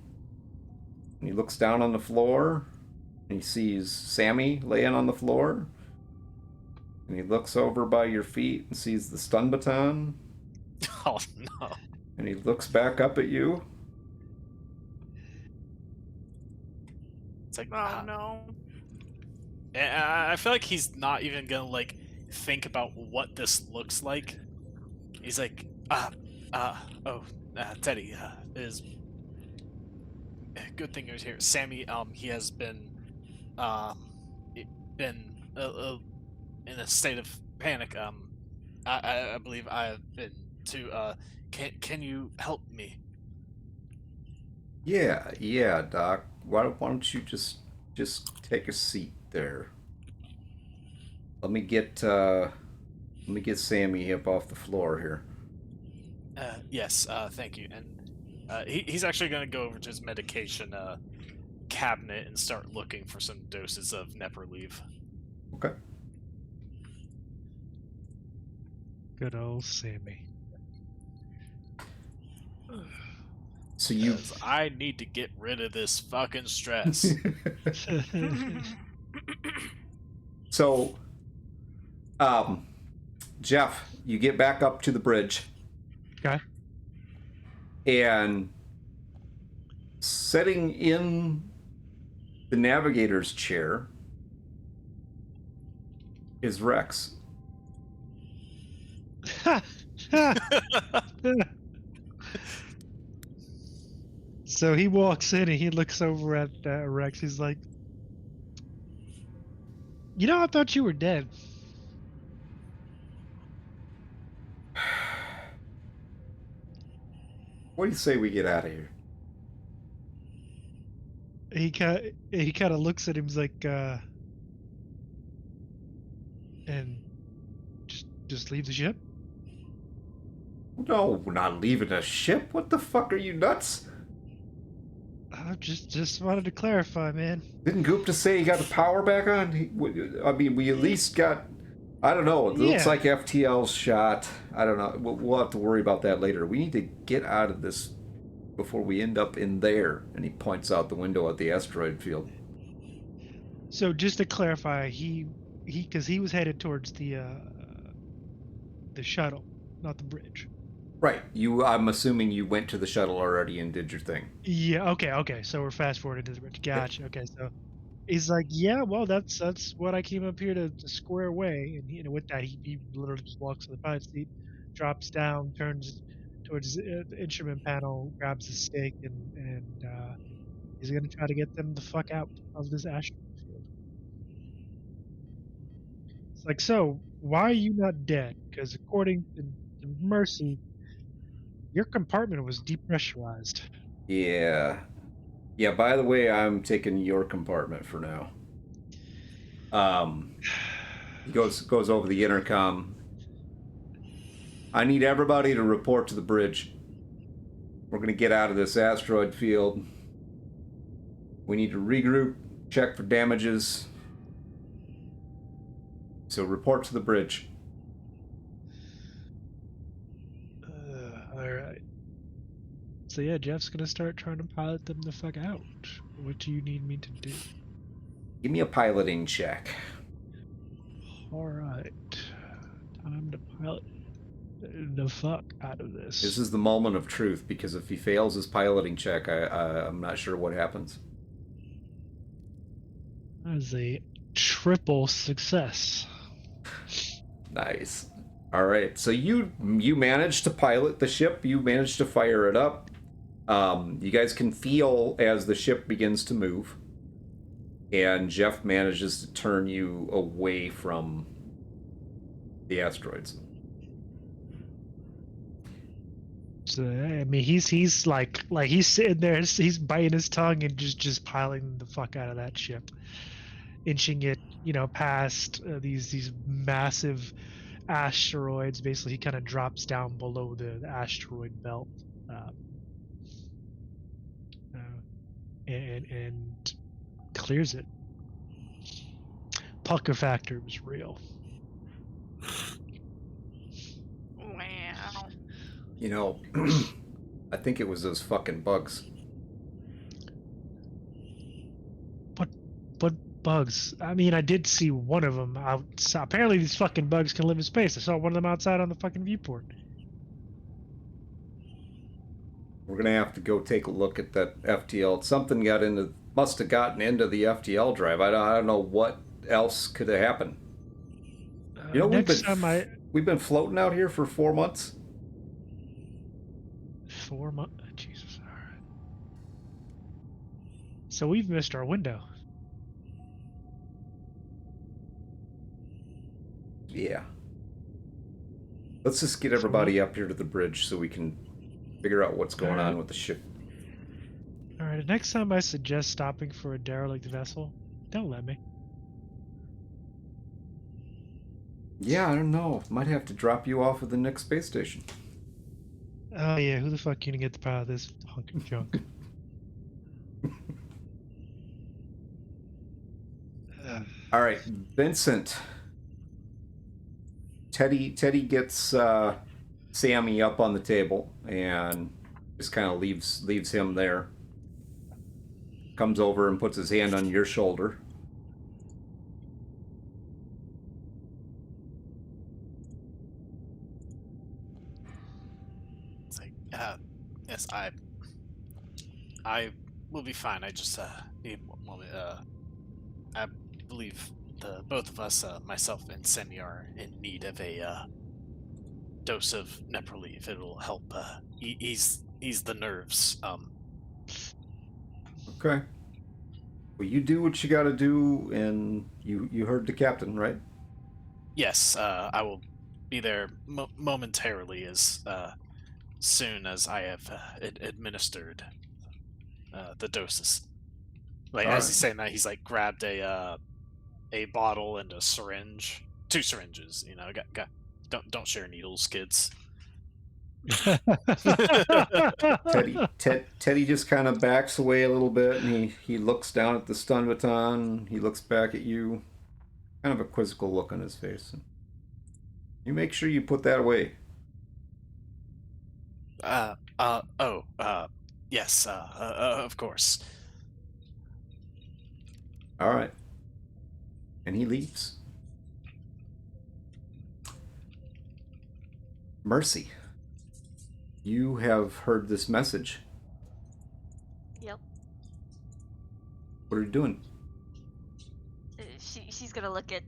And he looks down on the floor, and he sees Sammy laying on the floor. And he looks over by your feet and sees the stun baton. Oh no. And he looks back up at you. It's like, Oh no. And I feel like he's not even gonna like think about what this looks like. He's like, Teddy, is good thing you're here. Sammy, he has been in a state of panic. I believe I have been too. Can you help me? Yeah, Doc. Why don't you just take a seat there? Let me get Sammy up off the floor here. Yes, thank you. And he's actually going to go over to his medication cabinet and start looking for some doses of Nepper leave. Okay. Good old Sammy. So you. 'Cause I need to get rid of this fucking stress. So, Jeff, you get back up to the bridge. Okay. And sitting in the navigator's chair is Rex. So he walks in and he looks over at Rex. He's like, "You know, I thought you were dead." What do you say we get out of here? He kind of looks at him. He's like, "And just leave the ship." No, we're not leaving a ship. What the fuck, are you nuts? I just wanted to clarify, man. Didn't Goop just say he got the power back on? I mean, we at least got... I don't know. It looks Yeah. like FTL's shot. I don't know. We'll have to worry about that later. We need to get out of this before we end up in there. And he points out the window at the asteroid field. So just to clarify, because he was headed towards the shuttle, not the bridge. Right. I'm assuming you went to the shuttle already and did your thing. Yeah. Okay. So we're fast forwarding to the bridge. Gotcha. Okay. So he's like, "Yeah, well, that's what I came up here to square away." And with that, he literally just walks to the pilot seat, drops down, turns towards the instrument panel, grabs the stick, and he's gonna try to get them the fuck out of this asteroid field. It's like, so why are you not dead? Because according to Mercy, your compartment was depressurized. Yeah. Yeah, by the way, I'm taking your compartment for now. He goes over the intercom. I need everybody to report to the bridge. We're going to get out of this asteroid field. We need to regroup, check for damages. So report to the bridge. All right. So yeah, Jeff's gonna start trying to pilot them the fuck out. What do you need me to do? Give me a piloting check. All right, time to pilot the fuck out of this. This is the moment of truth, because if he fails his piloting check, I'm not sure what happens. That is a triple success. Nice. All right, so you managed to pilot the ship. You managed to fire it up. You guys can feel as the ship begins to move, and Jeff manages to turn you away from the asteroids. So I mean, he's like he's sitting there, he's biting his tongue and just piloting the fuck out of that ship, inching it, past these massive asteroids. Basically, he kind of drops down below the asteroid belt, and clears it. Pucker factor was real. Wow. I think it was those fucking bugs. What bugs? I mean, I did see one of them outside. Apparently, these fucking bugs can live in space. I saw one of them outside on the fucking viewport. We're gonna have to go take a look at that FTL. Something must have gotten into the FTL drive. I don't know what else could have happened. We've been floating out here for 4 months. 4 months? Jesus. All right. So we've missed our window. Yeah. Let's just get everybody up here to the bridge so we can figure out what's going on with the ship. All right. Next time I suggest stopping for a derelict vessel, don't let me. Yeah, I don't know. Might have to drop you off at the next space station. Oh yeah, who the fuck gonna get the power of this hunk of junk? All right, Vincent. Teddy gets Sammy up on the table and just kind of leaves him there. Comes over and puts his hand on your shoulder. It's like, yes, I will be fine. I just need a moment. I believe both of us, myself and Semi, are in need of a dose of Neprolief. It'll help ease the nerves. Okay. Well, you do what you got to do, and you heard the captain, right? Yes, I will be there momentarily as soon as I have administered the doses. Like, All as right. he's saying that, he's like grabbed a bottle and a syringe, 2 syringes. You know, don't share needles, kids. Teddy just kind of backs away a little bit, and he looks down at the stun baton. He looks back at you, kind of a quizzical look on his face. You make sure you put that away. Yes, of course. All right. And he leaves. Mercy, you have heard this message. Yep. What are you doing? She's gonna look at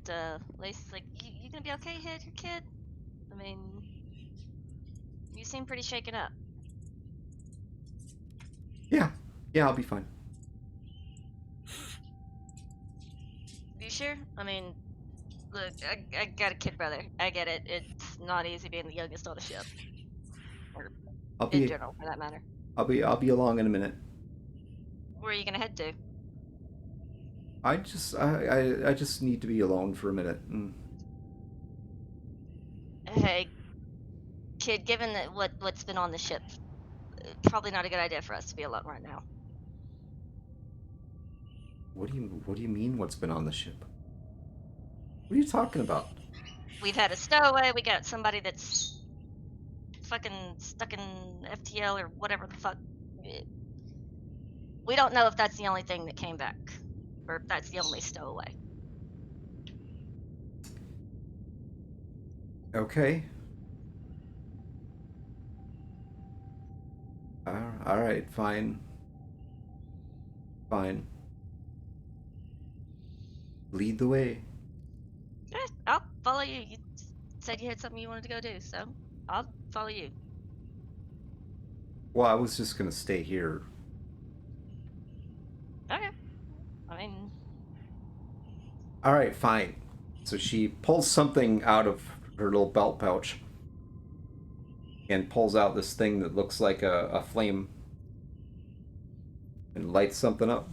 Lace like, you gonna be okay here, kid? I mean, you seem pretty shaken up. Yeah, I'll be fine. You sure? I mean, look, I got a kid brother. I get it. It's not easy being the youngest on the ship, or I'll in be general, for that matter. I'll be along in a minute. Where are you gonna head to? I just need to be alone for a minute. Hey, kid. Given that what's been on the ship, probably not a good idea for us to be alone right now. What do you mean? What's been on the ship? What are you talking about? We've had a stowaway. We got somebody that's fucking stuck in FTL or whatever the fuck. We don't know if that's the only thing that came back, or if that's the only stowaway. Okay. All right, fine. Fine. Lead the way. Yeah, I'll follow you. You said you had something you wanted to go do, so I'll follow you. Well, I was just gonna stay here. Okay. I mean, All right, fine. So she pulls something out of her little belt pouch and pulls out this thing that looks like a flame and lights something up.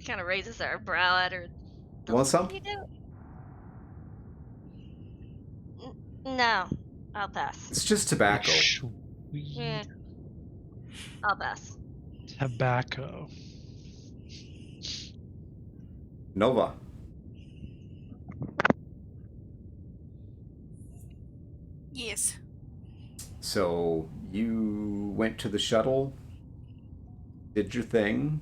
kind of raises her brow at her. You want some? What do you do? No, I'll pass. It's just tobacco. Yeah, I'll pass. Tobacco. Nova. Yes. So you went to the shuttle, did your thing.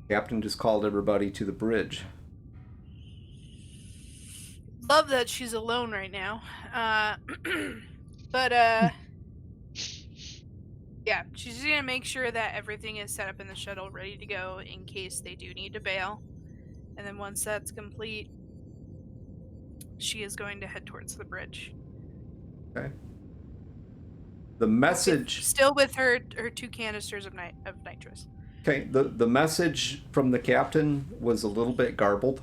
Captain just called everybody to the bridge. Love that she's alone right now. But yeah, she's just gonna make sure that everything is set up in the shuttle, ready to go in case they do need to bail. And then once that's complete, she is going to head towards the bridge. Okay. The message. Still with her 2 canisters of nitrous. Okay. The message from the captain was a little bit garbled.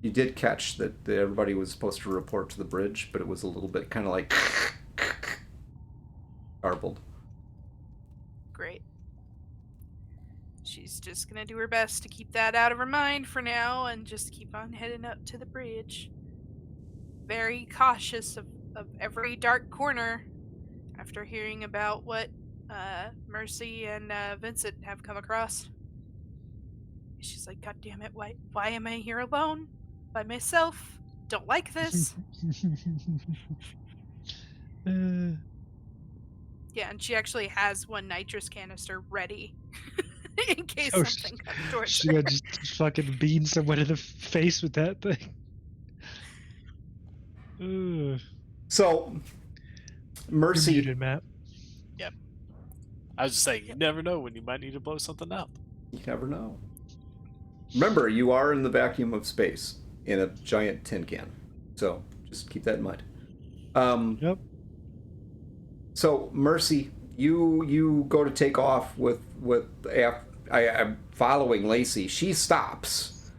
You did catch that everybody was supposed to report to the bridge, but it was a little bit kind of like garbled. Great. She's just gonna do her best to keep that out of her mind for now and just keep on heading up to the bridge. Very cautious of every dark corner after hearing about what Mercy and Vincent have come across. She's like, God damn it, why am I here alone? By myself? Don't like this. Yeah, and she actually has one nitrous canister ready in case Oh, something comes towards she her. got just fucking beating someone in the face with that thing. Ugh. So, You're Mercy, muted, Matt. I was just saying, you never know when you might need to blow something up. you never know. Remember, you are in the vacuum of space in a giant tin can. So, just keep that in mind. Yep. So, Mercy, you go to take off with I'm following Lacey. She stops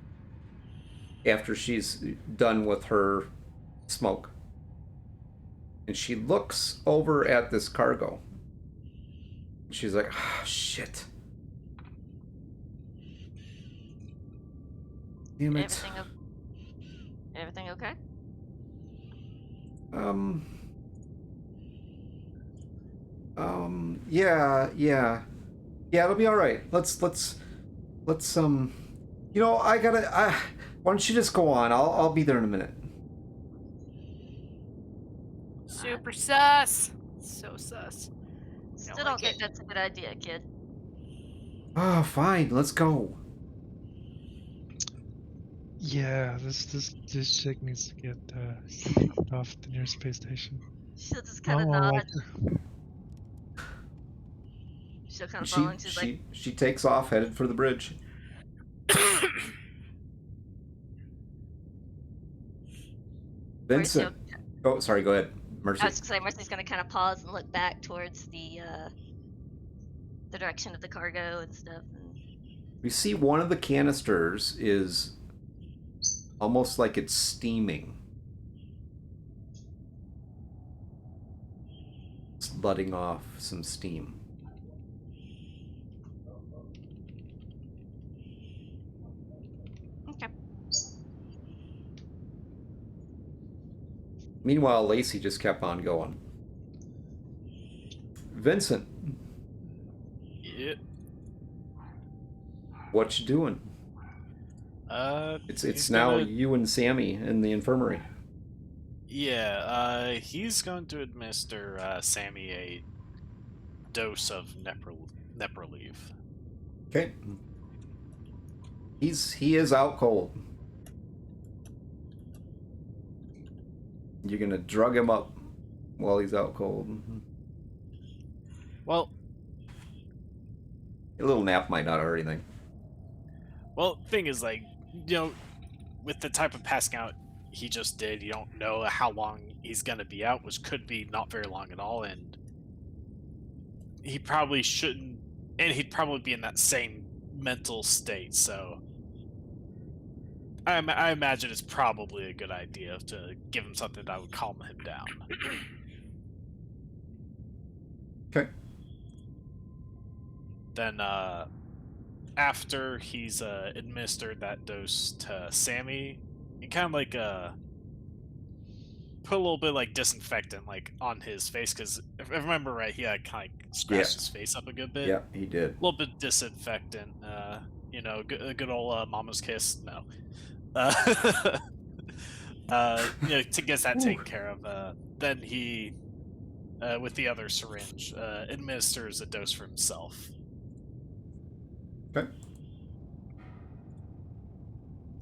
after she's done with her smoke. And she looks over at this cargo. She's like, ah, shit. Damn it. Everything okay? Yeah, it'll be all right. Let's you know, why don't you just go on? I'll be there in a minute. Super sus. So sus. Still like don't think it. that's a good idea, kid. Oh, fine, let's go. Yeah, this chick needs to get dropped off at the nearest space station. She'll just I kind of don't nod. like her. She'll kind of follow, and she's like, She takes off, headed for the bridge. Vincent. Oh, sorry, go ahead. Mercy. I was just saying, Mercy's gonna kind of pause and look back towards the direction of the cargo and stuff. And We see one of the canisters is almost like it's steaming. It's letting off some steam. okay. Meanwhile, Lacey just kept on going. Vincent, Yeah. what you doing? It's now you and Sammy in the infirmary. Yeah, he's going to administer Sammy a dose of Neproleve. Okay. He is out cold. You're gonna drug him up while he's out cold. Well, A little nap might not hurt anything. thing is, like, you know, with the type of passing out he just did, you don't know how long he's gonna be out, which could be not very long at all, and he probably shouldn't, and he'd probably be in that same mental state, so I imagine it's probably a good idea to give him something that would calm him down. Okay. Then, after he's administered that dose to Sammy, you kind of like put a little bit like disinfectant like on his face, because if I remember right, he had kind of scratched his face up a good bit. Yeah, he did. A little bit disinfectant. You know, a good old mama's kiss. No. You know, to get that taken care of. Then he, with the other syringe, administers a dose for himself. Okay.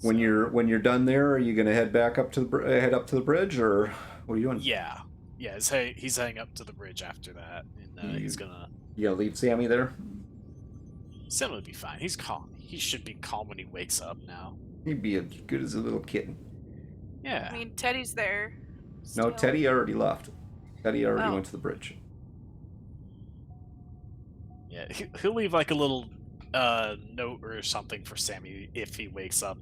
When you're done there, are you gonna head back up to head up to the bridge, or what are you doing? Yeah. He's heading up to the bridge after that, and he's gonna. You gonna leave Sammy there? Sam would be fine. He's calm. He should be calm when he wakes up now. He'd be as good as a little kitten. Yeah. I mean, Teddy's there. No, still. Teddy already left. Teddy already Oh. went to the bridge. Yeah, he'll leave like a little note or something for Sammy if he wakes up.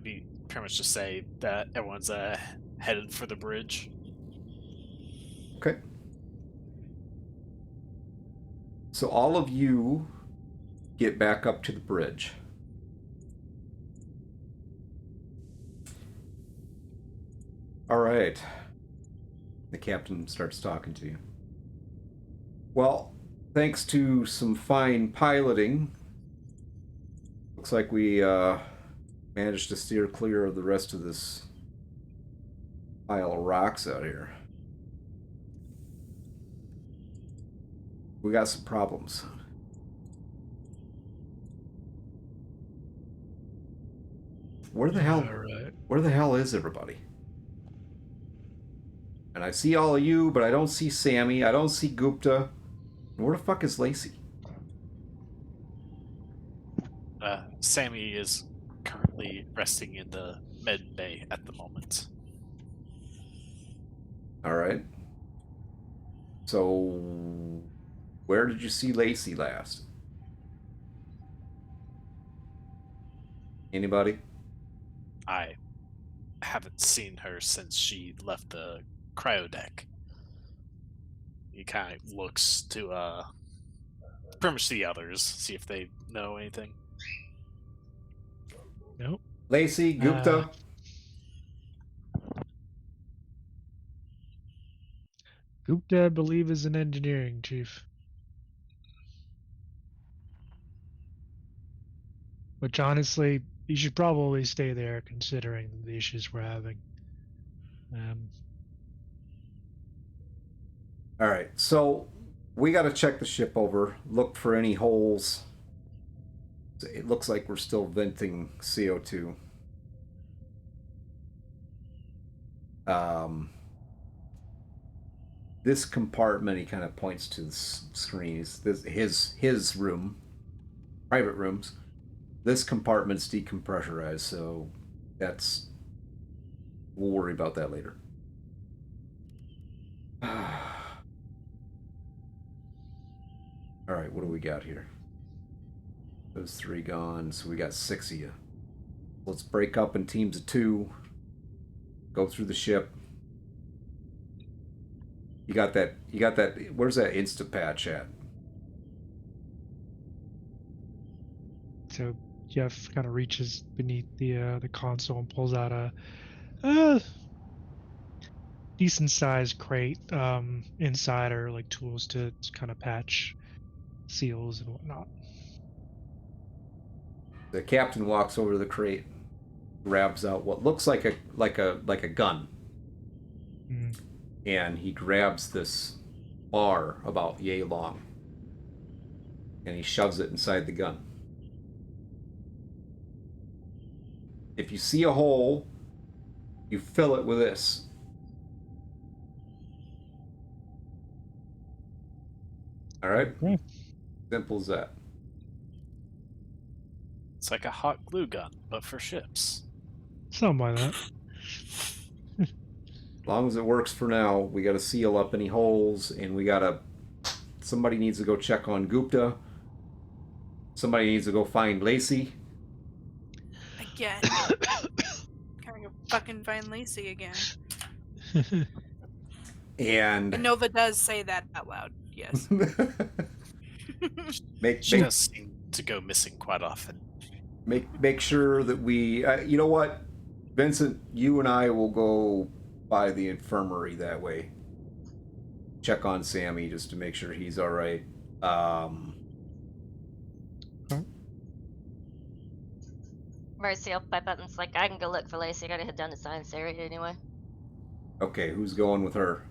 Be pretty much just say that everyone's headed for the bridge. Okay. So all of you get back up to the bridge. All right. The captain starts talking to you. Well, thanks to some fine piloting, looks like we managed to steer clear of the rest of this pile of rocks out here. We got some problems. Where the hell? Right. Where the hell is everybody? And I see all of you, but I don't see Sammy. I don't see Gupta. Where the fuck is Lacey? Sammy is currently resting in the med bay at the moment. All right. So, where did you see Lacey last? Anybody? I haven't seen her since she left the cryo deck. He kind of looks to pretty much the others, see if they know anything. Nope. Lacey, Gupta. Gupta, I believe, is an engineering chief. Which honestly, you should probably stay there considering the issues we're having. All right. So, we got to check the ship over. Look for any holes. It looks like we're still venting CO2. This compartment, he kind of points to the screen. His room, private rooms. This compartment's decompressurized, so we'll worry about that later. All right, what do we got here? Those 3 gone, so we got 6 of you. Let's break up in teams of 2. Go through the ship. You got that. Where's that Instapatch at? So Jeff kind of reaches beneath the console and pulls out a decent sized crate. Inside are like tools to kind of patch seals and whatnot. The captain walks over to the crate, grabs out what looks like a gun, and he grabs this bar about yay long, and he shoves it inside the gun. If you see a hole, you fill it with this. All right? Okay. Simple as that. It's like a hot glue gun, but for ships. Something like that. As long as it works for now, we got to seal up any holes, and somebody needs to go check on Gupta. Somebody needs to go find Lacey. Again. Gotta go fucking find Lacey again. And And Nova does say that out loud, yes. She does seem to go missing quite often. Make sure that we... you know what? Vincent, you and I will go by the infirmary that way. Check on Sammy just to make sure he's all right. Mercy, I'll pipe up and it's like, I can go look for Lacey. I gotta head down to science area anyway. Okay, who's going with her?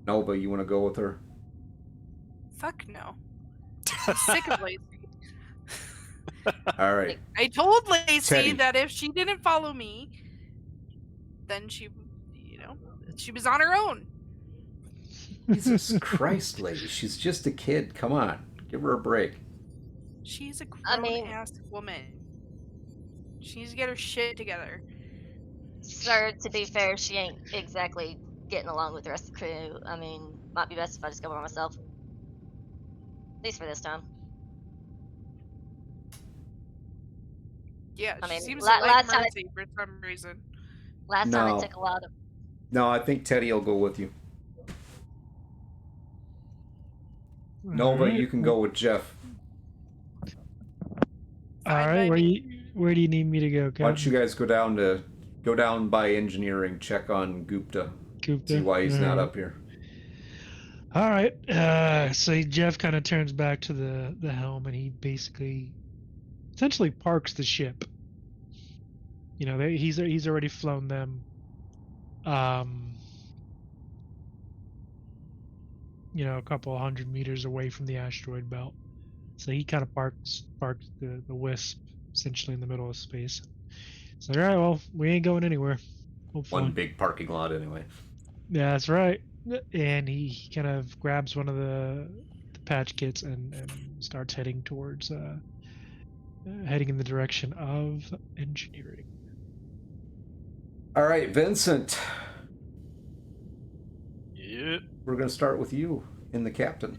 Nova, you want to go with her? Fuck no. I'm sick of Lacey. All right. I told Lacey Teddy. that if she didn't follow me, then she was on her own. Jesus Christ, lady. She's just a kid. Come on. Give her a break. She's a grown-ass woman. She needs to get her shit together. Sir, to be fair, she ain't exactly getting along with the rest of the crew. I mean, might be best if I just go by myself. At least for this time. Yeah, I she mean, seems la- to like last time Mercy for some reason. Last time No. it took a while to... No, I think Teddy will go with you. Nova, Alright. you can go with Jeff. All Fine right, by me. where do you need me to go, Captain? Why don't you guys go down by engineering, check on Gupta, Gupta? see why he's not Alright. up here. All right. So Jeff kind of turns back to the helm, and he basically, essentially parks the ship. You know, he's already flown them. You know, a couple 100 meters away from the asteroid belt. So he kind of parks the Wisp essentially in the middle of space. It's like, all right, well, we ain't going anywhere. Hopefully. One big parking lot, anyway. Yeah, that's right. And he kind of grabs one of the patch kits and starts heading towards heading in the direction of engineering. All right, Vincent. Yeah. We're going to start with you in the captain.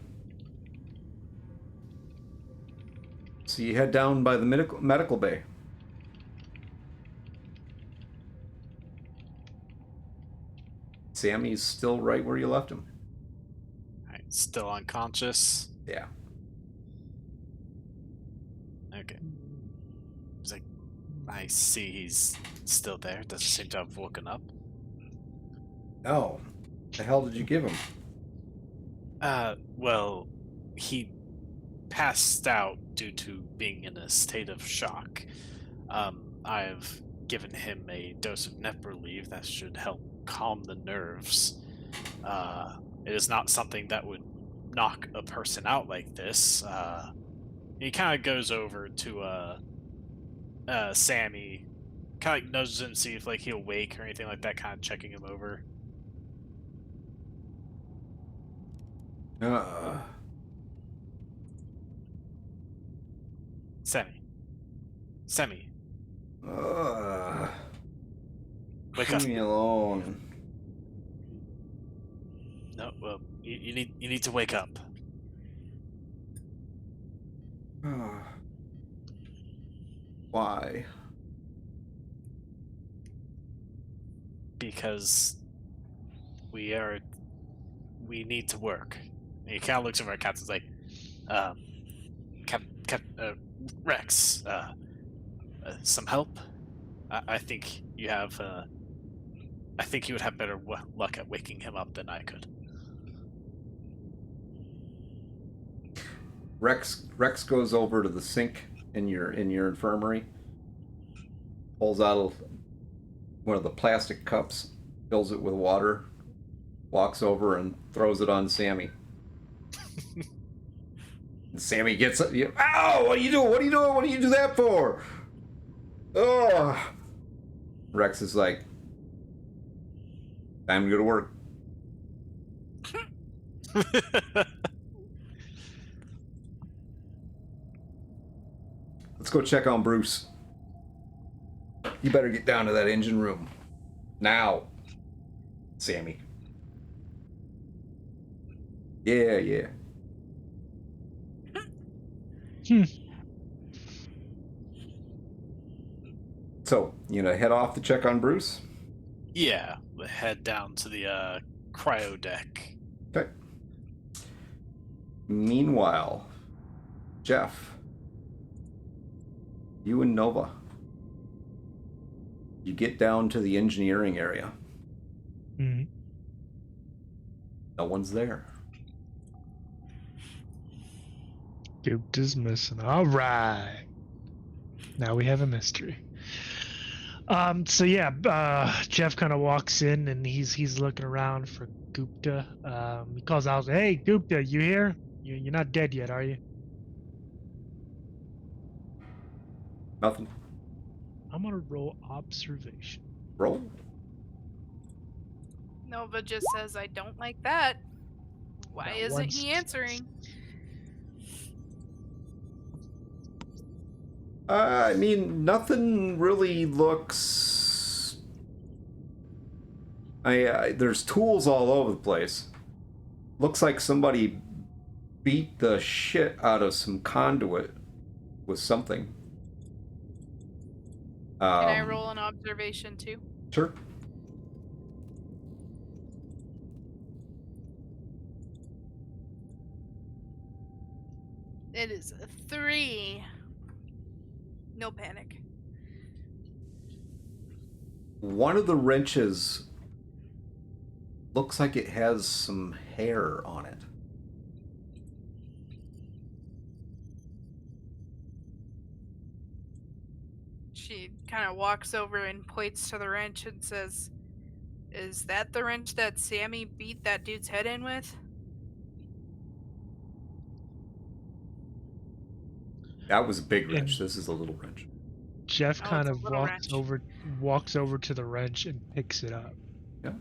So you head down by the medical bay. Sammy's still right where you left him. Alright, still unconscious. Yeah. Okay. He's like, I see he's still there. Doesn't seem to have woken up. Oh. The hell did you give him? Well, he passed out due to being in a state of shock. I've given him a dose of nep relief that should help calm the nerves. It is not something that would knock a person out like this. He kind of goes over to Sammy, kind of nudges him to see if like he'll wake or anything like that, kind of checking him over. Sammy, wake up. Leave me alone. No, well, you need to wake up. Why? Because we need to work. And he kind of looks over at Captain's like, Rex, some help? I think you have, I think you would have better luck at waking him up than I could. Rex goes over to the sink in your infirmary, pulls out one of the plastic cups, fills it with water, walks over and throws it on Sammy. And Sammy gets up. Ow! What are you doing? What are you doing? What do you do that for? Oh! Rex is like, time to go to work. Let's go check on Bruce. You better get down to that engine room. Now, Sammy. Yeah. So, head off to check on Bruce? Yeah, head down to the cryo deck. Okay. Meanwhile, Jeff, you and Nova, you get down to the engineering area. Mm-hmm. No one's there. Gooped is missing. All right. Now we have a mystery. So yeah, Jeff kind of walks in and he's looking around for Gupta. He calls out, "Hey, Gupta, you here? You're not dead yet, are you?" Nothing. I'm gonna roll observation. Roll. Nova just says, I don't like that. Why That isn't one's- he answering? I mean, nothing really looks... there's tools all over the place. Looks like somebody beat the shit out of some conduit with something. Can I roll an observation too? Sure. It is a 3. No panic. One of the wrenches looks like it has some hair on it. She kind of walks over and points to the wrench and says, "Is that the wrench that Sammy beat that dude's head in with?" That was a big And wrench. This is a little wrench. Jeff Oh, kind it's a of little wrench. walks over to the wrench and picks it up. Yeah.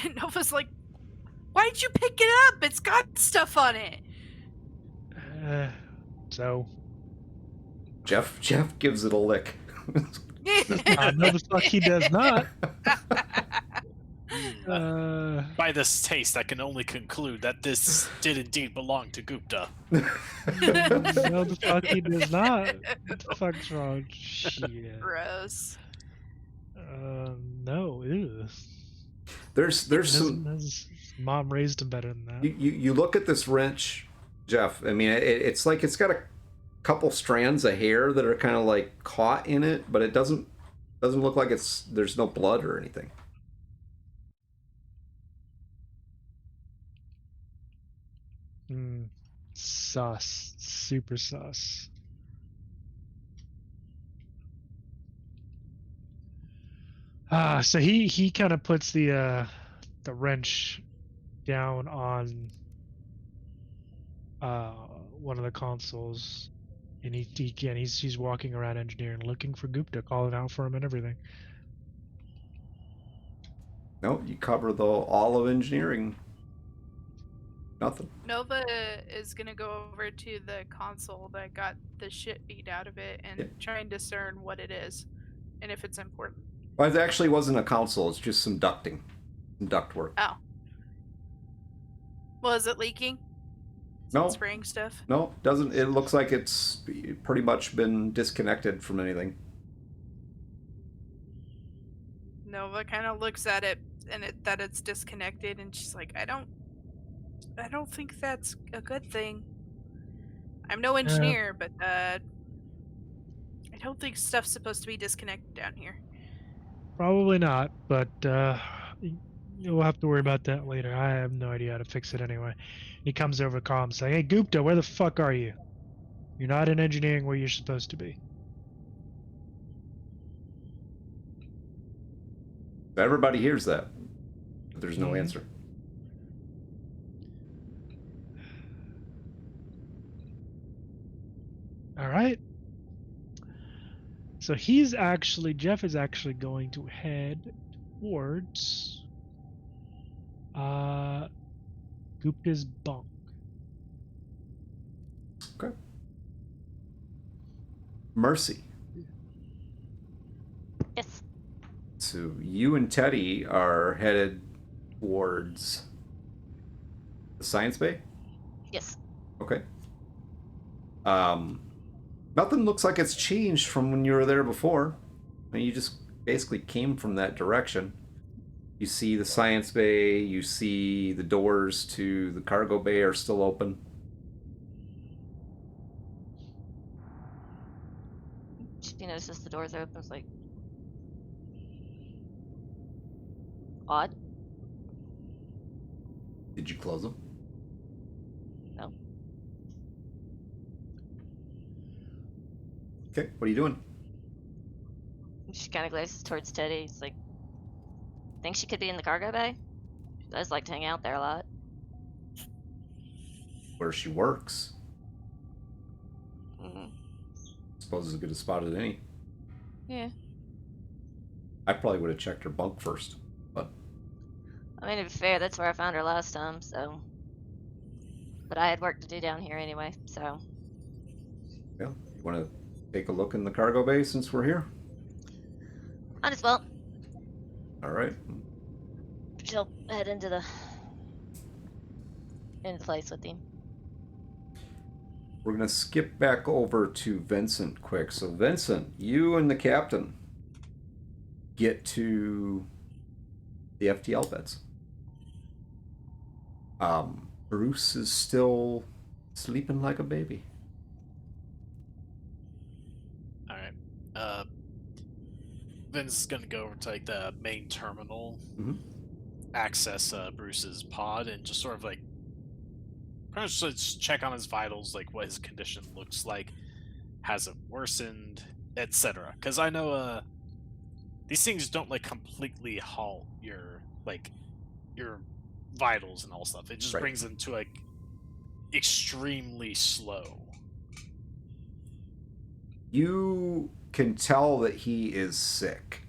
And Nova's like, "Why'd you pick it up? It's got stuff on it." So Jeff gives it a lick. no, the fuck he does not. By this taste, I can only conclude that this did indeed belong to Gupta. No, the fuck he does not. What the fuck's wrong? Shit. Gross. No. Ew. There's some. His mom raised him better than that. You look at this wrench, Jeff. I mean, it's like it's got a couple strands of hair that are kind of like caught in it, but it doesn't look like there's no blood or anything. Sus. Super sus. So he kind of puts the wrench down on one of the consoles, and he's walking around engineering, looking for Gupta, calling out for him and everything. No, you cover all of engineering. Nothing. Nova is gonna go over to the console that got the shit beat out of it and try and discern what it is and if it's important. Well, it actually wasn't a console. It's just some ducting, some ductwork. Oh. Well, is it leaking? Is No. it spraying stuff? No, doesn't. It looks like it's pretty much been disconnected from anything. Nova kind of looks at it and that it's disconnected, and she's like, I don't think that's a good thing. I'm no engineer, but I don't think stuff's supposed to be disconnected down here. Probably not, but we'll have to worry about that later. I have no idea how to fix it anyway. He comes over calm saying, "Hey Gupta, where the fuck are you? You're not in engineering where you're supposed to be." Everybody hears that, but there's no answer. All right. So Jeff is actually going to head towards Gupta's bunk. Okay. Mercy. Yes. So you and Teddy are headed towards the science bay? Yes. Okay. Nothing looks like it's changed from when you were there before. I mean, you just basically came from that direction. You see the science bay, you see the doors to the cargo bay are still open. She notices the doors are open. It's like odd. Did you close them? No. Okay, what are you doing? She kind of glances towards Teddy. It's like, think she could be in the cargo bay? She does like to hang out there a lot. Where she works. Mm-hmm. Suppose as good a spot as any. Yeah. I probably would have checked her bunk first, but I mean, to be fair, that's where I found her last time, so. But I had work to do down here anyway, so. yeah, you want to take a look in the cargo bay since we're here? Might as well. All right. She'll head into the place with him. We're going to skip back over to Vincent quick. So, Vincent, you and the captain get to the FTL beds. Bruce is still sleeping like a baby. All right. Vince is gonna go over to like the main terminal, access Bruce's pod and just sort of like pretty much just check on his vitals, like what his condition looks like, has it worsened, etc. Because I know these things don't like completely halt your vitals and all stuff. It just Right. brings them to like extremely slow. You can tell that he is sick,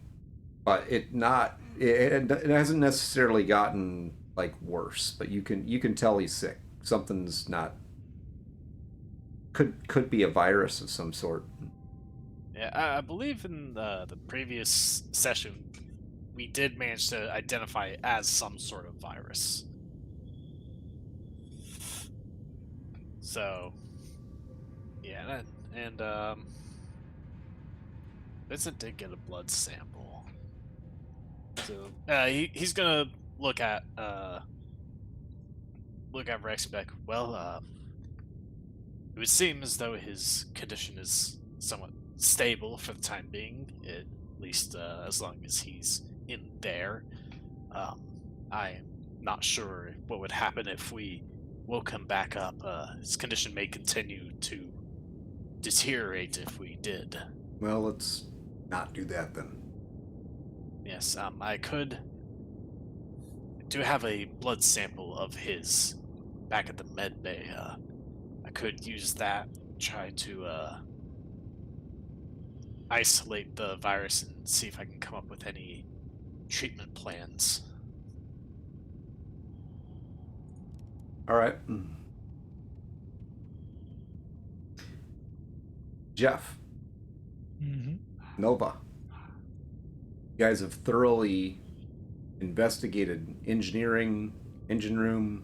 but it hasn't necessarily gotten like worse. But you can tell he's sick. Something's not. Could be a virus of some sort. Yeah, I believe in the previous session we did manage to identify it as some sort of virus. So, yeah, and Vincent did get a blood sample. So he's gonna look at Rex and be like, well, it would seem as though his condition is somewhat stable for the time being, at least as long as he's in there. I'm not sure what would happen if we woke him back up. His condition may continue to deteriorate if we did. Well, let's not do that then. Yes, I do have a blood sample of his back at the med bay. I could use that, try to isolate the virus and see if I can come up with any treatment plans. All right. Jeff, Nova, you guys have thoroughly investigated engineering, engine room,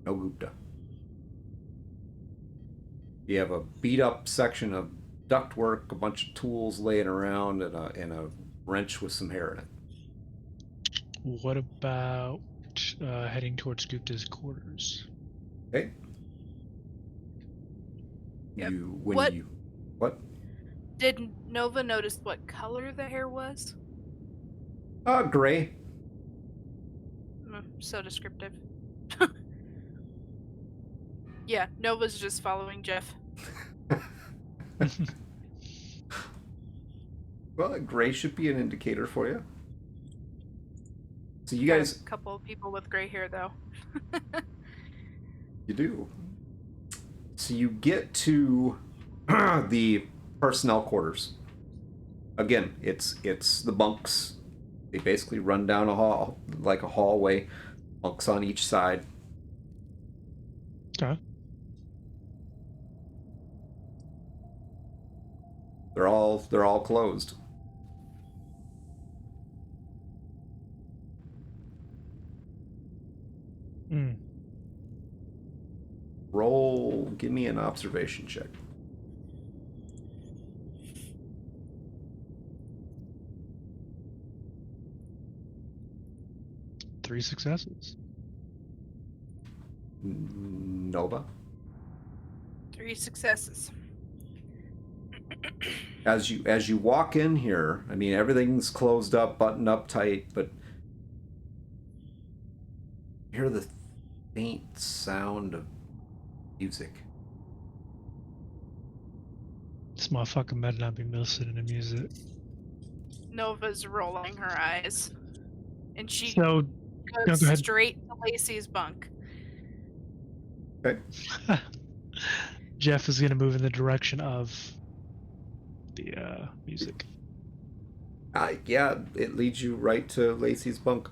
no Gupta. You have a beat-up section of ductwork, a bunch of tools laying around, and a wrench with some hair in it. What about heading towards Gupta's quarters? Okay. Yep. What? Did Nova notice what color the hair was? Gray. So descriptive. Yeah, Nova's just following Jeff. Well, gray should be an indicator for you. So you Got guys, a couple of people with gray hair, though. you do. So you get to the personnel quarters. Again, it's the bunks. They basically run down a hall, like a hallway, bunks on each side. Okay. They're all closed. Give me an observation check. Three successes. Nova. 3 successes. As you walk in here, I mean everything's closed up, buttoned up tight, but you hear the faint sound of music. This motherfucker better not be listening to music. Nova's rolling her eyes. And she So, goes no, go ahead. straight to Lacey's bunk. Okay. Jeff is going to move in the direction of the music. Yeah, it leads you right to Lacey's bunk.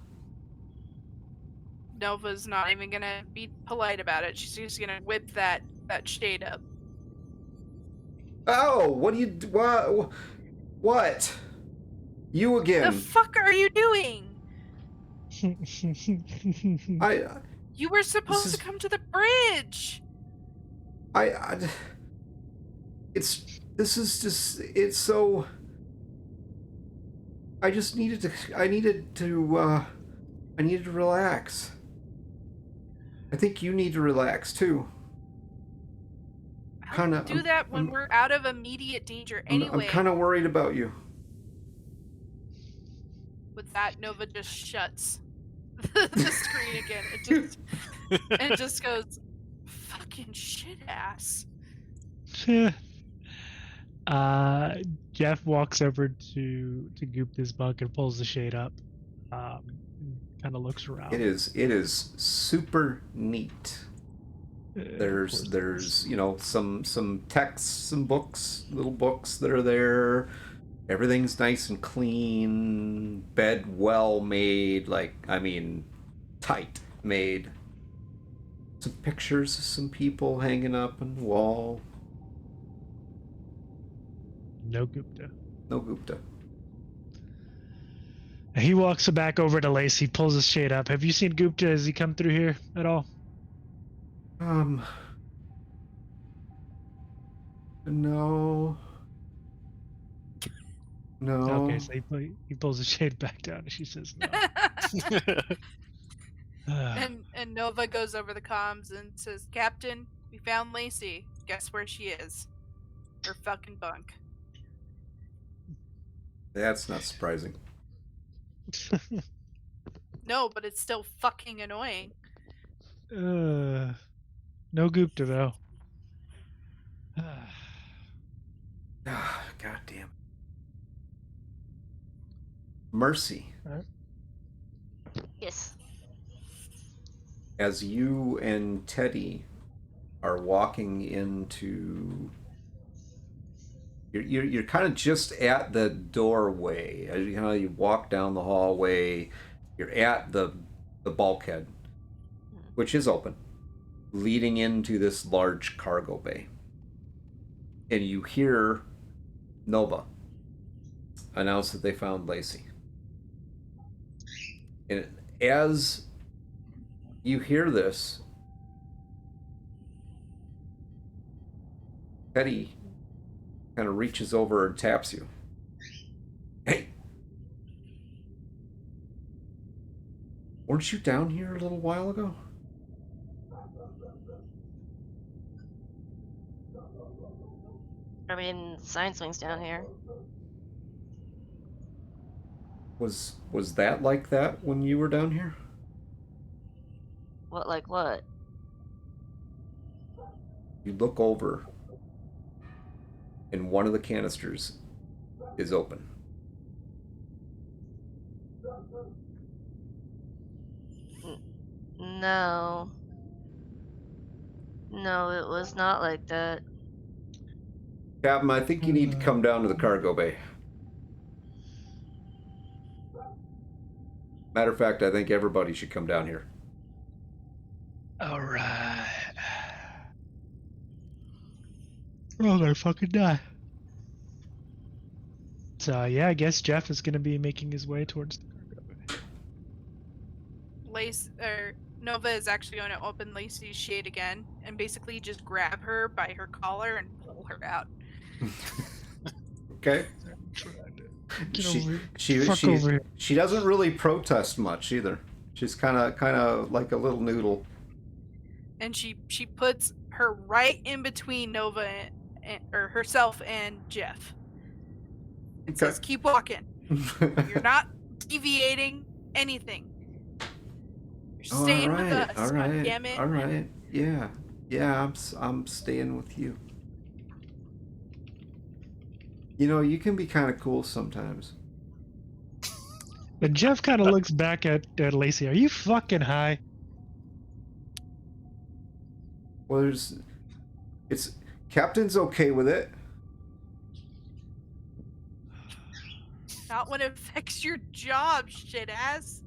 Nova's not even gonna be polite about it. She's just gonna whip that shade up. Oh, what do you... What? You again. The fuck are you doing? I... You were supposed is- to come to the bridge. This is just... It's so... I needed to relax. I think you need to relax too. How do you do that when we're out of immediate danger anyway? I'm kind of worried about you. With that, Nova just shuts. the screen again. It just goes, fucking shit ass. Jeff walks over to Gupta's bunk and pulls the shade up. Kind of looks around. It is super neat. There's you know some texts, some books, little books that are there. Everything's nice and clean. Bed well made, like I mean, tight made. Some pictures of some people hanging up on the wall. No Gupta. No Gupta. He walks back over to Lacey, pulls his shade up. Have you seen Gupta? Has he come through here at all? No. No. Okay, so he pulls his shade back down, and she says no. And Nova goes over the comms and says, Captain, we found Lacey. Guess where she is? Her fucking bunk. That's not surprising. No, but it's still fucking annoying. No Gupta though. Ah, God damn. Mercy. Yes. As you and Teddy are walking into, you're kind of just at the doorway. As you walk down the hallway, you're at the bulkhead, which is open, leading into this large cargo bay. And you hear Nova announce that they found Lacey. And as you hear this, Teddy kind of reaches over and taps you. Hey! Weren't you down here a little while ago? I mean, Science Wing's down here. Was that like that when you were down here? What, like what? You look over, and one of the canisters is open. No. No, it was not like that. Captain, I think you need to come down to the cargo bay. Matter of fact, I think everybody should come down here. All right. We're all gonna fucking die. So yeah, I guess Jeff is gonna be making his way towards the cargo bay. Nova is actually going to open Lacey's shade again and basically just grab her by her collar and pull her out. Okay. Get over here. Fuck over here. She doesn't really protest much either. She's kind of like a little noodle. And she puts her right in between Nova or herself and Jeff. It says, keep walking. You're not deviating anything. You're staying with us. All right. God damn it. All right. Yeah. I'm staying with you. You know, you can be kind of cool sometimes. And Jeff kind of looks back at Lacey. Are you fucking high? Well, it's Captain's okay with it. Not when it affects your job, shit ass.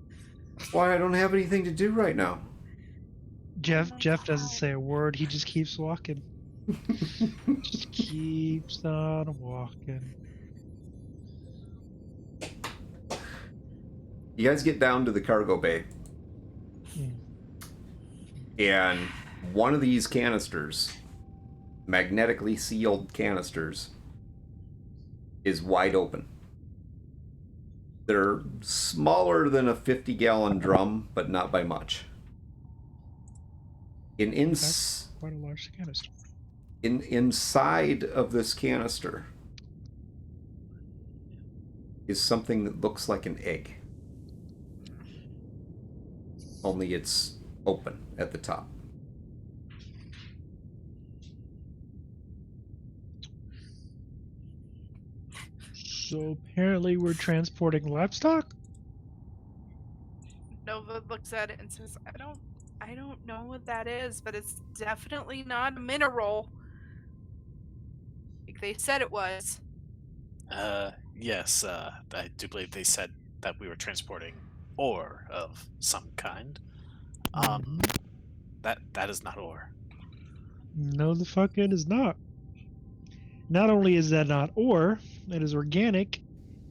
Why, I don't have anything to do right now. Jeff doesn't say a word. He just keeps walking. Just keeps on walking. You guys get down to the cargo bay. And one of these canisters, magnetically sealed canisters, is wide open. They're smaller than a 50-gallon drum, but not by much. That's quite a large canister. Inside of this canister is something that looks like an egg. only it's open at the top. So apparently we're transporting livestock? Nova looks at it and says, I don't know what that is, but it's definitely not a mineral. Like they said it was. Yes, I do believe they said that we were transporting ore of some kind. Mhm. That is not ore. No, the fuck it is not. Not only is that not ore, it is organic,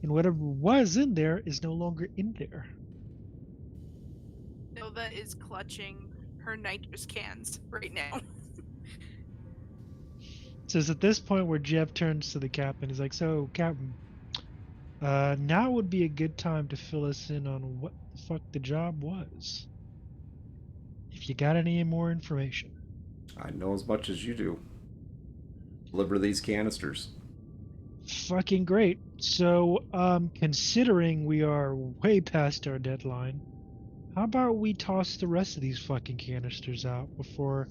and whatever was in there is no longer in there. Nova is clutching her nitrous cans right now. So it's at this point where Jeff turns to the captain. He's like, "So, Captain, now would be a good time to fill us in on what the fuck the job was. If you got any more information." I know as much as you do. Deliver these canisters. Fucking great. So, considering we are way past our deadline, how about we toss the rest of these fucking canisters out before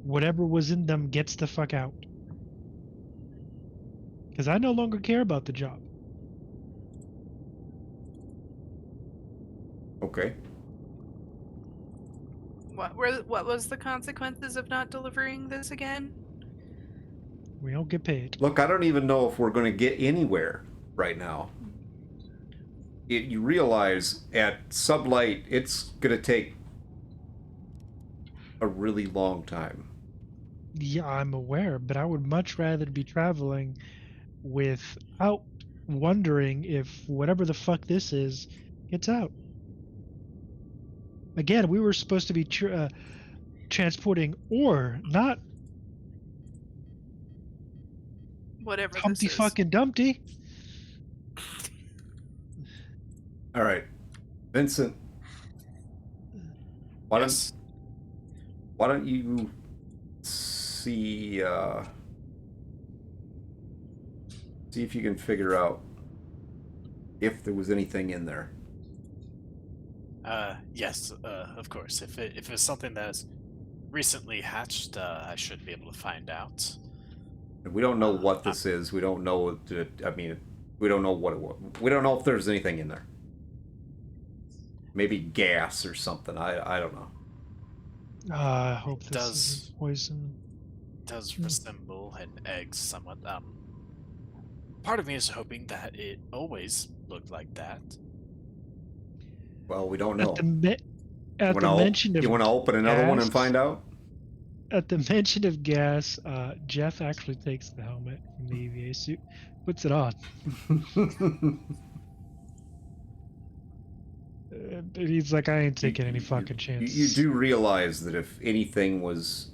whatever was in them gets the fuck out? Because I no longer care about the job. Okay. What was the consequences of not delivering this again? We don't get paid. Look, I don't even know if we're going to get anywhere right now. You realize at sublight, it's going to take a really long time. Yeah, I'm aware, but I would much rather be traveling without wondering if whatever the fuck this is gets out. Again, we were supposed to be transporting ore, not Whatever this Humpty is. fucking Dumpty. All right. Vincent, why Yes. don't you see see if you can figure out if there was anything in there. Yes, of course. If it's something that's recently hatched, I should be able to find out. We don't know what this is. We don't know. I mean, we don't know what it was. We don't know if there's anything in there. Maybe gas or something. I don't know. I hope this Does- isn't poison. Does resemble an egg somewhat. Part of me is hoping that it always looked like that. Well, we don't know. At the mention of You want to open another one and gas- find out? At the mention of gas, Jeff actually takes the helmet from the EVA suit, puts it on. He's like, I ain't taking any fucking chances. You do realize that if anything was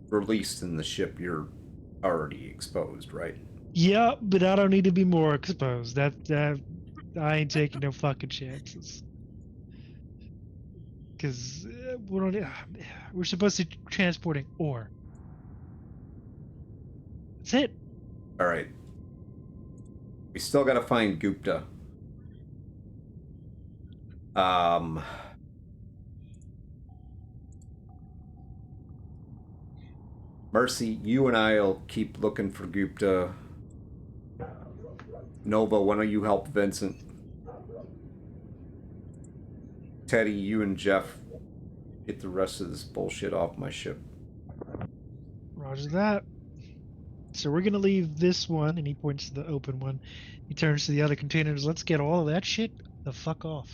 released in the ship, you're already exposed, right? Yeah, but I don't need to be more exposed. That I ain't taking no fucking chances. Because we're supposed to be transporting ore. That's it. All right. We still got to find Gupta. Mercy, you and I'll keep looking for Gupta. Nova, why don't you help Vincent? Teddy, you and Jeff get the rest of this bullshit off my ship. Roger that. So we're gonna leave this one, and he points to the open one. He turns to the other containers. Let's get all of that shit the fuck off.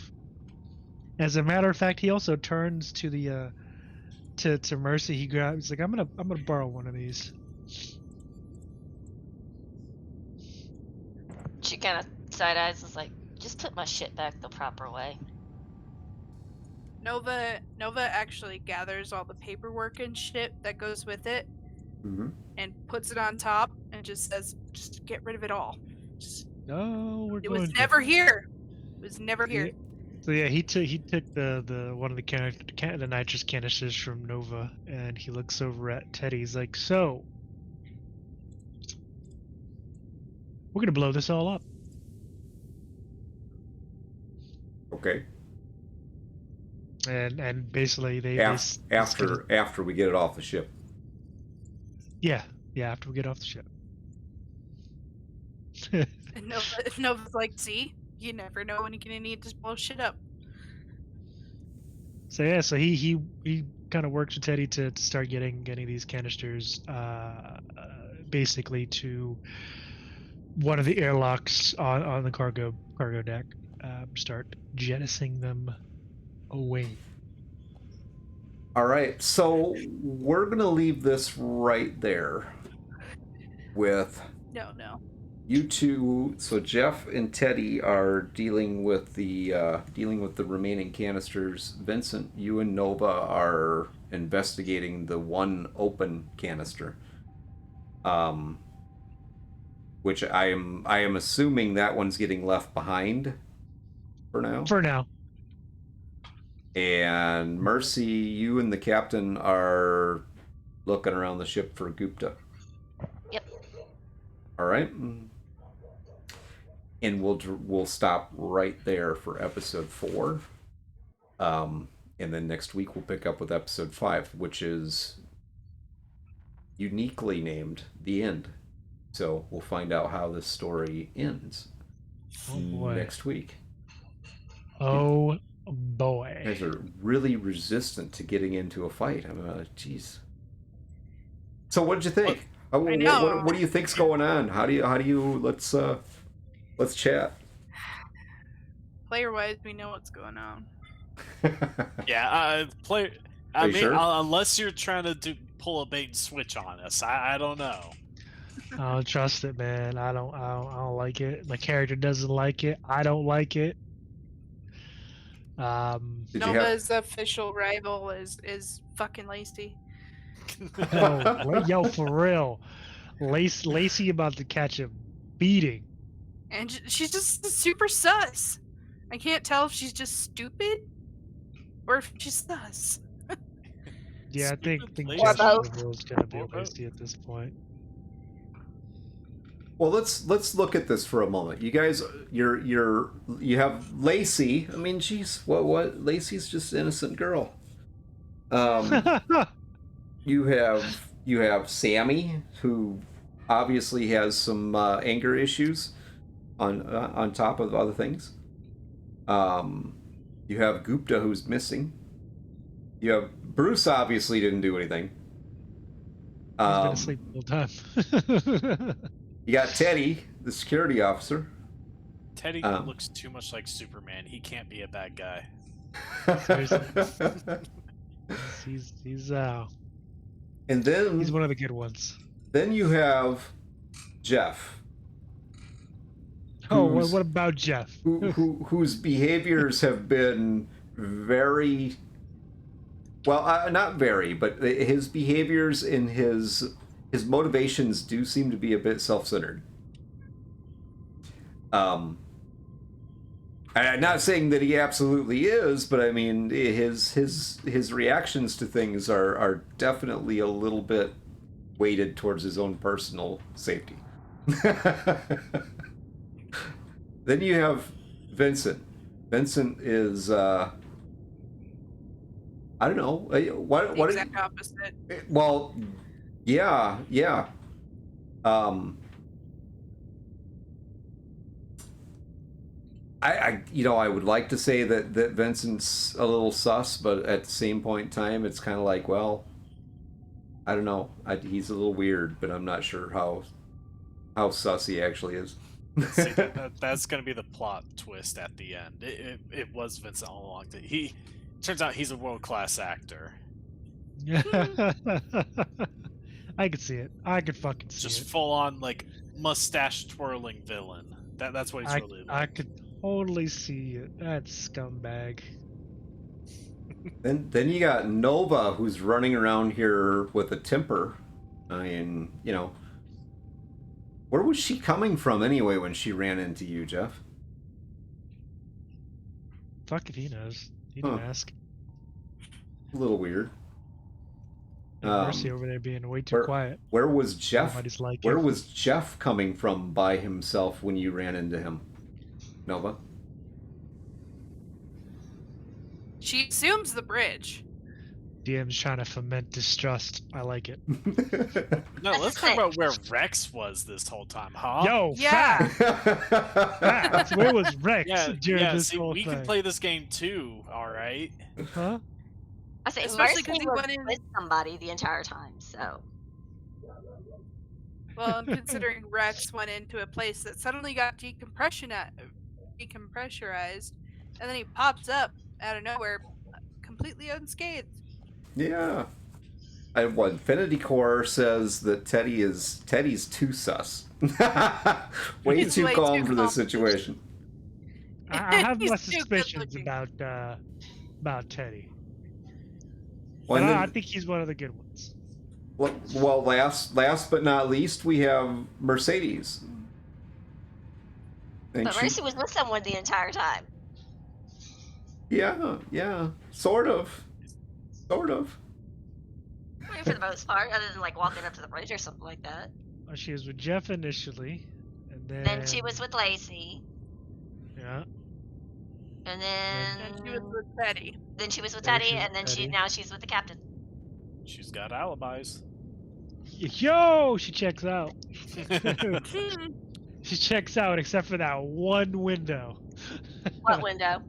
As a matter of fact, he also turns to the to Mercy. He's like, I'm gonna borrow one of these. She kind of side eyes, is like, just put my shit back the proper way. Nova actually gathers all the paperwork and shit that goes with it and puts it on top and just says, just get rid of it all. No, It was never here. It was never here. So yeah, he took the one of the nitrous canisters from Nova, and he looks over at Teddy. He's like, so we're gonna blow this all up. Okay. and basically they After we get it off the ship. yeah after we get off the ship. And Nova's like, see, you never know when you're gonna need to blow shit up. So yeah, so he kind of works with Teddy to start getting these canisters basically to one of the airlocks on the cargo deck. Start jettisoning them away. All right, so we're gonna leave this right there with No. you two. So Jeff and Teddy are dealing with the remaining canisters. Vincent, you and Nova are investigating the one open canister. Which I am assuming that one's getting left behind for now. For now. And Mercy, you and the captain are looking around the ship for Gupta. Yep. All right. And we'll stop right there for episode 4. And then next week we'll pick up with episode 5, which is uniquely named The End. So we'll find out how this story ends next week. Oh boy. You guys are really resistant to getting into a fight. Jeez. So what did you think? I know. What do you think's going on? How do you let's chat. Player wise, we know what's going on. Yeah, player. I Are you mean, sure? unless you're trying to pull a bait and switch on us, I don't know. I don't trust it, man. I don't like it. My character doesn't like it. I don't like it. Nova's official rival is fucking Lacey. Yo, for real. Lacey about to catch a beating. And she's just super sus. I can't tell if she's just stupid or if she's sus. Yeah, I think Lacey. Jeff's rival is gonna be Lacey at this point. Well, let's look at this for a moment. You guys, you have Lacey. I mean, she's what? Lacey's just an innocent girl. You have Sammy, who obviously has some anger issues on top of other things. You have Gupta, who's missing. You have Bruce, obviously didn't do anything. He's been asleep the whole time. You got Teddy, the security officer. Teddy looks too much like Superman. He can't be a bad guy. he's And then he's one of the good ones. Then you have Jeff. Oh, what about Jeff? Whose behaviors have been very not very, but his behaviors and his motivations do seem to be a bit self-centered. I'm not saying that he absolutely is, but I mean his reactions to things are definitely a little bit weighted towards his own personal safety. Then you have Vincent. Vincent is I don't know. What exact opposite. Well, yeah. I would like to say that Vincent's a little sus, but at the same point in time, it's kind of like, well, I don't know. He's a little weird, but I'm not sure how sus he actually is. See, that's going to be the plot twist at the end. It was Vincent all along. Turns out he's a world-class actor. I could see it. I could fucking see Just it. full-on, like, mustache-twirling villain. That's what he's really like. I could totally see it. That scumbag. Then you got Nova, who's running around here with a temper. I mean, where was she coming from anyway when she ran into you, Jeff? Fuck if he knows. He didn't ask. A little weird. And Mercy over there being way too quiet. Where was Jeff? Nobody's like Where him. was Jeff coming from by himself when you ran into him, Nova? She assumes the bridge. DM's trying to foment distrust. I like it. No, let's That's talk it. about where Rex was this whole time, huh? Yo, Yeah. facts. Where was Rex during Yeah. this See, whole we thing? can play this game too. All right. Huh? I say Especially Mercy 'cause he was went in- with somebody the entire time, so Well, and considering Rex went into a place that suddenly got decompressionized, and then he pops up out of nowhere, completely unscathed. Yeah. Well, Infinity Core says that Teddy's too sus. Way He's too way calm too for this calm. situation. I have my He's too suspicions good-looking. about Teddy, Well, but and I then, think he's one of the good ones. well, last but not least, we have Mercedes. And but Mercy was with someone the entire time. yeah, sort of. I mean, for the most part, other than like walking up to the bridge or something like that. Well, she was with Jeff initially, and Then she was with Lacey, yeah. and And she was with Teddy. then she was with There Teddy, she was and then with Teddy. now she's with the captain. She's got alibis. Yo, she checks out. Hmm. She checks out except for that one window. What window?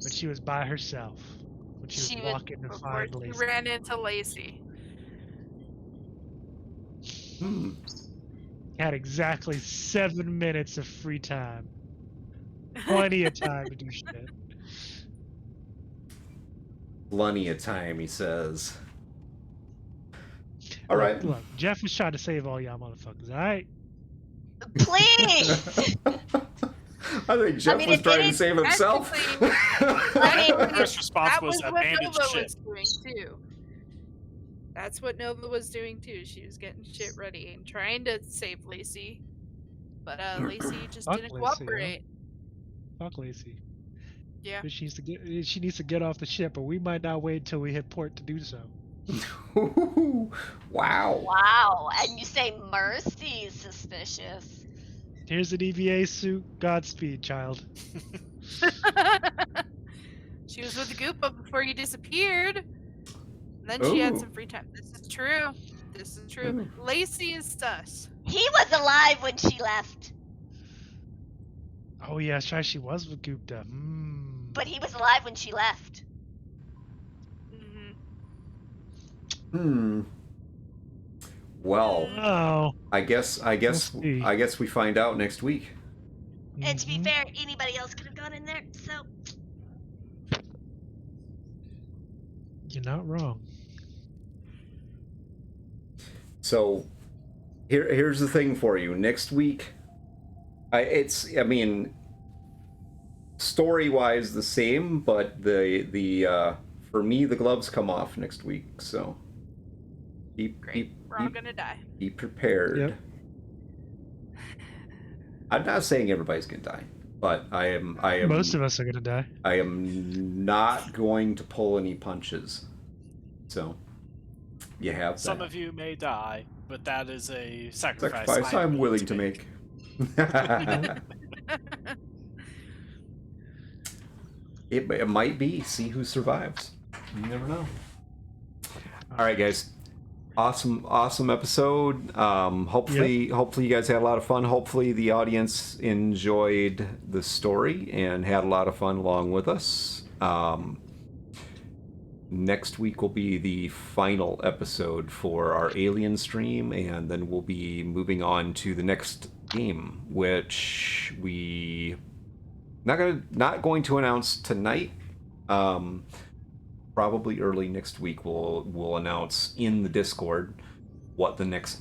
When she was by herself. When she was She would- walking to Before find she Lacey. ran into Lacey. Had exactly 7 minutes of free time. Plenty of time to do shit. Plenty of time, he says. All right. Look, Jeff was trying to save all y'all motherfuckers, alright? Please. I think Jeff mean, was it trying to didn't same himself. I mean, First response That was was what abandoned Nova ship. was doing too. That's what Nova was doing too. She was getting shit ready and trying to save Lacey, but Lacey just Fuck didn't Lacey, huh? cooperate. Fuck Lacey. Yeah. But she needs to get off the ship, but we might not wait until we hit port to do so. Wow. wow. And you say Mercy's suspicious. Here's an EVA suit. Godspeed, child. She was with the Goopa before you disappeared. And then she had Ooh. some free time. This is true. This is true. Ooh. Lacey is sus. He was alive when she left, Oh yeah, that's right. She was with Gupta. but he was alive when she left. Hmm. Well, Oh. I guess see. we find out next week. And to be Mhm. fair, anybody else could have gone in there. So You're not wrong. So here's the thing for you. Next week, story-wise the same, but the for me the gloves come off next week. So Great. We're all gonna die. be prepared. Yep. I'm not saying everybody's gonna die, but I am Most of us are gonna die. I am not going to pull any punches. So you have Some that of you may die, but that is a sacrifice, sacrifice I'm willing to make. It might be. See who survives. You never know. All right, guys. Awesome episode. Hopefully you guys had a lot of fun. Hopefully the audience enjoyed the story and had a lot of fun along with us. Next week will be the final episode for our Alien stream, and then we'll be moving on to the next game, which we not going to announce tonight. Probably early next week we'll announce in the Discord what the next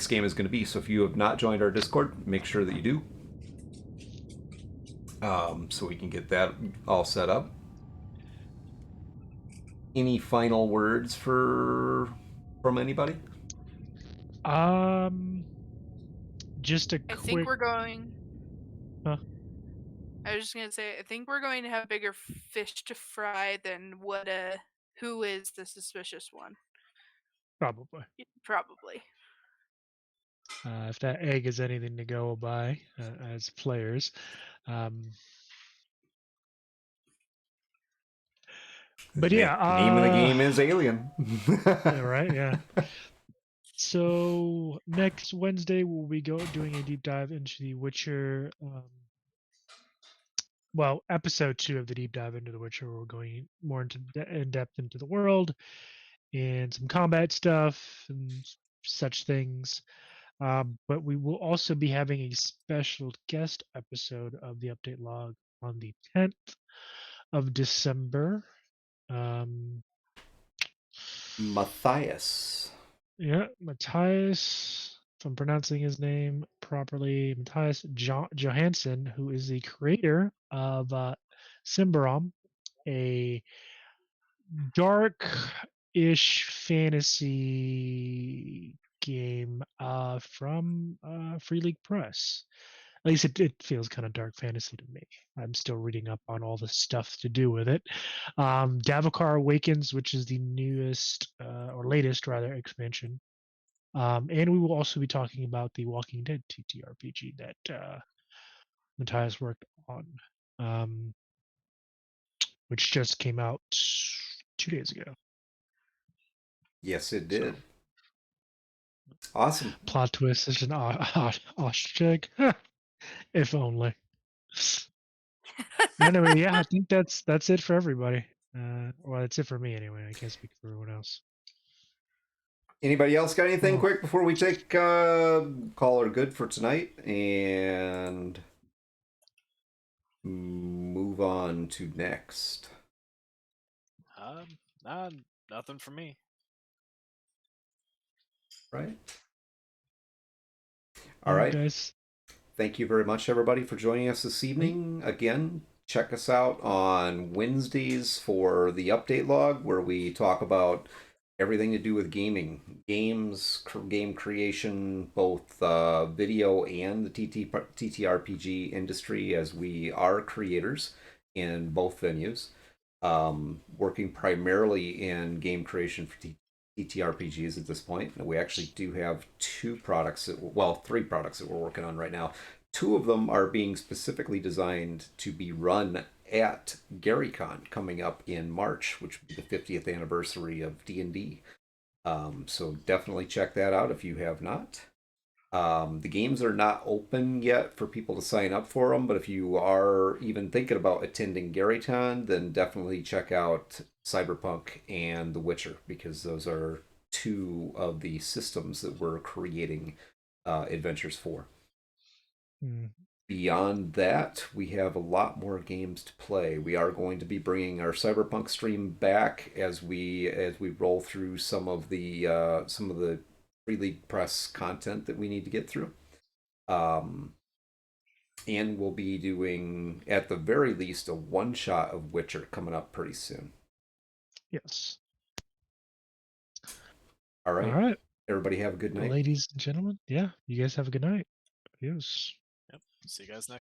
game is going to be. So if you have not joined our Discord, make sure that you do, so we can get that all set up. Any final words from anybody? Just a I quick. think we're going. Huh? I was just gonna say, I think we're going to have bigger fish to fry than who is the suspicious one. Probably. Probably. If that egg is anything to go by as players. But yeah, name of the game is Alien. yeah, right, yeah. So next Wednesday we'll be doing a deep dive into The Witcher. Well, episode 2 of the deep dive into The Witcher. We're going more in depth into the world and some combat stuff and such things. But we will also be having a special guest episode of the update log on the 10th of December. Matthias. Yeah, Matthias, if I'm pronouncing his name properly, Matthias Johansson, who is the creator of Symbarom, a dark-ish fantasy game from Free League Press. At least it feels kind of dark fantasy to me. I'm still reading up on all the stuff to do with it. Davokar Awakens, which is the newest or latest rather expansion. And we will also be talking about the Walking Dead TTRPG that Matthias worked on, which just came out 2 days ago. Yes, it did. Awesome. Plot twist is an ostrich. If only. Anyway, yeah, I think that's it for everybody. Well, that's it for me anyway. I can't speak for everyone else. Anybody else got anything Well- quick before we take call her good for tonight and move on to next? Nah, nothing for me. Right. All right, guys. Thank you very much, everybody, for joining us this evening. Again, check us out on Wednesdays for the update log, where we talk about everything to do with gaming, games, game creation, both video and the TTRPG industry, as we are creators in both venues, working primarily in game creation for TTRPGs at this point. We actually do have 3 products that we're working on right now. 2 of them are being specifically designed to be run at GaryCon coming up in March, which will be the 50th anniversary of D&D. So definitely check that out if you have not. The games are not open yet for people to sign up for them, but if you are even thinking about attending GaryCon, then definitely check out Cyberpunk and The Witcher, because those are 2 of the systems that we're creating adventures for. Beyond that, we have a lot more games to play. We are going to be bringing our Cyberpunk stream back as we roll through some of the Free League Press content that we need to get through. And we'll be doing, at the very least, a one-shot of Witcher coming up pretty soon. Yes. All right. All right. Everybody have a good night. Ladies and gentlemen, yeah, you guys have a good night. Adios. Yep. See you guys next.